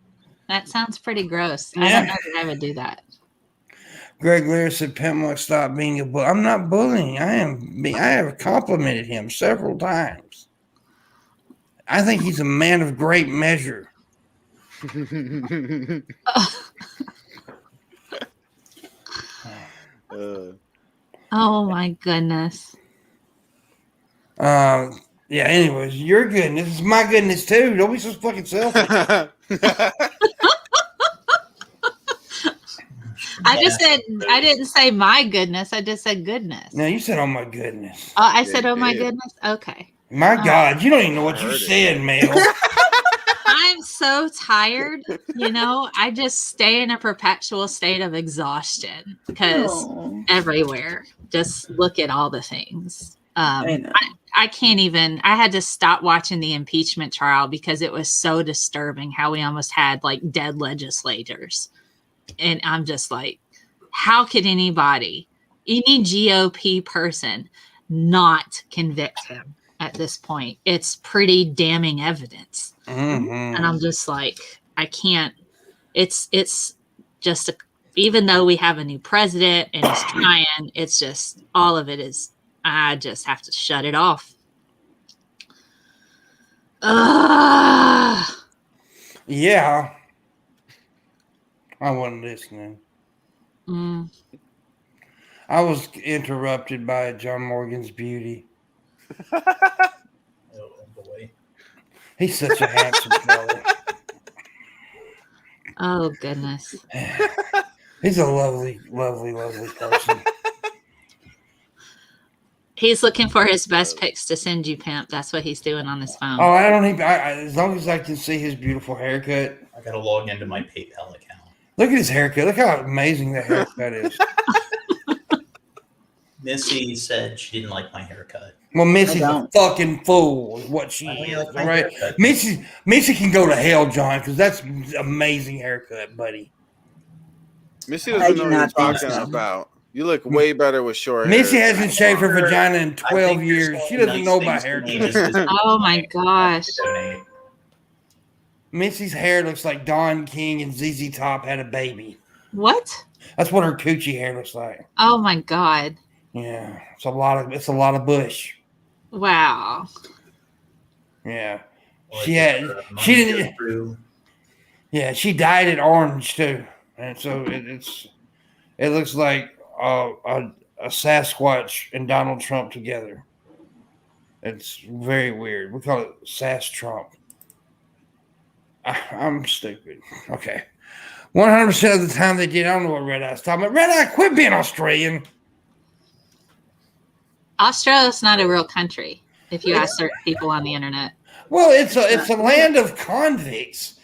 That sounds pretty gross. I don't know that I would do that. Greg Lear said, "Pimpmunk, stop being a bull." I'm not bullying. I have complimented him several times. I think he's a man of great measure. Oh my goodness. Yeah. Anyways, your goodness is my goodness too. Don't be so fucking selfish. I just said, I didn't say my goodness. I just said goodness. No, you said, "Oh my goodness." Oh, I said, oh my did. goodness. Okay. My God, you don't even know what you said, Mel. I'm so tired. I just stay in a perpetual state of exhaustion because everywhere, just look at all the things. I know. I can't even, I had to stop watching the impeachment trial because it was so disturbing how we almost had like dead legislators. And I'm just like, how could any GOP person not convict him at this point? It's pretty damning evidence. Mm-hmm. And I'm just like, I can't, it's just, even though we have a new president and he's trying, it's just, all of it is, I just have to shut it off. Yeah. I wasn't listening. I was interrupted by John Morgan's beauty. Oh boy. He's such a handsome fellow. Oh, goodness. He's a lovely, lovely, lovely person. He's looking for his best pics to send you, Pimp. That's what he's doing on his phone. Oh, I don't even. As long as I can see his beautiful haircut. I gotta log into my PayPal account. Look at his haircut. Look how amazing that haircut is. Missy said she didn't like my haircut. Well, Missy's I a don't. fucking fool, is what she I is, like my right? haircut. Missy can go to hell, John, because that's amazing haircut, buddy. Missy I doesn't do know what you're not think talking so. about. You look way better with short hair. Missy hasn't shaved her vagina in I 12 think years. there's She doesn't nice know about things to hair. me just 'cause Oh, my gosh. to donate. Missy's hair looks like Don King and ZZ Top had a baby. What? That's what her coochie hair looks like. Oh my God. Yeah, it's a lot of bush. Wow. Yeah, Or she just had a money she didn't. goes through. Yeah, she dyed it orange too, and so it looks like a Sasquatch and Donald Trump together. It's very weird. We call it Sass Trump. I'm stupid. Okay. 100% of the time they did. I don't know what Red Eye's talking about. Red Eye, quit being Australian. Australia's not a real country, if you ask certain people on the internet. Well, it's a land of convicts.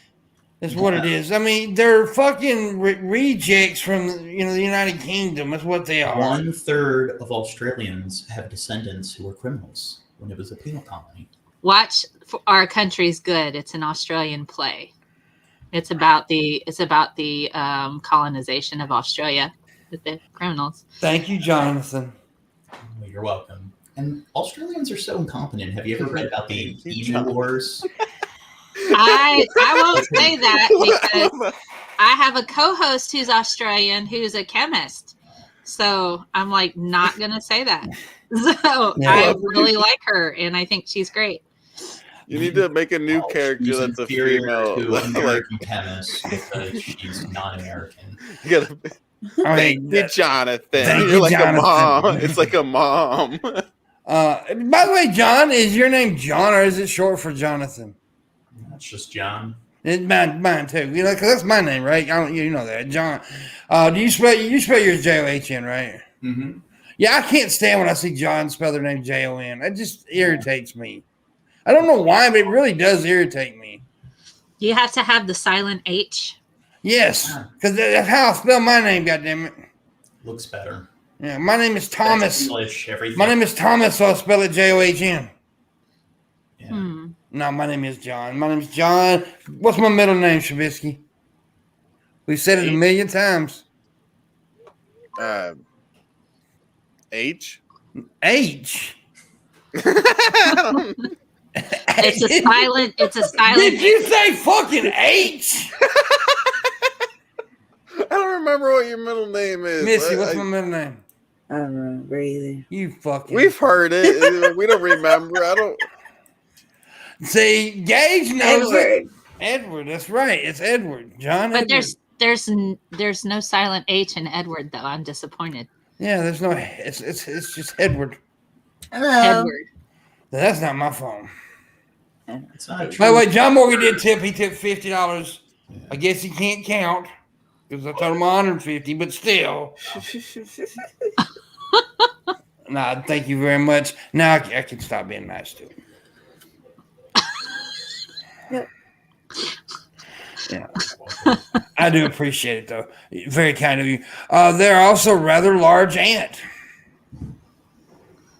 Is what it is. I mean, they're fucking rejects from the United Kingdom. That's what they are. 1/3 of Australians have descendants who were criminals when it was a penal colony. Watch Our Country's Good. It's an Australian play. It's about the colonization of Australia with the criminals. Thank you, Jonathan. Well, you're welcome. And Australians are so incompetent. Have you ever read about the emu wars? I won't say that because I have a co-host who's Australian who's a chemist. So I'm like not gonna say that. So Yeah. I really like her and I think she's great. You need to make a new Well, character she's that's a inferior female. to Like, American chemist because she's not American. you gotta I thank mean, you, Jonathan. thank You're you, like Jonathan. a mom. It's like a mom. by the way, John, is your name John or is it short for Jonathan? That's just John. It's mine too. Because that's my name, right? You know that, John. Do you spell yours John, right? Mm-hmm. Yeah, I can't stand when I see John spell their name Jon. It just irritates me. I don't know why, but it really does irritate me. You have to have the silent H. Yes, because that's how I spell my name. Goddamn it! Looks better. Yeah, my name is That's Thomas. English, everything. My name is Thomas, so I spell it John. Yeah. No, my name is John. My name is John. What's my middle name, Shabisky? We've said it a million times. H. H. It's a silent. Did you say fucking H? I don't remember what your middle name is. Missy, what's my middle name? I don't remember either. You fucking. We've heard it. We don't remember. I don't. See, Gage knows it. Edward. Edward, that's right. It's Edward. John. But Edward. there's no silent H in Edward though. I'm disappointed. Yeah, there's no. It's just Edward. Hello. Edward. That's not my phone. It's not By the true. way, John Morgan did tip. He tipped $50. I guess he can't count because I told him 150, but still. Nah, thank you very much. Now I can stop being nice to him. Yeah, I do appreciate it though. Very kind of you. They're also rather large ant.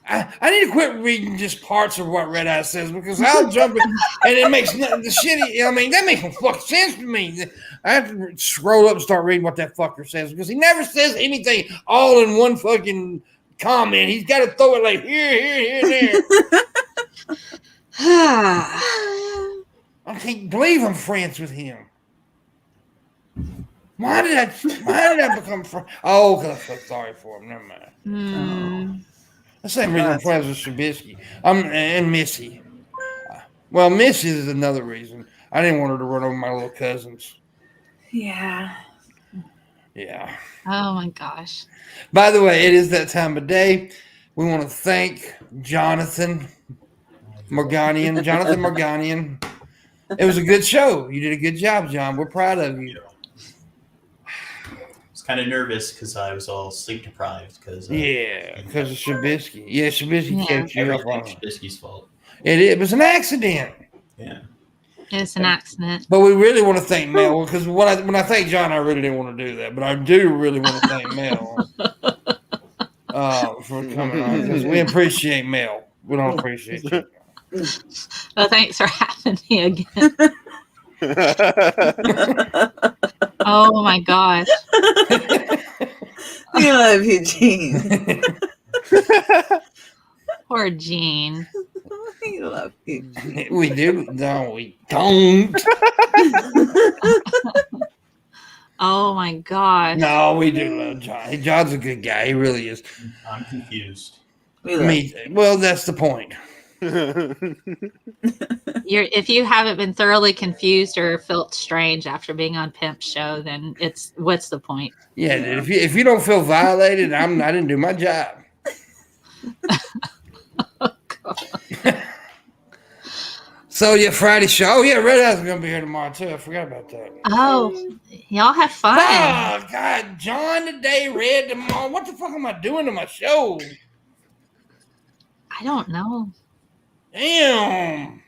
I need to quit reading just parts of what Red Eye says because I'll jump in, and it makes the shitty. I mean, that makes no fucking sense to me. I have to scroll up and start reading what that fucker says because he never says anything all in one fucking comment. He's got to throw it like here, there. I can't believe I'm friends with him. Why did I become friends? Oh, because I feel sorry for him. Never mind. The same reason I'm friends with Shabisky. And Missy. Well, Missy is another reason. I didn't want her to run over my little cousins. Yeah. Yeah. Oh my gosh. By the way, it is that time of day. We want to thank Jonathan Morganian. Jonathan Morganian. It was a good show. You did a good job, John. We're proud of you. I was kind of nervous because I was all sleep deprived. Because Yeah, because of Shabisky. Yeah, Shabisky kept you up on everything's it. Shabisky's fault. It was an accident. Yeah. It's an accident. But we really want to thank Mel because when I thank John, I really didn't want to do that, but I do really want to thank Mel for coming on because we appreciate Mel. We don't appreciate you. Well, thanks for having me again. Oh my gosh. We love you, Gene. Poor Gene. We love you, Gene. We do. No, we don't. Oh my gosh. No, we do love John. John's a good guy. He really is. I'm confused. Well, that's the point. If you haven't been thoroughly confused or felt strange after being on Pimp's show, then what's the point? Yeah, dude, if you don't feel violated, I didn't do my job. Oh, God. So yeah, Friday show. Oh yeah, Red Eye's gonna be here tomorrow too. I forgot about that. Oh, y'all have fun. Oh God, John today, Red tomorrow. What the fuck am I doing to my show? I don't know. Damn.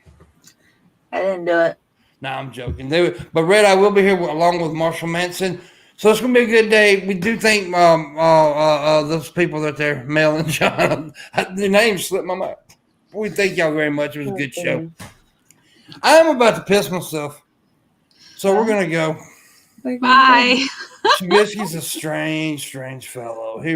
I didn't do it. No, I'm joking. But Red Eye will be here along with Marshall Manson. So it's gonna be a good day. We do thank those people that they're Mel and John. Their names slipped my mind. We thank y'all very much. It was a good show. I'm about to piss myself, so we're gonna go. Bye. Shabisky's a strange fellow. He